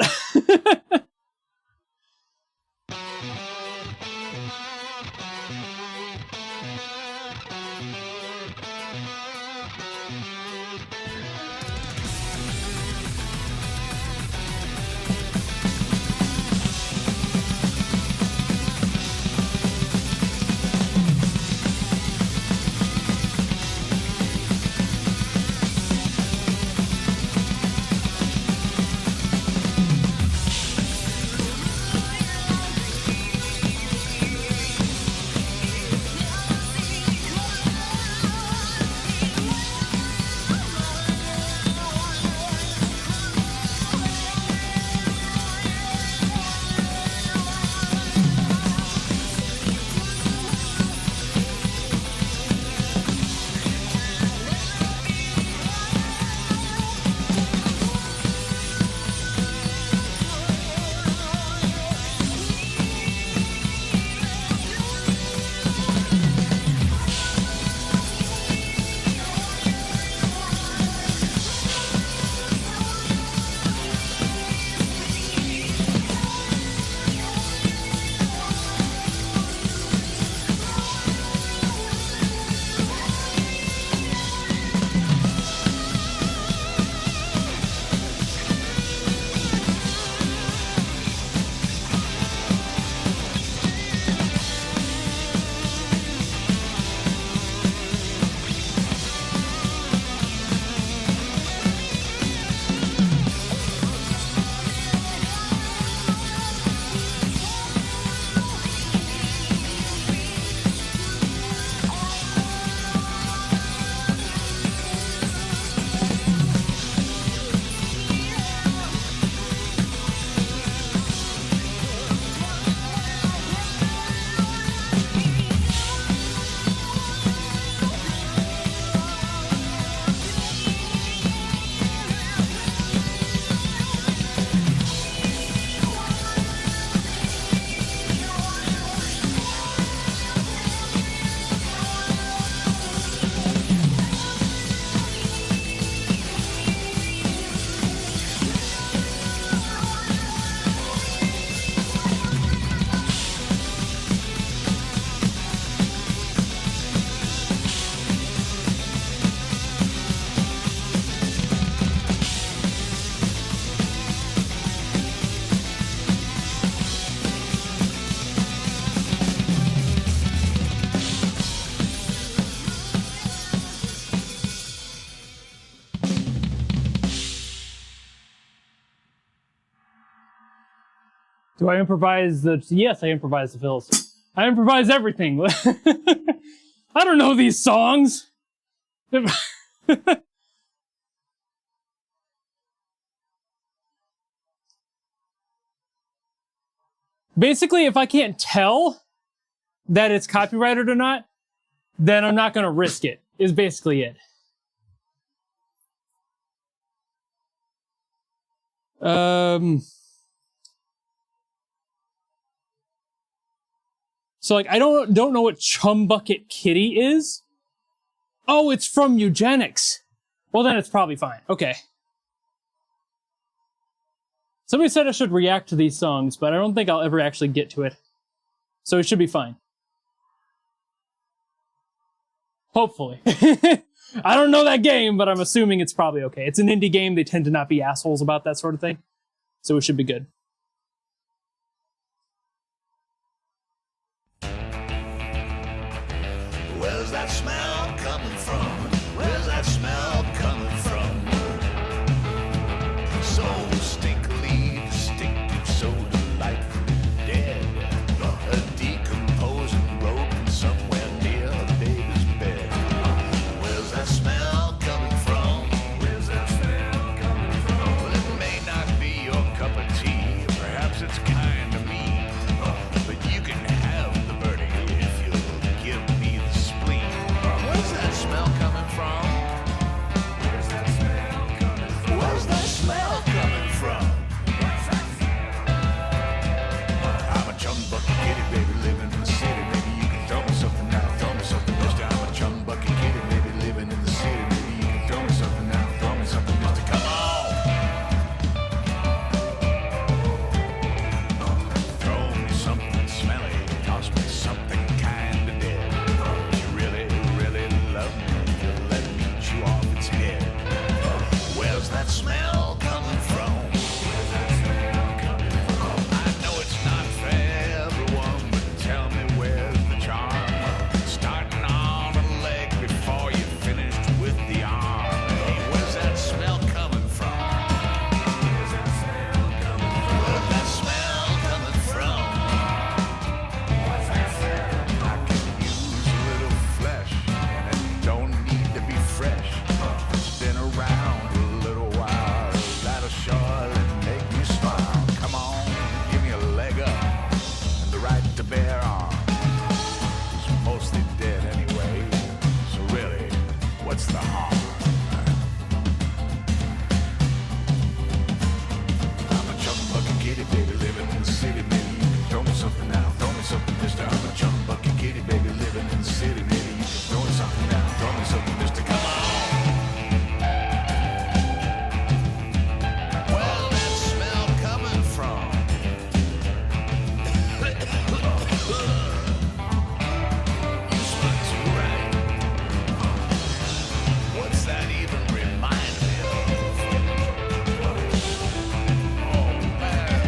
Speaker 1: Do I improvise the... Yes, I improvise the fills. I improvise everything. I don't know these songs. Basically, if I can't tell that it's copyrighted or not, then I'm not going to risk it, is basically it. So, like, I don't know what Chum Bucket Kitty is. Oh, it's from Eugenics. Well, then it's probably fine. Okay. Somebody said I should react to these songs, but I don't think I'll ever actually get to it. So it should be fine. Hopefully. I don't know that game, but I'm assuming it's probably okay. It's an indie game. They tend to not be assholes about that sort of thing. So it should be good.
Speaker 3: Where's that smell coming from? Where's that smell coming from? So stinkily distinctive, so delightfully dead. A decomposing rodent somewhere near a baby's bed. Where's that smell coming from? Where's that smell coming from? Well, it may not be your cup of tea, perhaps it's kind of mean, but you can have the birdie if you'll give me the spleen. Where's that smell coming from? Where's that smell coming from? Where's that smell coming from? I'm a chum bucket kitty, baby, living in the city. Maybe you can throw me something now, throw me something, mister. I'm a chum bucket kitty, baby, living in the city. Maybe you can throw me something now, throw me something, mister. Come on! Throw me something smelly, toss me something kinda dead. You really, really love me, you'll let me chew off its head. Where's that smell coming from? Where's that smell coming from? I know it's not for everyone, but tell me where's the charm? Starting on a leg before you finished with the arm. Hey, where's that smell coming from? Where's that smell coming from? Where's that smell coming from? What's that smell? I can use a little flesh, and it don't need to be fresh. It's been around a little while, that'll surely make me smile. Come on, give me a leg up, and the right to bear arms. It's mostly dead anyway, so really, what's the harm? I'm a chum bucket kitty, baby, living in the city. Maybe you can throw me something now, throw me something, mister. I'm a chum bucket kitty, baby, living in the city. Maybe you can throw me something now, throw me something, mister. Come on! Where's that smell coming from? You smell too right. What's that even remind me of? Oh man,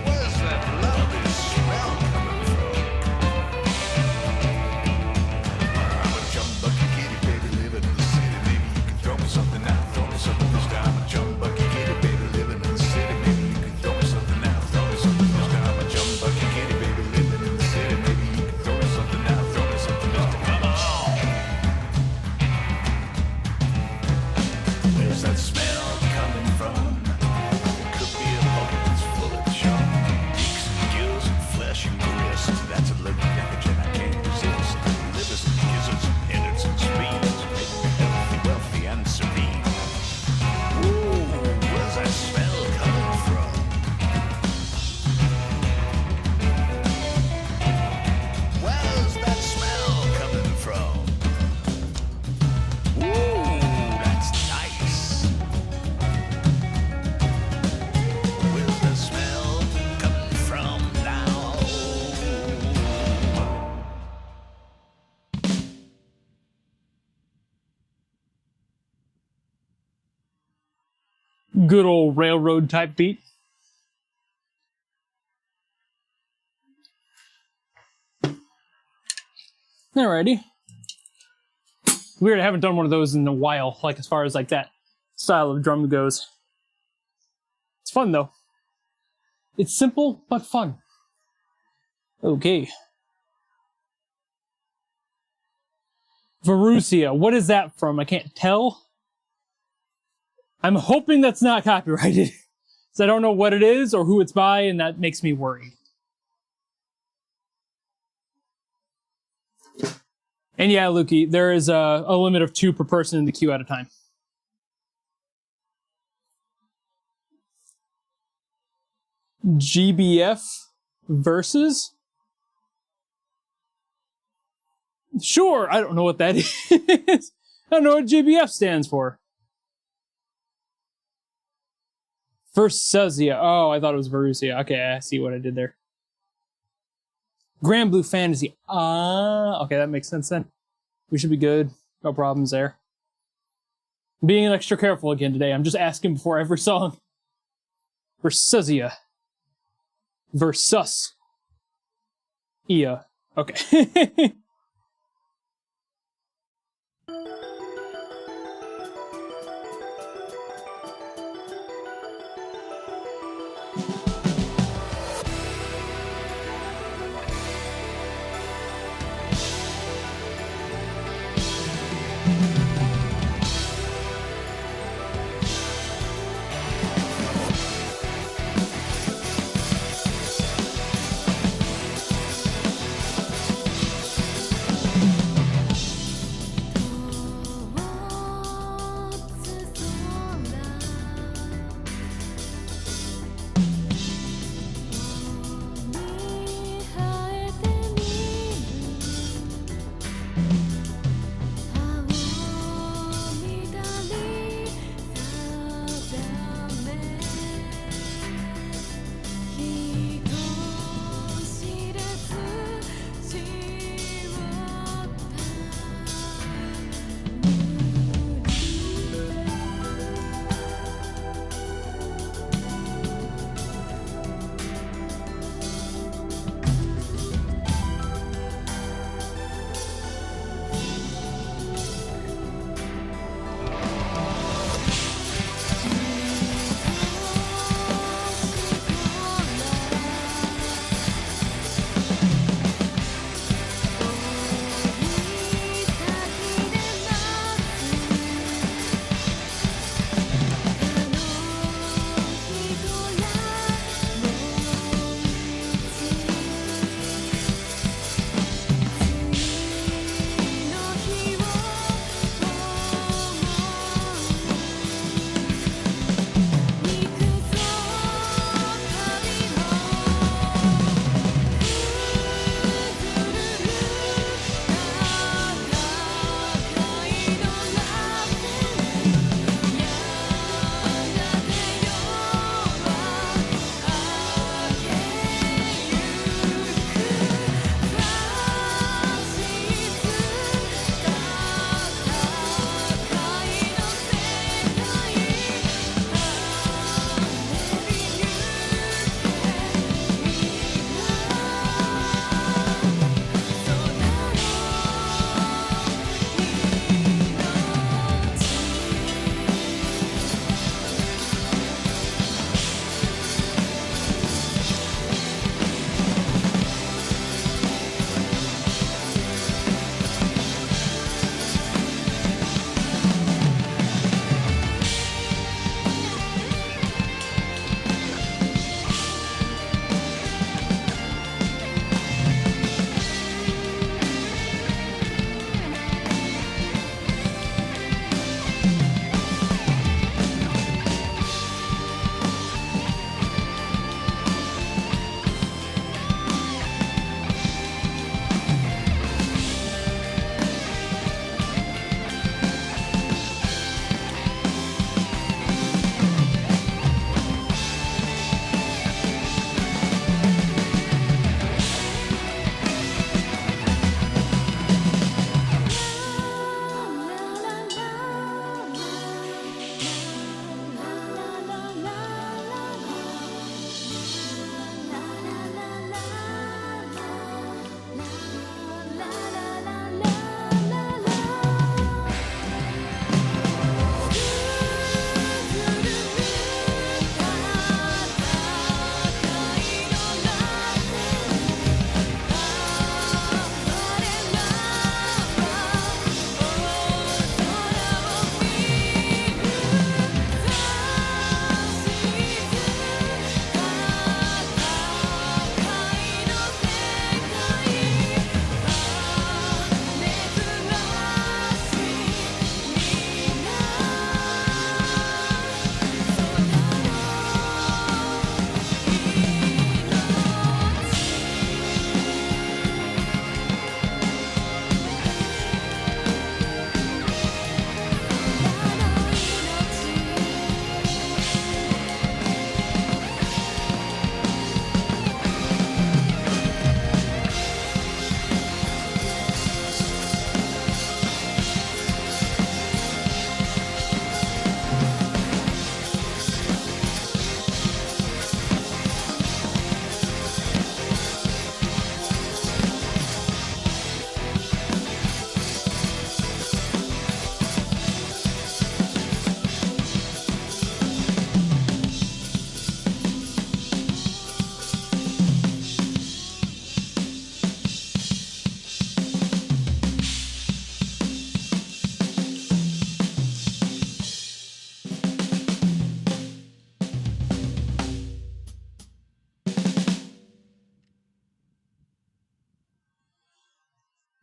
Speaker 3: where's that lovely smell coming from? I'm a chum bucket kitty, baby, living in the city. Maybe you can throw me something now, throw me something, mister. I'm a chum bucket kitty, baby, living in the city. Maybe you can throw me something now, throw me something, mister. I'm a chum bucket kitty, baby, living in the city. Maybe you can throw me something now, throw me something, mister. Come on! Where's that smell coming from? It could be a bucket that's full of chum, beaks and gills and flesh and grist. That's a living damage and I can't resist. Livers and gizzards and innards and spleens make me healthy, wealthy, and serene. Ooh, where's that smell coming from? Where's that smell coming from? Ooh, that's nice. Where's the smell coming from now?
Speaker 1: Good old railroad type beat. Alrighty. Weird, I haven't done one of those in a while, like as far as like that style of drum goes. It's fun though. It's simple, but fun. Okay. Verusia, what is that from? I can't tell. I'm hoping that's not copyrighted. So I don't know what it is or who it's by, and that makes me worried. And yeah, Lukey, there is a limit of 2 per person in the queue at a time. GBF versus? Sure, I don't know what that is. I don't know what GBF stands for. Versuzia. Oh, I thought it was Verusia. Okay, I see what I did there. Grand Blue Fantasy. Okay, that makes sense then. We should be good. No problems there. I'm being extra careful again today. I'm just asking before every song. Versuzia. Versus. Ia. Okay.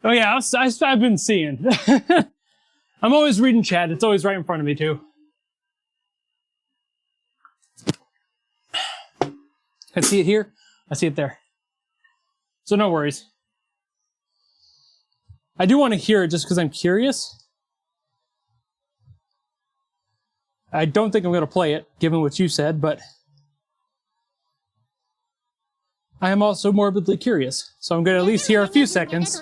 Speaker 1: Oh yeah, I've been seeing. I'm always reading chat. It's always right in front of me too. I see it here. I see it there. So no worries. I do want to hear it just because I'm curious. I don't think I'm going to play it, given what you said, but I am also morbidly curious, so I'm going to at least hear a few seconds.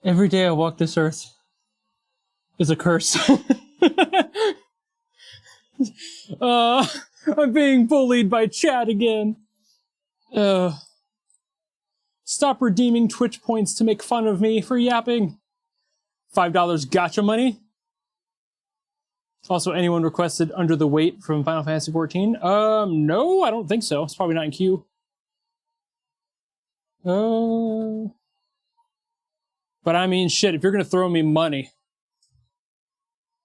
Speaker 1: Every day I walk this earth is a curse. I'm being bullied by chat again. Stop redeeming Twitch points to make fun of me for yapping. $5 gotcha money. Also, anyone requested Under the Weight from Final Fantasy XIV? No, I don't think so. It's probably not in queue. But I mean, shit, if you're gonna throw me money.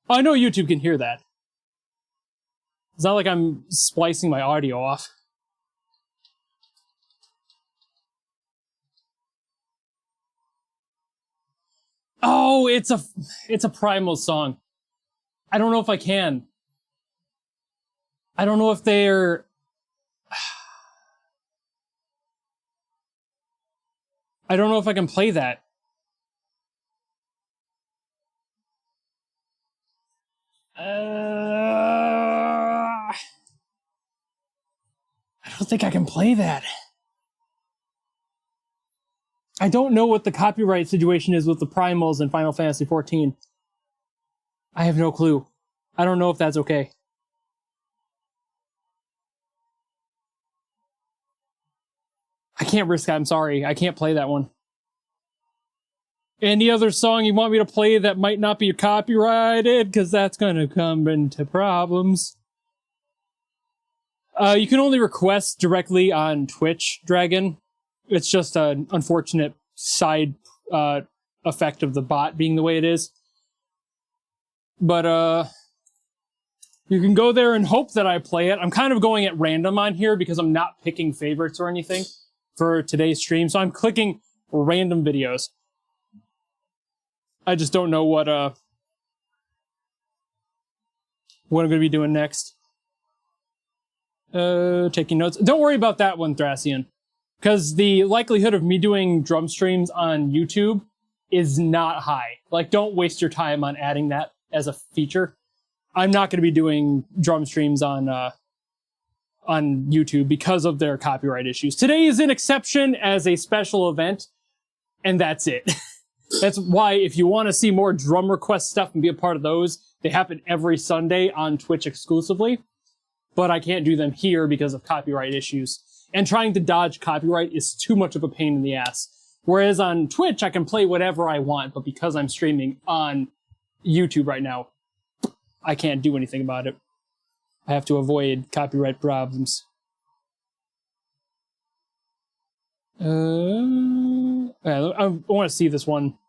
Speaker 1: Oh, I know YouTube can hear that. It's not like I'm splicing my audio off. Oh, it's a Primal song. I don't know if I can. I don't know if they're... I don't know if I can play that. I don't think I can play that. I don't know what the copyright situation is with the Primals in Final Fantasy XIV. I have no clue. I don't know if that's okay. I can't risk it. I'm sorry. I can't play that one. Any other song you want me to play that might not be copyrighted? Because that's going to come into problems. You can only request directly on Twitch, Dragon. It's just an unfortunate side effect of the bot being the way it is. But you can go there and hope that I play it. I'm kind of going at random on here because I'm not picking favorites or anything for today's stream. So I'm clicking random videos. I just don't know what I'm going to be doing next. Taking notes. Don't worry about that one, Thracian. Because the likelihood of me doing drum streams on YouTube is not high. Like, don't waste your time on adding that as a feature. I'm not going to be doing drum streams on YouTube because of their copyright issues. Today is an exception as a special event, and that's it. That's why if you want to see more drum request stuff and be a part of those, they happen every Sunday on Twitch exclusively. But I can't do them here because of copyright issues. And trying to dodge copyright is too much of a pain in the ass. Whereas on Twitch, I can play whatever I want, but because I'm streaming on YouTube right now, I can't do anything about it. I have to avoid copyright problems. I want to see this one.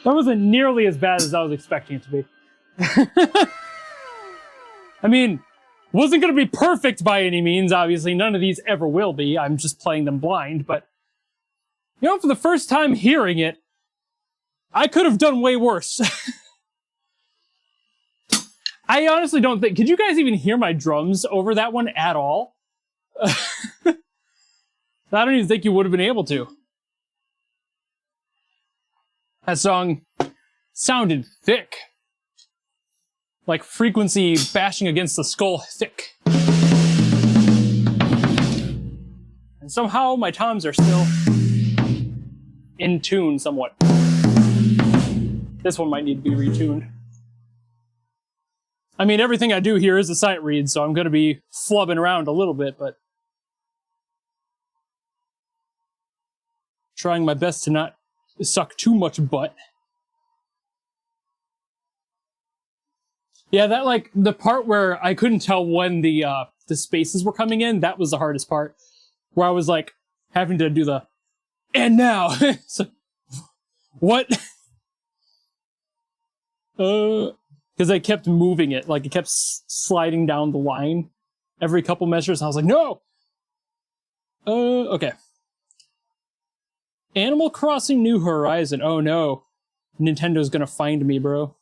Speaker 1: That wasn't nearly as bad as I was expecting it to be. I mean, wasn't going to be perfect by any means, obviously. None of these ever will be. I'm just playing them blind, but... You know, for the first time hearing it, I could have done way worse. I honestly don't think... Could you guys even hear my drums over that one at all? I don't even think you would have been able to. That song sounded thick. Like frequency bashing against the skull thick. And somehow my toms are still in tune somewhat. This one might need to be retuned. I mean, everything I do here is a sight read, so I'm going to be flubbing around a little bit, but trying my best to not suck too much butt. Yeah, that, like, the part where I couldn't tell when the spaces were coming in, that was the hardest part. Where I was, like, having to do the, and now! So, what? Because I kept moving it, like, it kept sliding down the line every couple measures, and I was like, no! Okay. Animal Crossing New Horizon. Oh no. Nintendo's gonna find me, bro.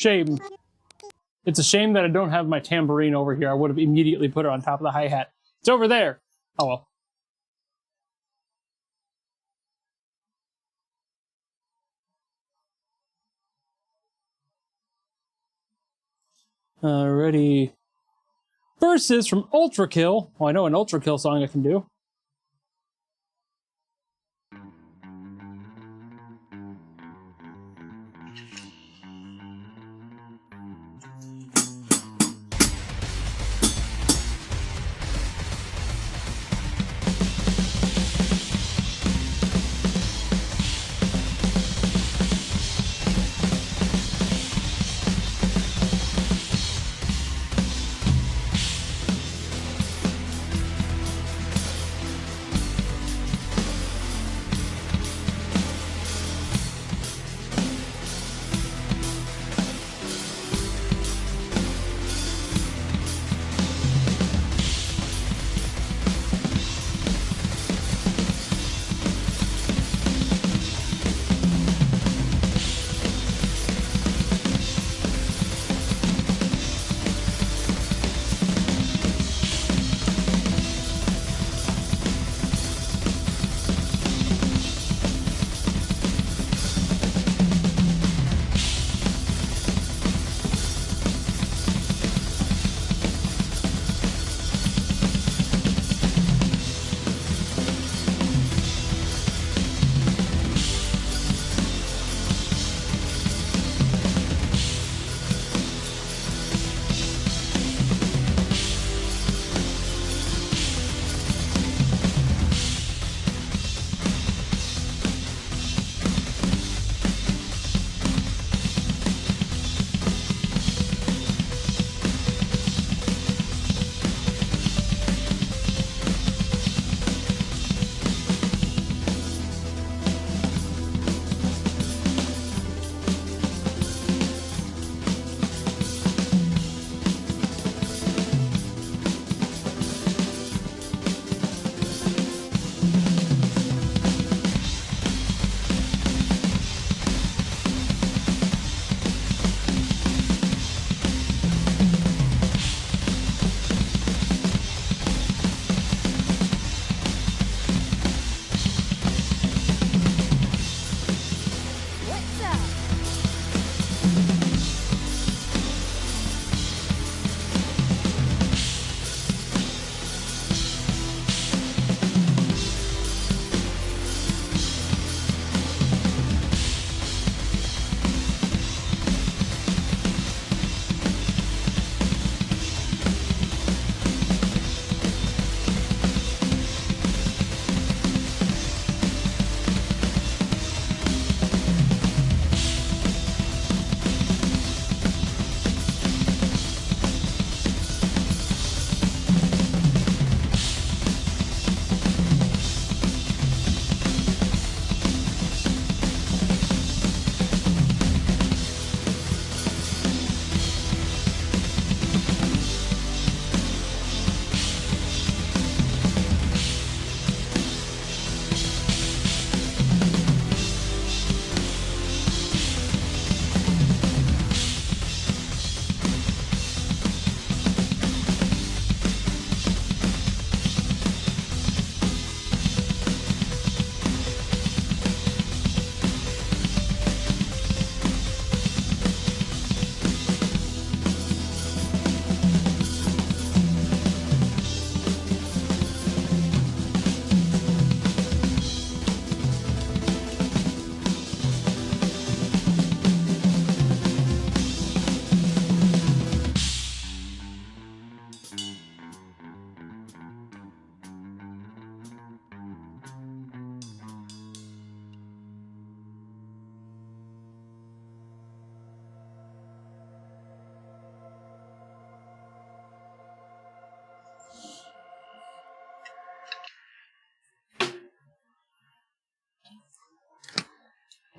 Speaker 1: Shame. It's a shame that I don't have my tambourine over here. I would have immediately put it on top of the hi-hat. It's over there. Oh well. Alrighty. Verses from Ultra Kill. Oh, I know an Ultra Kill song I can do.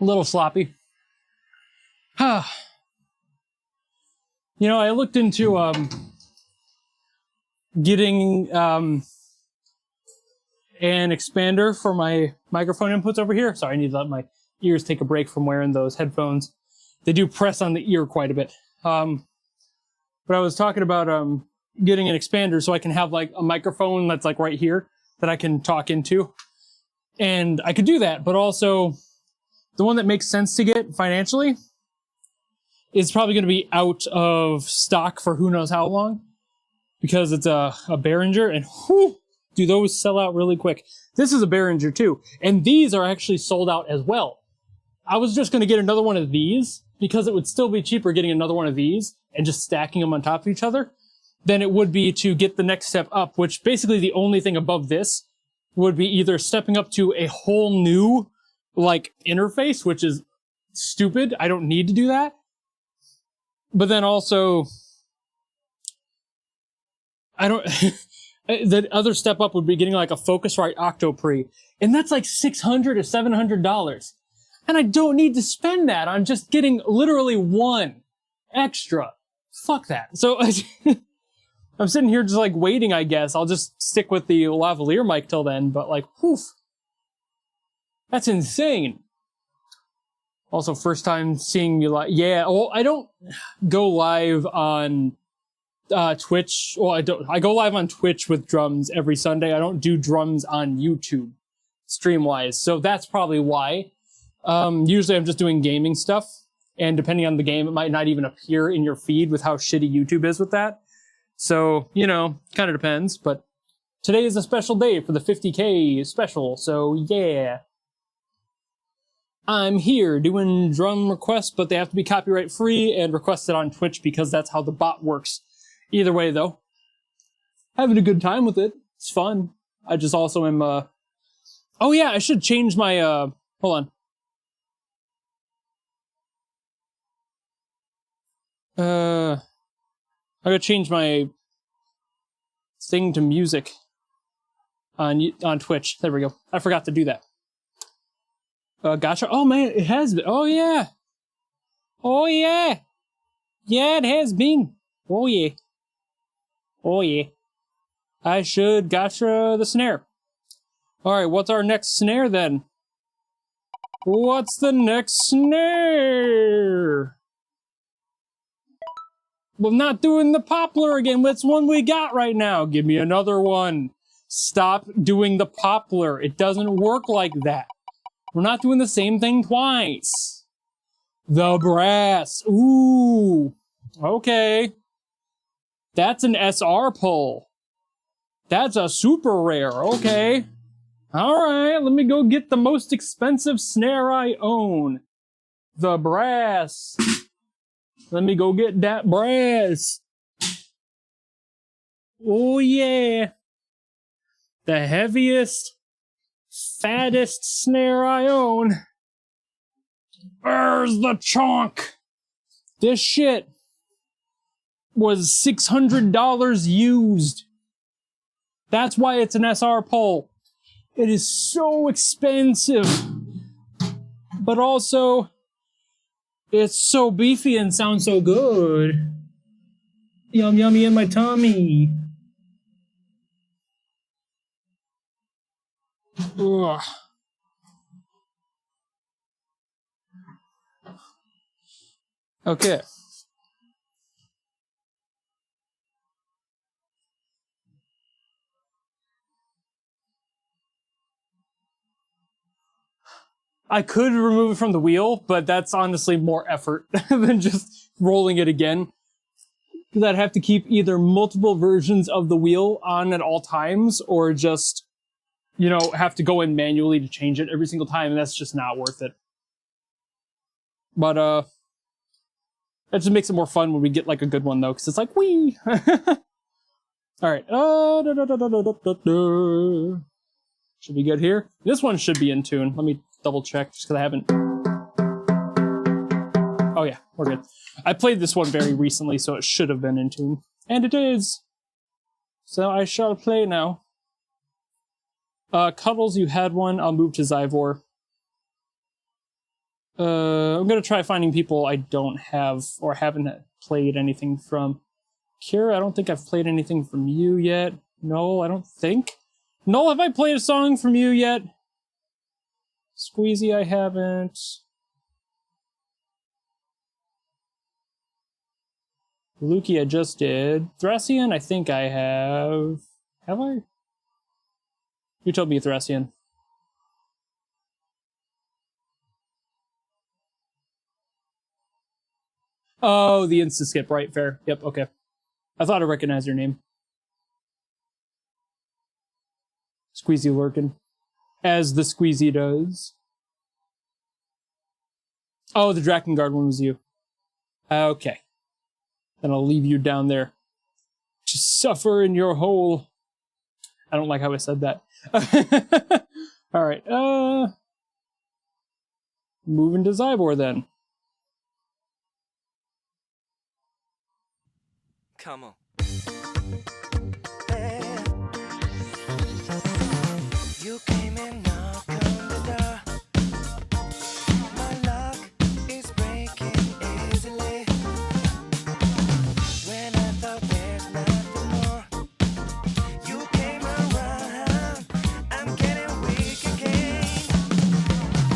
Speaker 1: A little sloppy. You know, I looked into getting an expander for my microphone inputs over here. Sorry, I need to let my ears take a break from wearing those headphones. They do press on the ear quite a bit. But I was talking about getting an expander so I can have like a microphone that's like right here that I can talk into. And I could do that, but also the one that makes sense to get financially is probably going to be out of stock for who knows how long, because it's a Behringer, and whew, do those sell out really quick. This is a Behringer too, and these are actually sold out as well. I was just going to get another one of these because it would still be cheaper getting another one of these and just stacking them on top of each other than it would be to get the next step up, which basically the only thing above this would be either stepping up to a whole new like interface, which is stupid. I don't need to do that. But then also, I don't, the other step up would be getting like a Focusrite Octoprix, and that's like $600 to $700. And I don't need to spend that on just getting literally one extra. Fuck that. So I'm sitting here just like waiting, I guess. I'll just stick with the lavalier mic till then, but like, poof. That's insane. Also, first time seeing me live. Yeah, well, I don't go live on Twitch. Well, I go live on Twitch with drums every Sunday. I don't do drums on YouTube, stream-wise. So that's probably why. Usually I'm just doing gaming stuff. And depending on the game, it might not even appear in your feed with how shitty YouTube is with that. So, you know, kind of depends. But today is a special day for the 50K special. So, yeah. I'm here doing drum requests, but they have to be copyright free and requested on Twitch because that's how the bot works. Either way, though, having a good time with it. It's fun. I just also am, oh yeah, I should change my, hold on. I gotta change my thing to music on Twitch. There we go. I forgot to do that. Gotcha. Oh man, it has been. Oh yeah. Oh yeah. Yeah, it has been. Oh yeah. Oh yeah. I should gotcha the snare. Alright, what's our next snare then? What's the next snare? We're not doing the poplar again. What's one we got right now? Give me another one. Stop doing the poplar. It doesn't work like that. We're not doing the same thing twice. The brass. Ooh. Okay. That's an SR pull. That's a super rare. Okay. Alright, let me go get the most expensive snare I own. The brass. Let me go get that brass. Oh yeah. The heaviest, fattest snare I own. Where's the chunk? This shit was $600 used. That's why it's an SR pole. It is so expensive. But also, it's so beefy and sounds so good. Yum yummy in my tummy. Ugh. Okay. I could remove it from the wheel, but that's honestly more effort than just rolling it again. Because I'd have to keep either multiple versions of the wheel on at all times, or just, you know, have to go in manually to change it every single time, and that's just not worth it. But, that just makes it more fun when we get, like, a good one, though, because it's like, whee! Alright, should be good here. This one should be in tune. Let me double check, just because I haven't... Oh yeah, we're good. I played this one very recently, so it should have been in tune. And it is! So I shall play now. Cuddles, you had one. I'll move to Zyvor. I'm gonna try finding people I don't have or haven't played anything from. Kira, I don't think I've played anything from you yet. Noel, I don't think. Noel, have I played a song from you yet? Squeezy, I haven't. Lukey, I just did. Thracian, I think I have. Have I? You told me Thracian. Oh, the insta-skip, right, fair. Yep, okay. I thought I recognized your name. Squeezy lurking. As the Squeezy does. Oh, the Drakengard one was you. Okay. Then I'll leave you down there. Just suffer in your hole. I don't like how I said that. Alright, moving to Zybor then.
Speaker 4: Come on. You came and knocked on the door. My luck is breaking easily. When I thought there's nothing more, you came around. I'm getting weak again.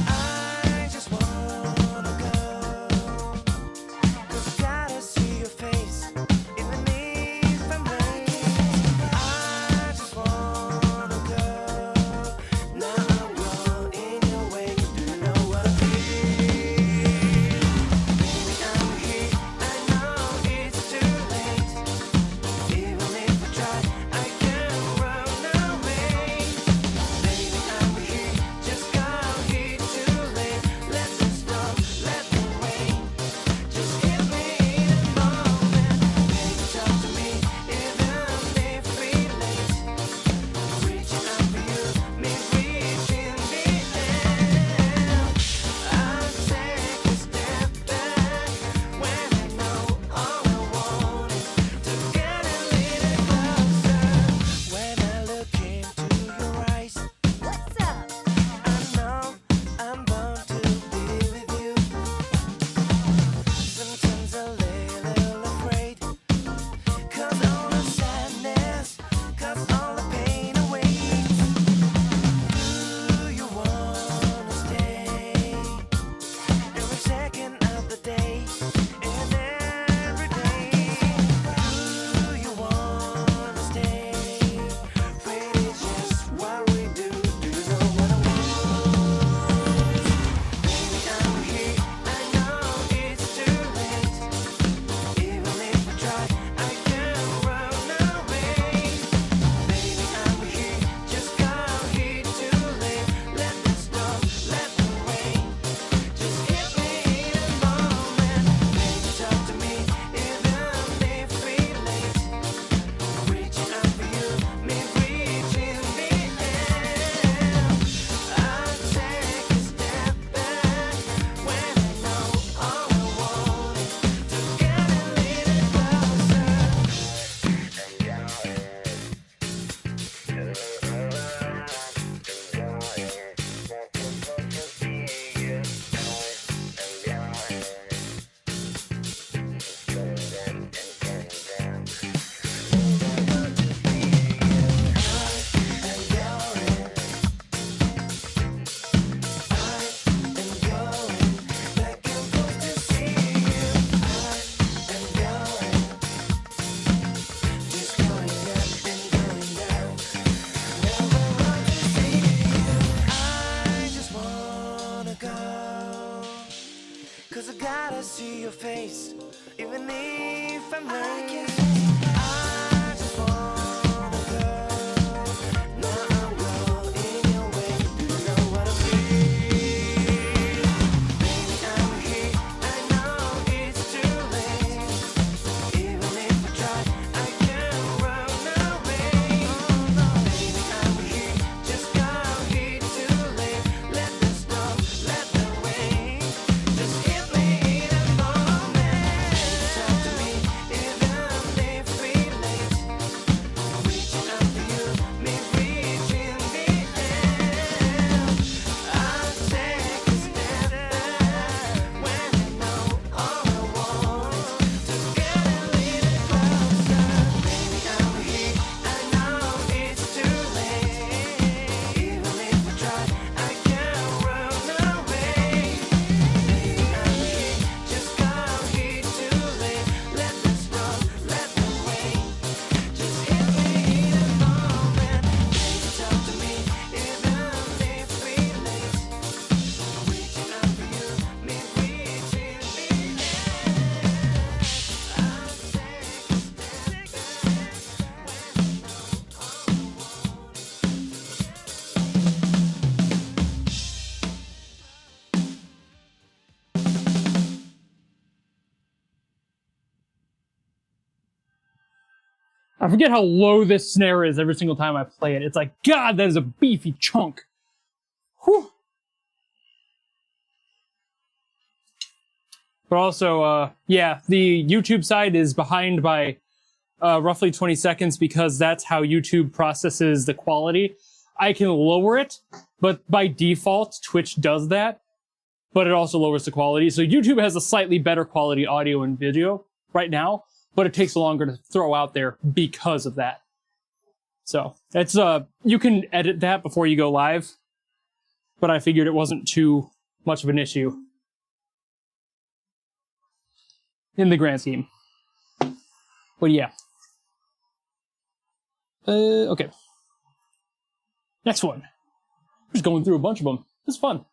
Speaker 4: I just wanna go, 'cause I gotta see your face. I just wanna go. Now
Speaker 1: I forget how low this snare is every single time I play it. It's like, God, that is a beefy chunk. Whew. But also, yeah, the YouTube side is behind by roughly 20 seconds because that's how YouTube processes the quality. I can lower it, but by default, Twitch does that. But it also lowers the quality. So YouTube has a slightly better quality audio and video right now, but it takes longer to throw out there because of that. So it's you can edit that before you go live, but I figured it wasn't too much of an issue in the grand scheme. But yeah. Okay. Next one. Just going through a bunch of them. It's fun.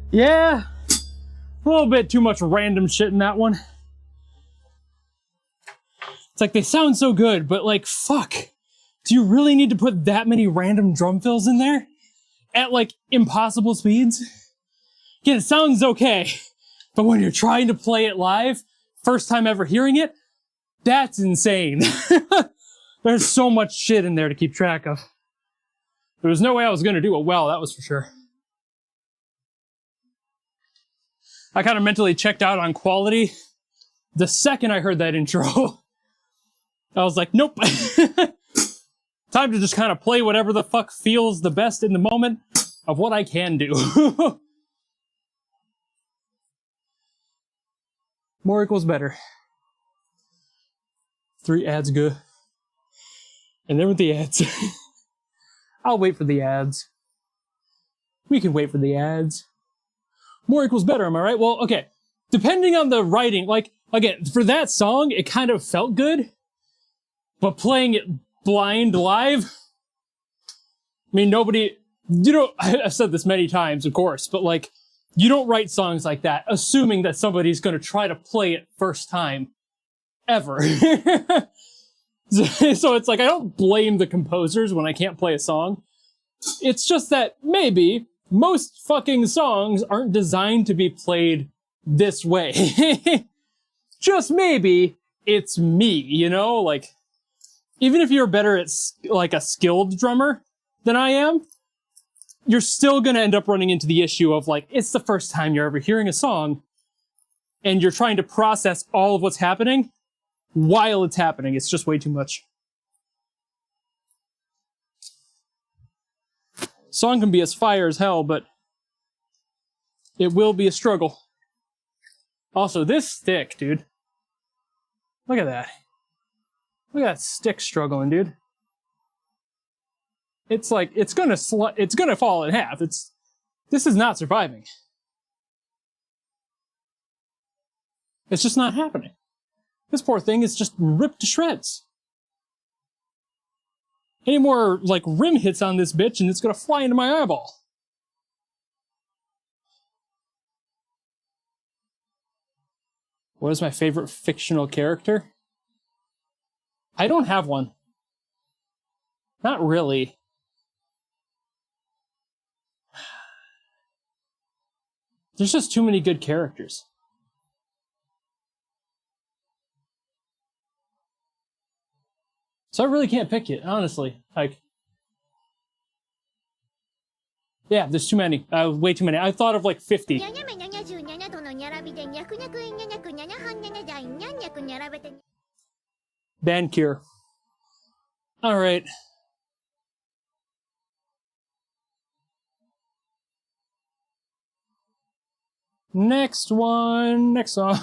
Speaker 1: Yeah, a little bit too much random shit in that one. It's like they sound so good, but like, fuck. Do you really need to put that many random drum fills in there? At like impossible speeds? Again, it sounds okay, but when you're trying to play it live, first time ever hearing it, that's insane. There's so much shit in there to keep track of. There was no way I was going to do it well, that was for sure. I kind of mentally checked out on quality the second I heard that intro. I was like, nope. Time to just kind of play whatever the fuck feels the best in the moment of what I can do. More equals better. 3 ads good. And then with the ads. I'll wait for the ads. We can wait for the ads. More equals better, am I right? Well, okay. Depending on the writing, like, again, for that song, it kind of felt good. But playing it blind live, I mean, nobody, you know, I've said this many times, of course, but like, you don't write songs like that assuming that somebody's going to try to play it first time ever. So it's like, I don't blame the composers when I can't play a song. It's just that maybe most fucking songs aren't designed to be played this way. Just maybe it's me, you know? Like, even if you're better at like a skilled drummer than I am, you're still gonna end up running into the issue of like, it's the first time you're ever hearing a song and you're trying to process all of what's happening while it's happening. It's just way too much. Song can be as fire as hell, but it will be a struggle. Also, this stick, dude. Look at that. Look at that stick struggling, dude. It's like, it's gonna fall in half. This is not surviving. It's just not happening. This poor thing is just ripped to shreds. Any more, like, rim hits on this bitch and it's gonna fly into my eyeball. What is my favorite fictional character? I don't have one. Not really. There's just too many good characters. So I really can't pick it, honestly. Like, yeah, there's too many. Way too many. I thought of like 50. Band Cure. All right. Next one. Next song.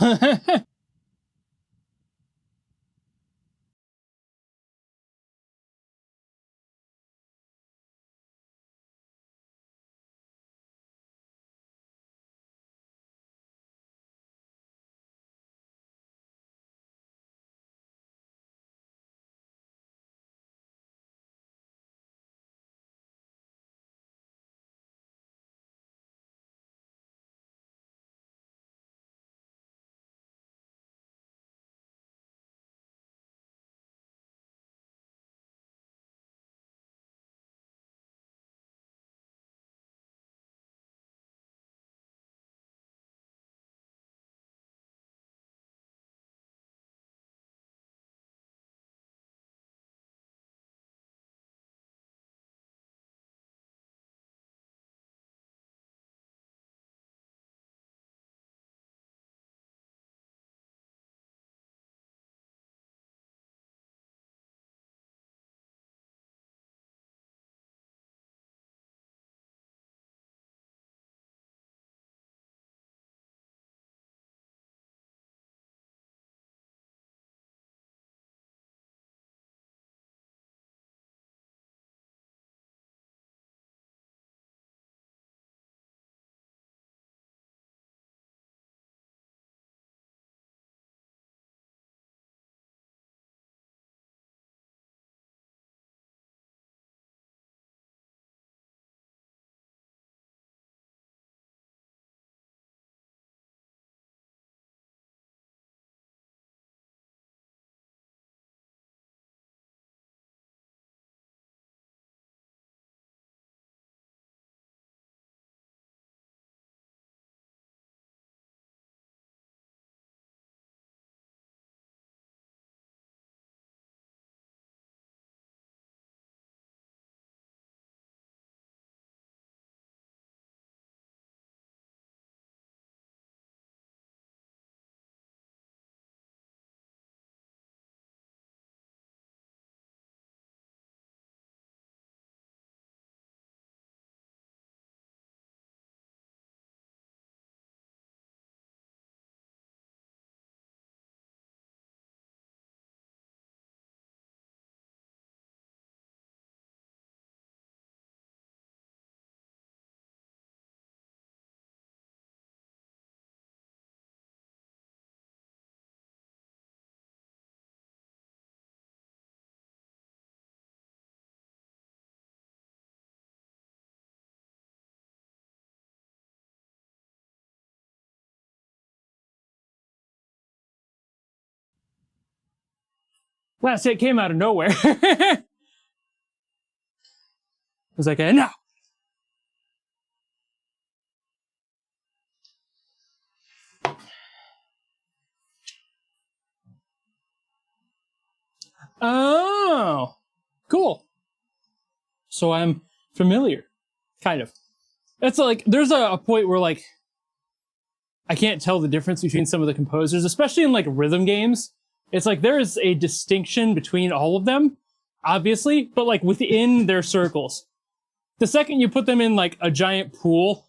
Speaker 1: Last hit came out of nowhere. I was like, no. Oh, cool. So I'm familiar, kind of. It's like, there's a point where like, I can't tell the difference between some of the composers, especially in like rhythm games. It's like there is a distinction between all of them, obviously, but like within their circles. The second you put them in like a giant pool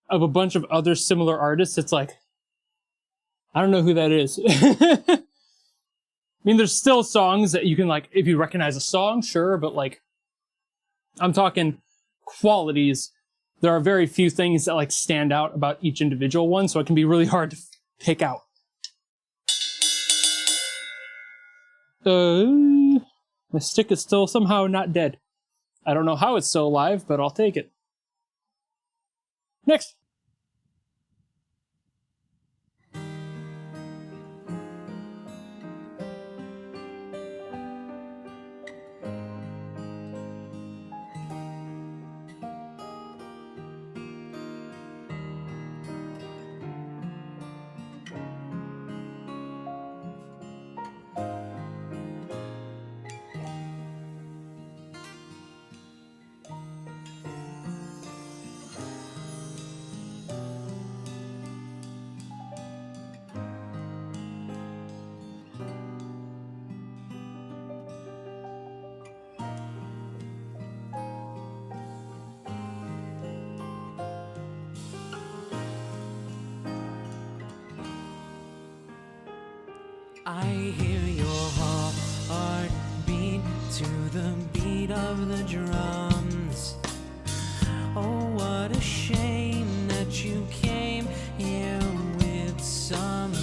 Speaker 1: of a bunch of other similar artists, it's like, I don't know who that is. I mean, there's still songs that you can like, if you recognize a song, sure, but like, I'm talking qualities. There are very few things that like stand out about each individual one, so it can be really hard to pick out. My stick is still somehow not dead. I don't know how it's still alive, but I'll take it. Next.
Speaker 4: I hear your heart beat to the beat of the drums. Oh, what a shame that you came here with someone.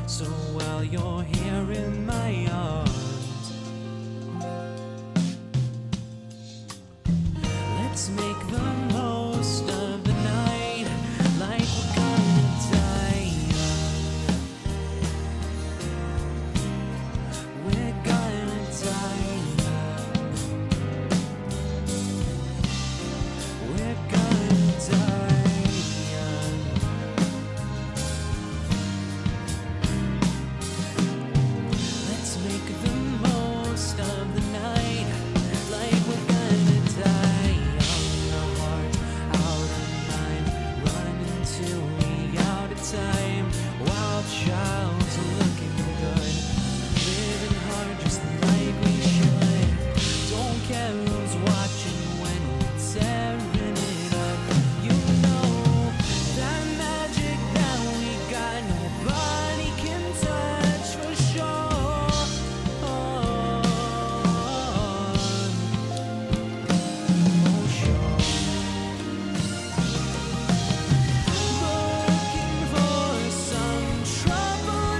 Speaker 4: So while you're here in my arms, let's make the most of the night like we're gonna die. We're gonna die. We're gonna die. Let's make the most of the night like we're gonna die. Out of heart, out of mind, running till we out of time. Wild child's looking good, living hard just like we should. Don't care who's watching when we're tearing it up. You know that magic that we got, nobody can touch for sure. Oh, sure. Looking for some trouble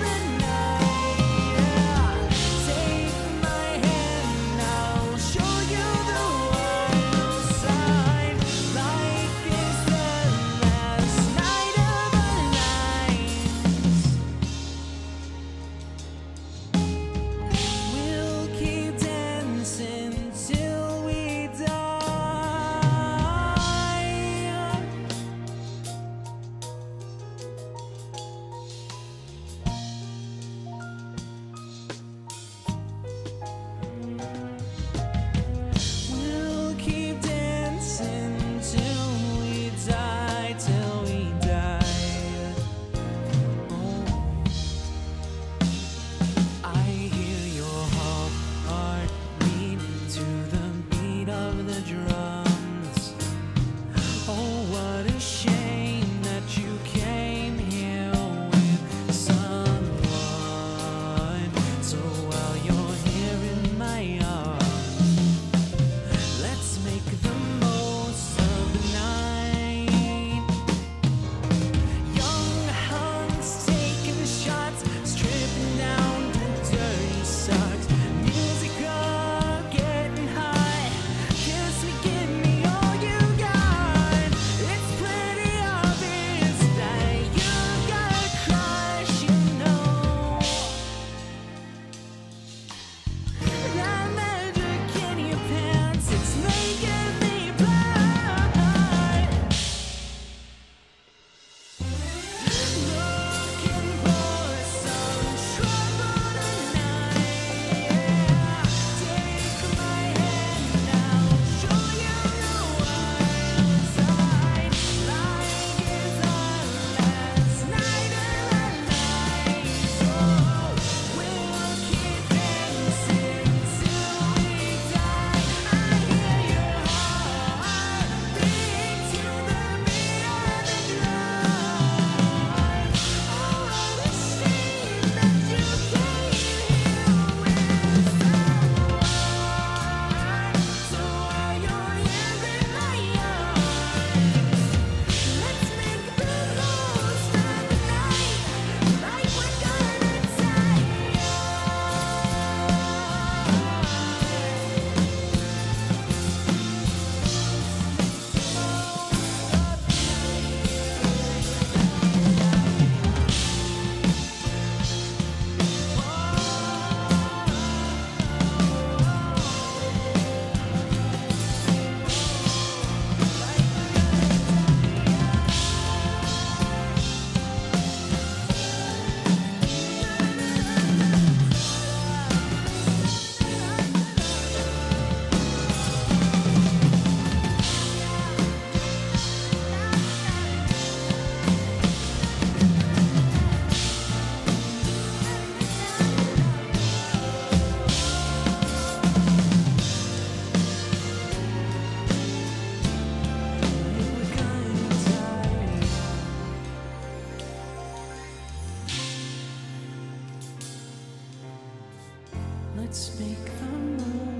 Speaker 4: Let's make the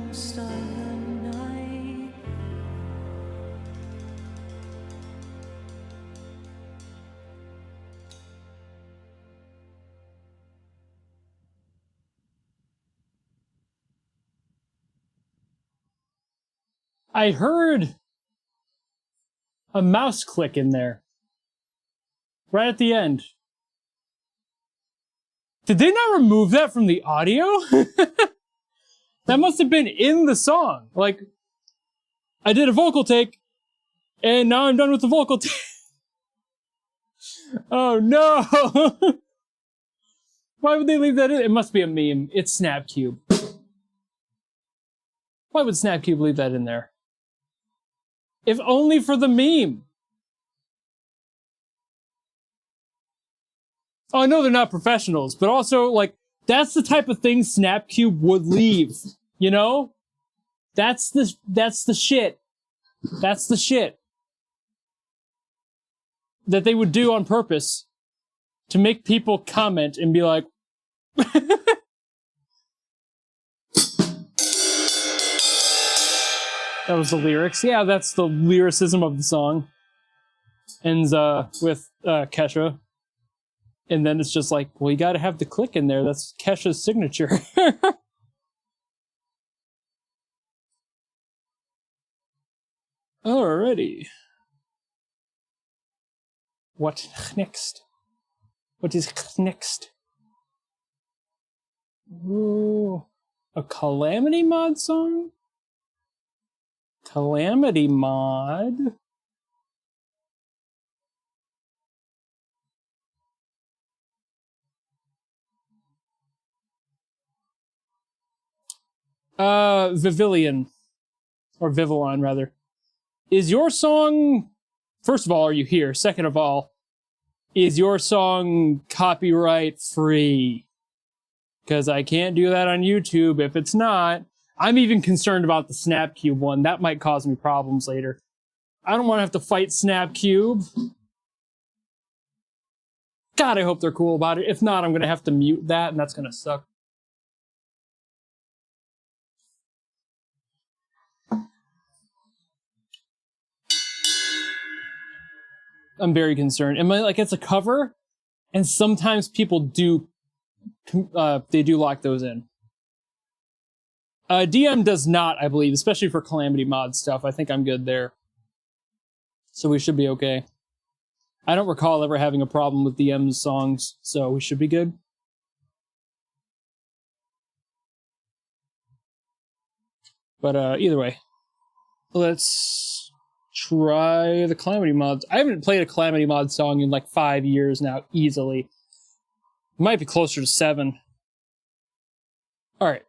Speaker 4: most of the night.
Speaker 1: I heard a mouse click in there. Right at the end. Did they not remove that from the audio? That must have been in the song. Like, I did a vocal take, and now I'm done with the vocal take. Oh no! Why would they leave that in? It must be a meme. It's Snapcube. Why would Snapcube leave that in there? If only for the meme. Oh, I know they're not professionals, but also, like, that's the type of thing Snapcube would leave, you know? That's the shit. That's the shit that they would do on purpose to make people comment and be like, that was the lyrics. Yeah, that's the lyricism of the song. Ends with Kesha. And then it's just like, well, you gotta have the click in there. That's Kesha's signature. Alrighty. What next? What is next? Ooh, a Calamity Mod song? Calamity Mod? Vivillon. Or Vivillon, rather. Is your song... First of all, are you here? Second of all, is your song copyright free? Because I can't do that on YouTube if it's not. I'm even concerned about the Snapcube one. That might cause me problems later. I don't want to have to fight Snapcube. God, I hope they're cool about it. If not, I'm going to have to mute that, and that's going to suck. I'm very concerned. And like, it's a cover, and sometimes people do, they do lock those in. DM does not, I believe, especially for Calamity Mod stuff. I think I'm good there. So we should be okay. I don't recall ever having a problem with DM's songs, so we should be good. But either way, let's try the Calamity Mods. I haven't played a Calamity Mod song in like 5 years now, easily. Might be closer to 7. Alright.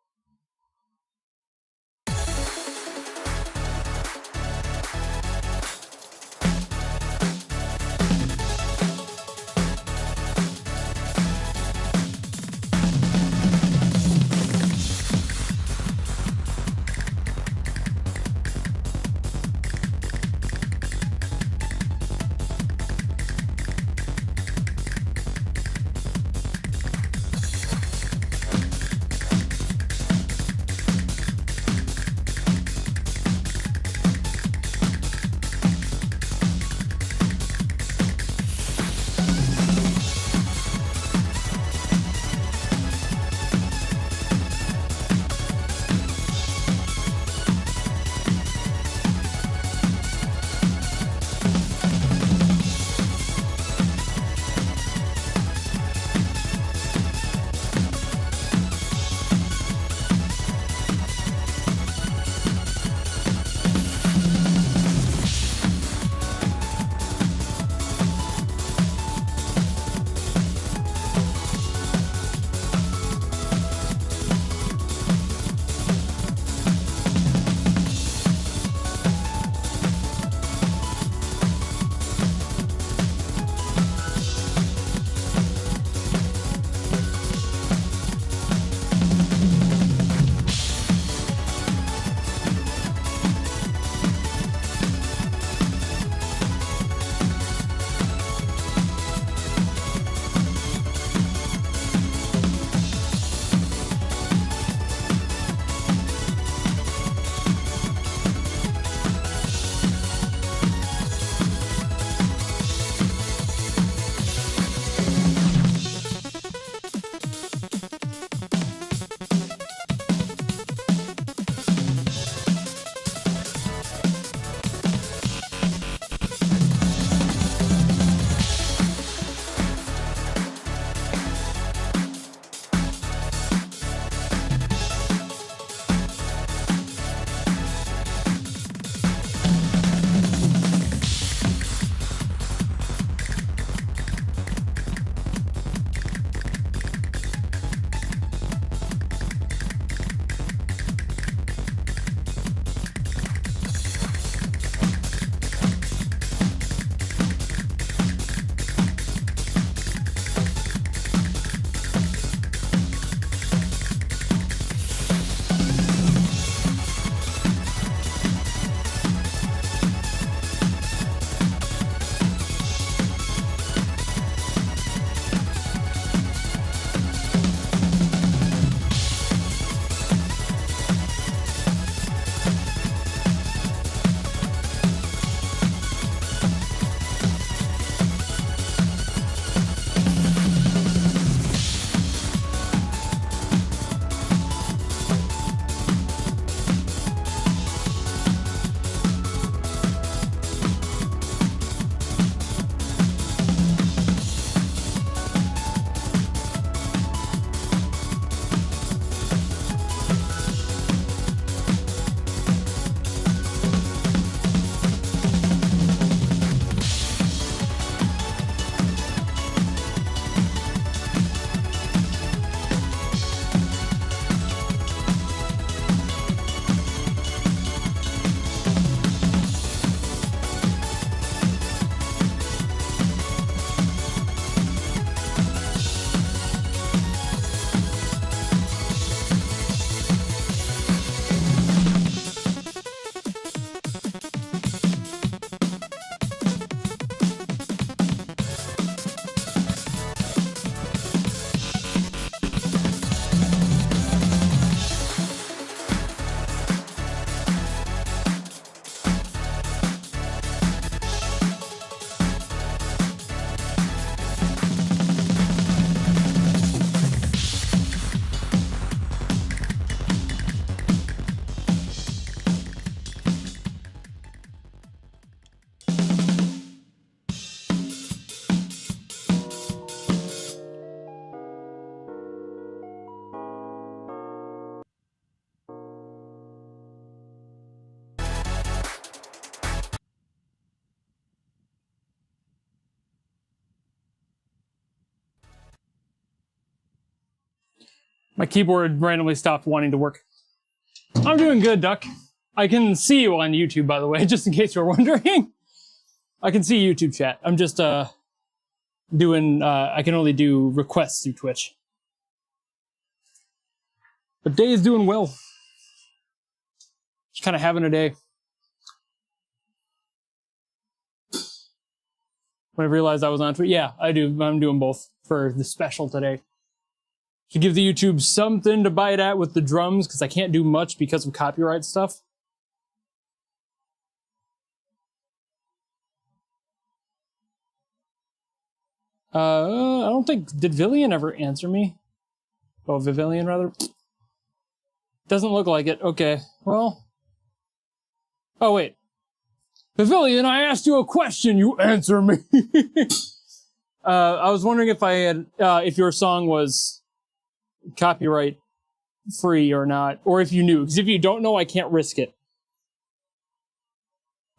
Speaker 1: My keyboard randomly stopped wanting to work. I'm doing good, Duck. I can see you on YouTube, by the way, just in case you're wondering. I can see YouTube chat. I'm just doing, I can only do requests through Twitch. But day is doing well. Just kind of having a day. When I realized I was on Twitch, yeah, I do. I'm doing both for the special today. To give the YouTube something to bite at with the drums, because I can't do much because of copyright stuff. I don't think, did Villian ever answer me? Oh, Vivilian rather? Doesn't look like it. Okay, well. Oh, wait. Pavilion, I asked you a question, you answer me. I was wondering if I had, if your song was copyright free or not, or if you knew, because if you don't know, I can't risk it.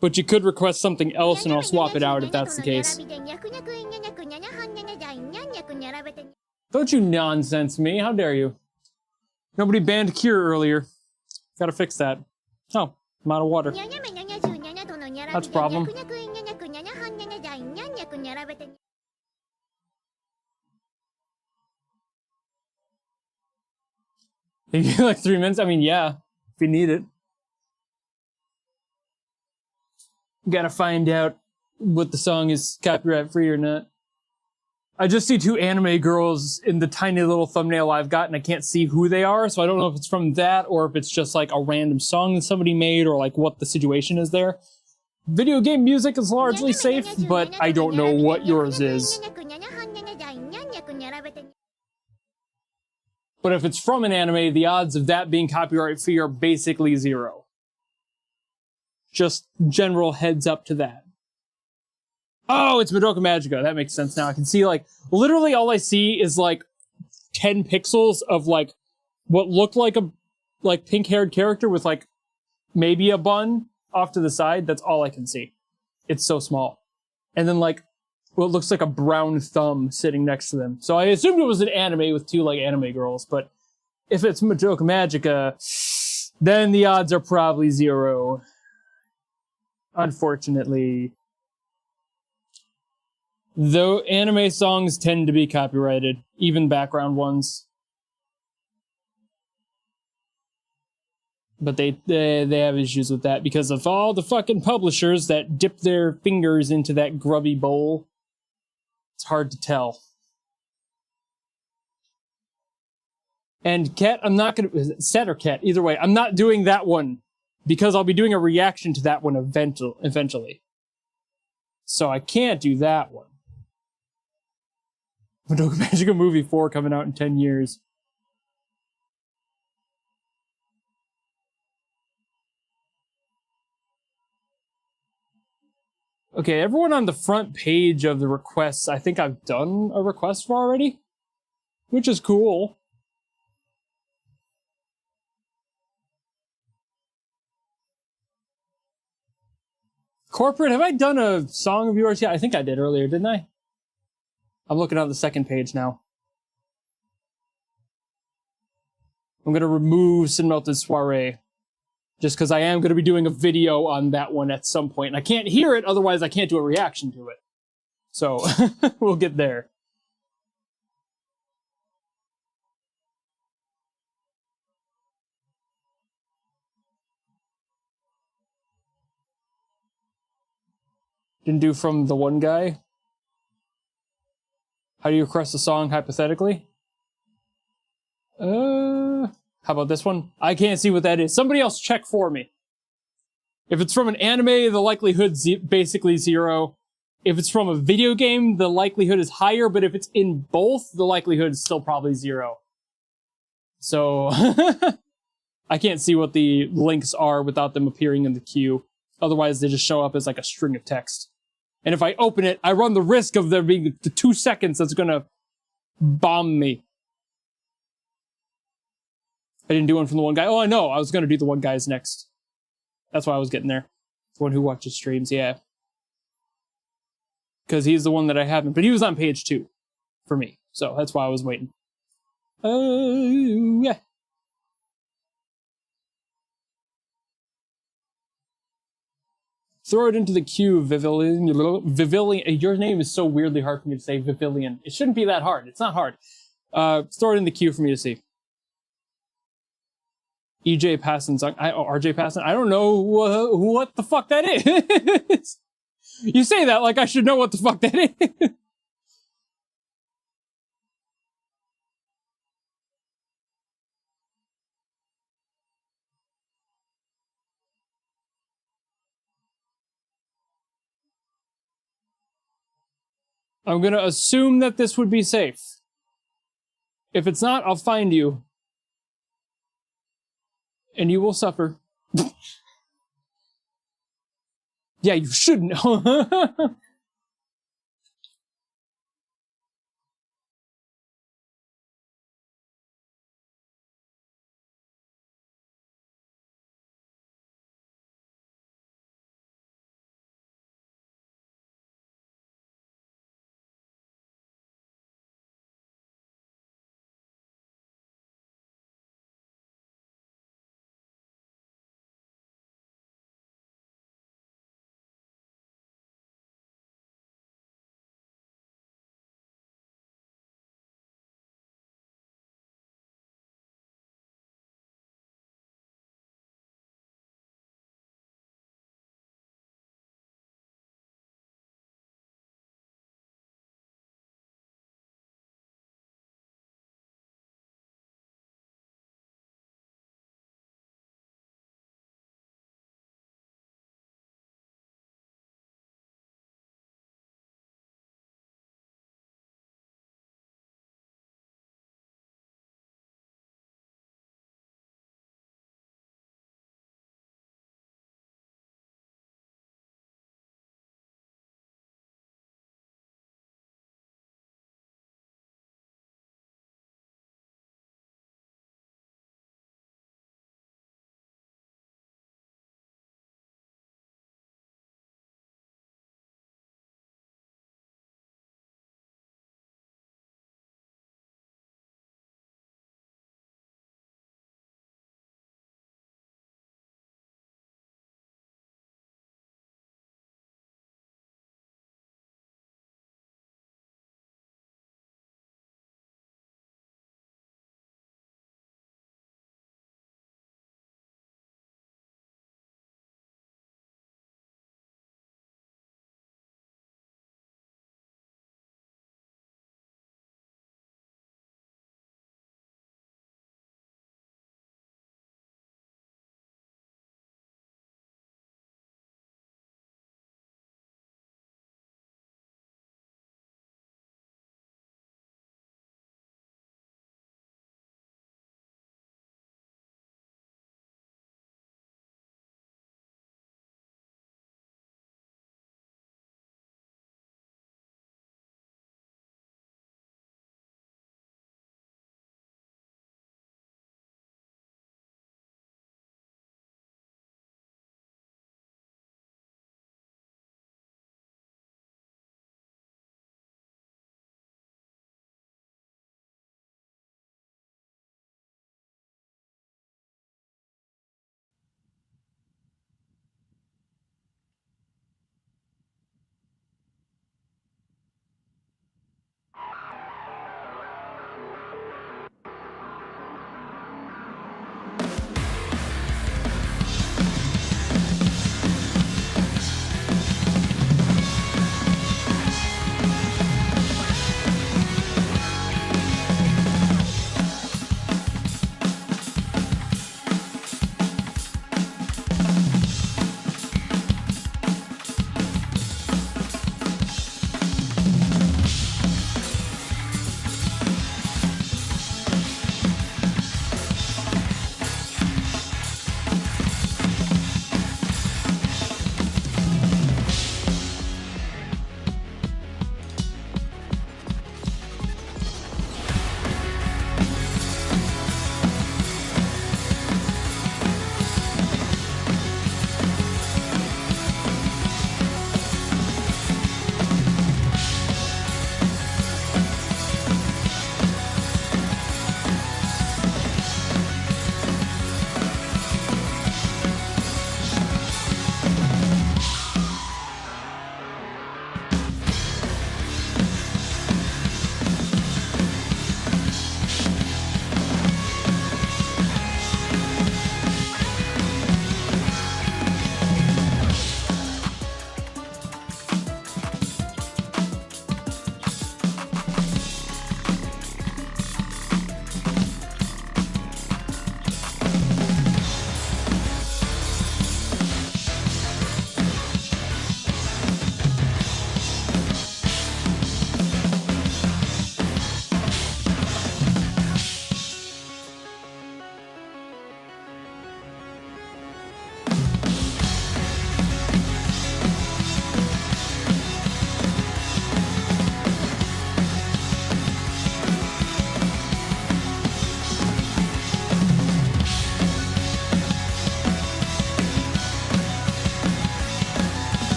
Speaker 1: But you could request something else and I'll swap it out if that's the case. Don't you nonsense me, how dare you? Nobody banned Cure earlier. Gotta fix that. Oh, I'm out of water. That's a problem. Like 3 minutes? I mean, yeah, if you need it. Gotta find out what the song is copyright free or not. I just see two anime girls in the tiny little thumbnail I've got, and I can't see who they are, so I don't know if it's from that or if it's just like a random song that somebody made or like what the situation is there. Video game music is largely safe, but I don't know what yours is. But if it's from an anime, the odds of that being copyright free are basically zero. Just general heads up to that. Oh, it's Madoka Magica. That makes sense now. I can see, like, literally all I see is, like, 10 pixels of, like, what looked like a, like, pink-haired character with, like, maybe a bun off to the side. That's all I can see. It's so small. And then, like, what looks like a brown thumb sitting next to them. So I assumed it was an anime with two, like, anime girls. But if it's Madoka Magica, then the odds are probably zero. Unfortunately. Though anime songs tend to be copyrighted, even background ones. But they have issues with that because of all the fucking publishers that dip their fingers into that grubby bowl. It's hard to tell. And Cat, I'm not gonna, is it Set or Cat? Either way, I'm not doing that one because I'll be doing a reaction to that one eventually. So I can't do that one. Madoka Magica Movie 4 coming out in 10 years. Okay, everyone on the front page of the requests, I think I've done a request for already, which is cool. Corporate, have I done a song of yours yet? I think I did earlier, didn't I? I'm looking at the second page now. I'm going to remove Sinmelted Soiree. Just because I am going to be doing a video on that one at some point. And I can't hear it, otherwise I can't do a reaction to it. So, we'll get there. Didn't do from the one guy. How do you request a song hypothetically? How about this one? I can't see what that is. Somebody else check for me. If it's from an anime, the likelihood's basically zero. If it's from a video game, the likelihood is higher, but if it's in both, the likelihood is still probably zero. So, I can't see what the links are without them appearing in the queue. Otherwise, they just show up as like a string of text. And if I open it, I run the risk of there being the 2 seconds that's gonna bomb me. I didn't do one from the one guy. Oh, I know. I was gonna do the one guy's next. That's why I was getting there. The one who watches streams, yeah. Because he's the one that I haven't. But he was on page 2 for me. So that's why I was waiting. Yeah. Throw it into the queue, Vivilian. Vivilian. Your name is so weirdly hard for me to say, Vivilian. It shouldn't be that hard. It's not hard. Throw it in the queue for me to see. EJ Passon, RJ Passon. I don't know what the fuck that is. You say that like I should know what the fuck that is. I'm gonna assume that this would be safe. If it's not, I'll find you. And you will suffer. Yeah, you shouldn't.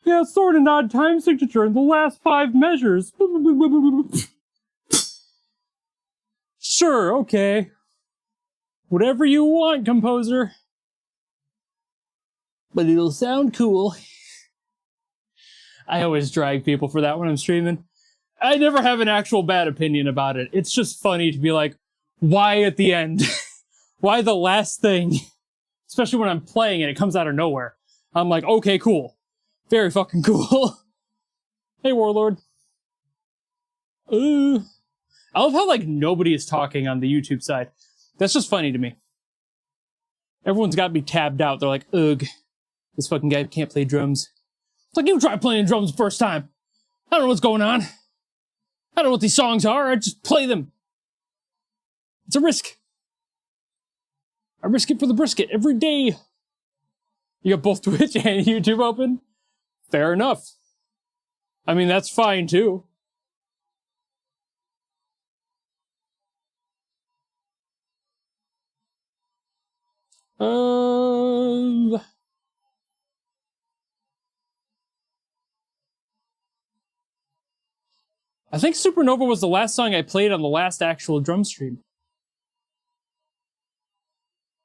Speaker 1: Yeah, sort of odd time signature in the last 5 measures. Sure, okay. Whatever you want, composer. But it'll sound cool. I always drag people for that when I'm streaming. I never have an actual bad opinion about it. It's just funny to be like, why at the end? Why the last thing? Especially when I'm playing and it comes out of nowhere. I'm like, okay, cool. Very fucking cool. Hey, Warlord. I love how, like, nobody is talking on the YouTube side. That's just funny to me. Everyone's got to be tabbed out. They're like, ugh, this fucking guy can't play drums. It's like, you try playing drums the first time. I don't know what's going on. I don't know what these songs are. I just play them. It's a risk. I risk it for the brisket every day. You got both Twitch and YouTube open? Fair enough. I mean, that's fine, too. I think Supernova was the last song I played on the last actual drum stream.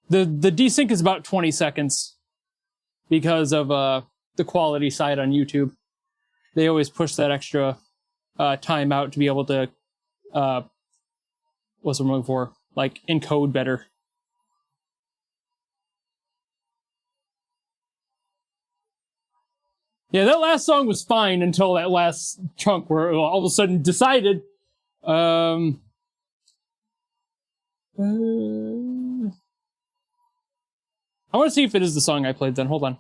Speaker 1: The desync is about 20 seconds because of the quality side on YouTube. They always push that extra time out to be able to what's I'm looking for? Like encode better. Yeah, that last song was fine until that last chunk where it all of a sudden decided. I want to see if it is the song I played then. Hold on.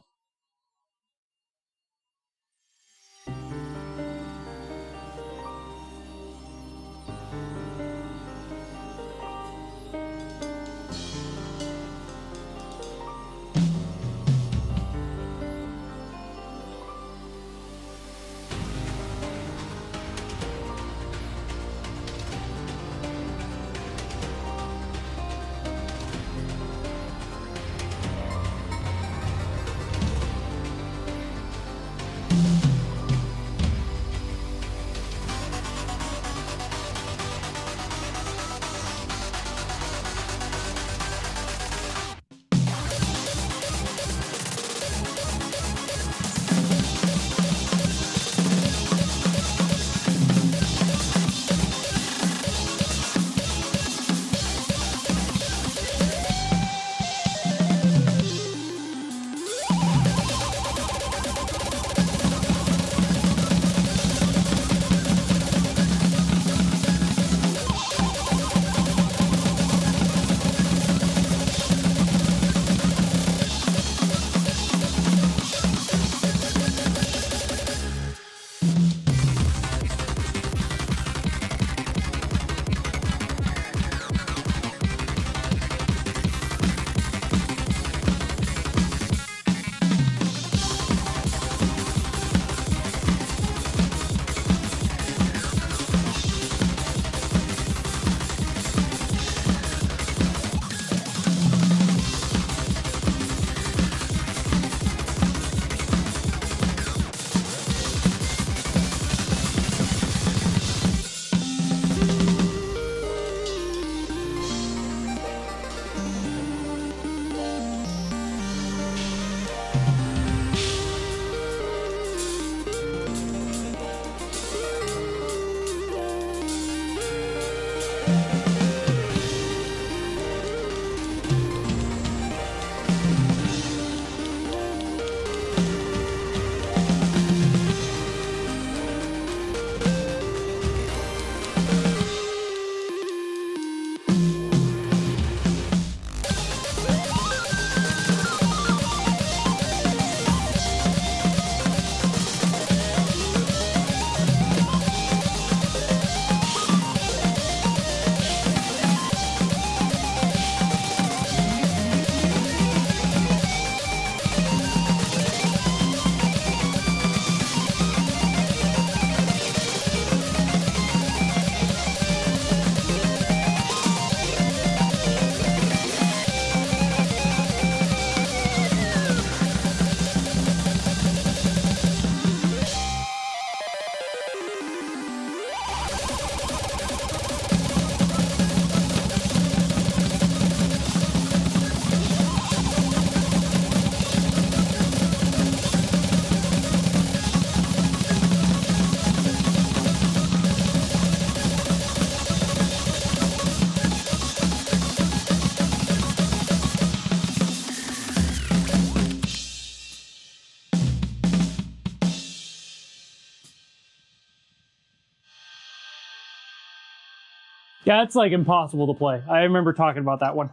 Speaker 1: Yeah, it's like impossible to play. I remember talking about that one.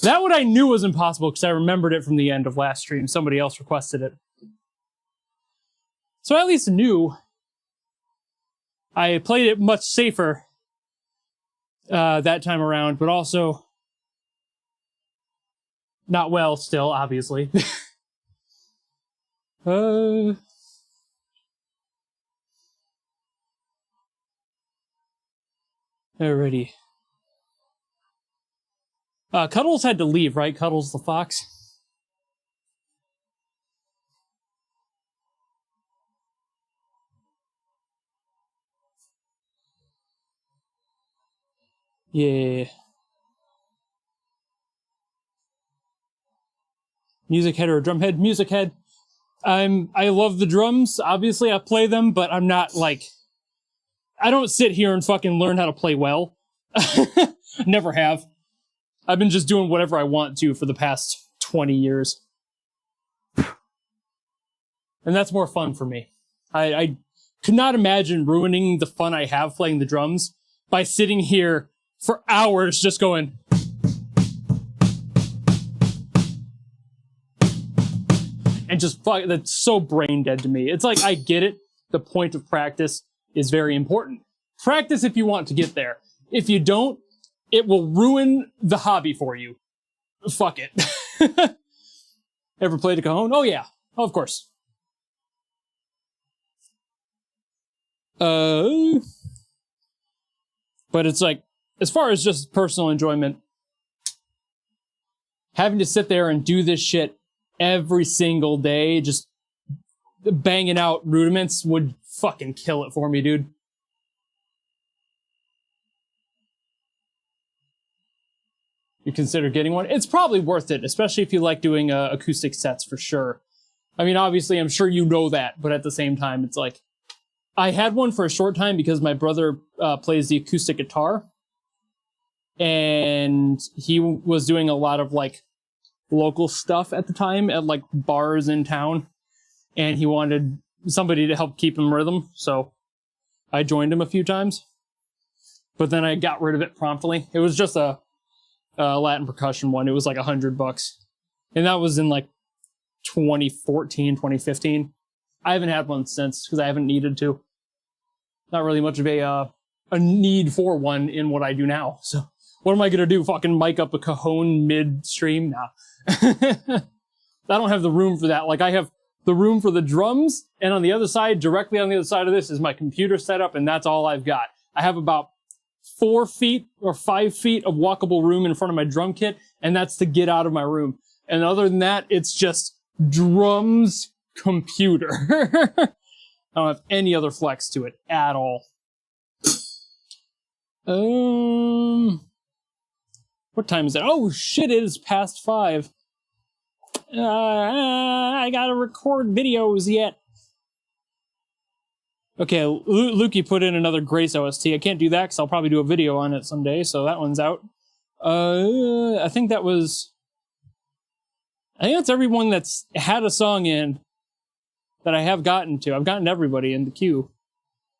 Speaker 1: That one I knew was impossible because I remembered it from the end of last stream. Somebody else requested it. So I at least knew. I played it much safer that time around, but also not well still, obviously. Alrighty. Cuddles had to leave, right? Cuddles the fox. Yeah. Music head or a drum head? Music head. I love the drums. Obviously, I play them, but I'm not like... I don't sit here and fucking learn how to play well. Never have. I've been just doing whatever I want to for the past 20 years. And that's more fun for me. I could not imagine ruining the fun I have playing the drums by sitting here for hours just going... And just fuck, that's so brain dead to me. It's like, I get it. The point of practice is very important. Practice if you want to get there. If you don't, it will ruin the hobby for you. Fuck it. Ever played a cajon? Oh yeah, oh, of course. But it's like, as far as just personal enjoyment, having to sit there and do this shit every single day, just banging out rudiments would fucking kill it for me, dude. You consider getting one? It's probably worth it, especially if you like doing acoustic sets for sure. I mean, obviously, I'm sure you know that, but at the same time, it's like, I had one for a short time because my brother plays the acoustic guitar, and he was doing a lot of like local stuff at the time at like bars in town, and he wanted somebody to help keep him rhythm, so I joined him a few times, but then I got rid of it promptly. It was just a Latin percussion one. It was like $100, and that was in like 2014, 2015. I haven't had one since because I haven't needed to. Not really much of a need for one in what I do now. So what am I gonna do? Fucking mic up a cajon mid-stream? Nah. I don't have the room for that. Like, I have the room for the drums, and on the other side, directly on the other side of this, is my computer setup, and that's all I've got. I have about 4 feet or 5 feet of walkable room in front of my drum kit, and that's to get out of my room. And other than that, it's just drums, computer. I don't have any other flex to it at all. What time is it? Oh shit, it is past 5. I gotta record videos yet. Okay, Lukey put in another Grace OST. I can't do that because I'll probably do a video on it someday, so that one's out. I think that's everyone that's had a song in that I have gotten to. I've gotten everybody in the queue.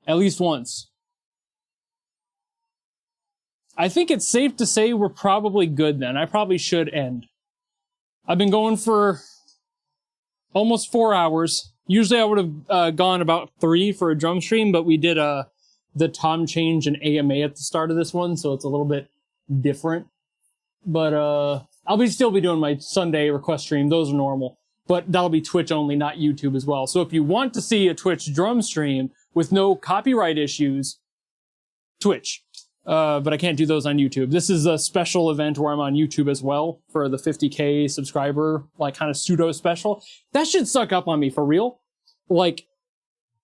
Speaker 1: At least once. I think it's safe to say we're probably good then. I probably should end. I've been going for almost 4 hours. Usually I would have gone about 3 for a drum stream, but we did the tom change and AMA at the start of this one, so it's a little bit different. But I'll still be doing my Sunday request stream. Those are normal. But that'll be Twitch only, not YouTube as well. So if you want to see a Twitch drum stream with no copyright issues, Twitch. But I can't do those on YouTube. This is a special event where I'm on YouTube as well for the 50K subscriber, like kind of pseudo special. That should suck up on me for real. Like,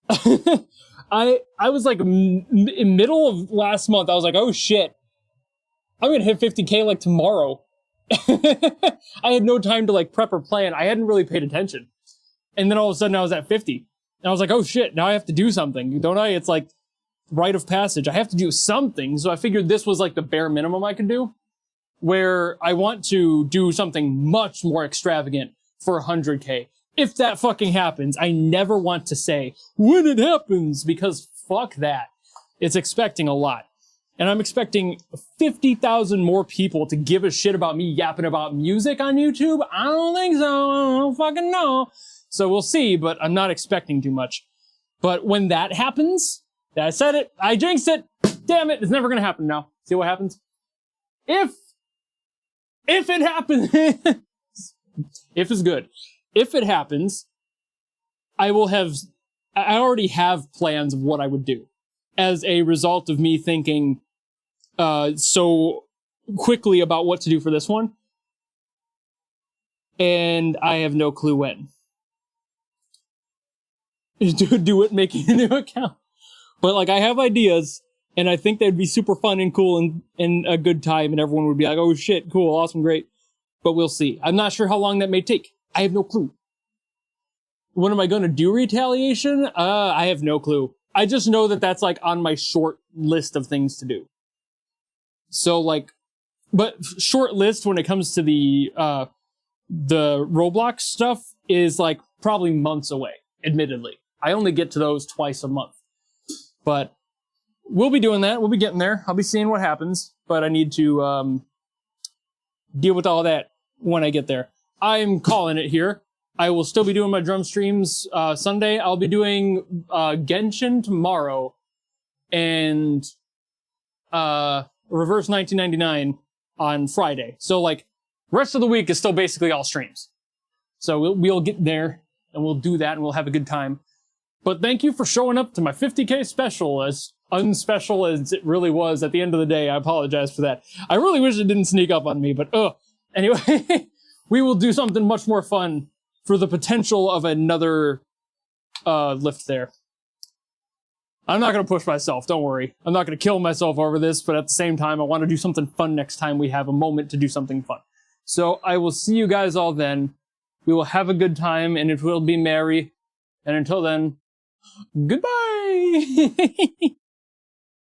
Speaker 1: I was like in middle of last month, I was like, oh shit, I'm gonna hit 50K like tomorrow. I had no time to like prep or plan. I hadn't really paid attention. And then all of a sudden I was at 50. And I was like, oh shit, now I have to do something, don't I? It's like rite of passage. I have to do something. So I figured this was like the bare minimum I could do, where I want to do something much more extravagant for 100K. If that fucking happens, I never want to say when it happens, because fuck that. It's expecting a lot. And I'm expecting 50,000 more people to give a shit about me yapping about music on YouTube. I don't think so. I don't fucking know. So we'll see, but I'm not expecting too much. But when that happens, I said it, I jinxed it. Damn it, it's never gonna happen now. See what happens? If it happens, if it's good. If it happens, I already have plans of what I would do as a result of me thinking so quickly about what to do for this one. And I have no clue when. Do it, making a new account. But like, I have ideas, and I think they'd be super fun and cool and a good time, and everyone would be like, oh shit, cool, awesome, great. But we'll see. I'm not sure how long that may take. I have no clue. When am I going to do retaliation? I have no clue. I just know that that's like on my short list of things to do. So like, but short list when it comes to the Roblox stuff is like probably months away, admittedly. I only get to those twice a month. But we'll be doing that. We'll be getting there. I'll be seeing what happens. But I need to deal with all that when I get there. I'm calling it here. I will still be doing my drum streams Sunday. I'll be doing Genshin tomorrow and Reverse 1999 on Friday. So like, rest of the week is still basically all streams. So we'll get there and we'll do that and we'll have a good time. But thank you for showing up to my 50K special, as unspecial as it really was at the end of the day. I apologize for that. I really wish it didn't sneak up on me, but anyway, we will do something much more fun for the potential of another lift there. I'm not going to push myself, don't worry. I'm not going to kill myself over this, but at the same time, I want to do something fun next time we have a moment to do something fun. So I will see you guys all then. We will have a good time, and it will be merry. And until then, goodbye!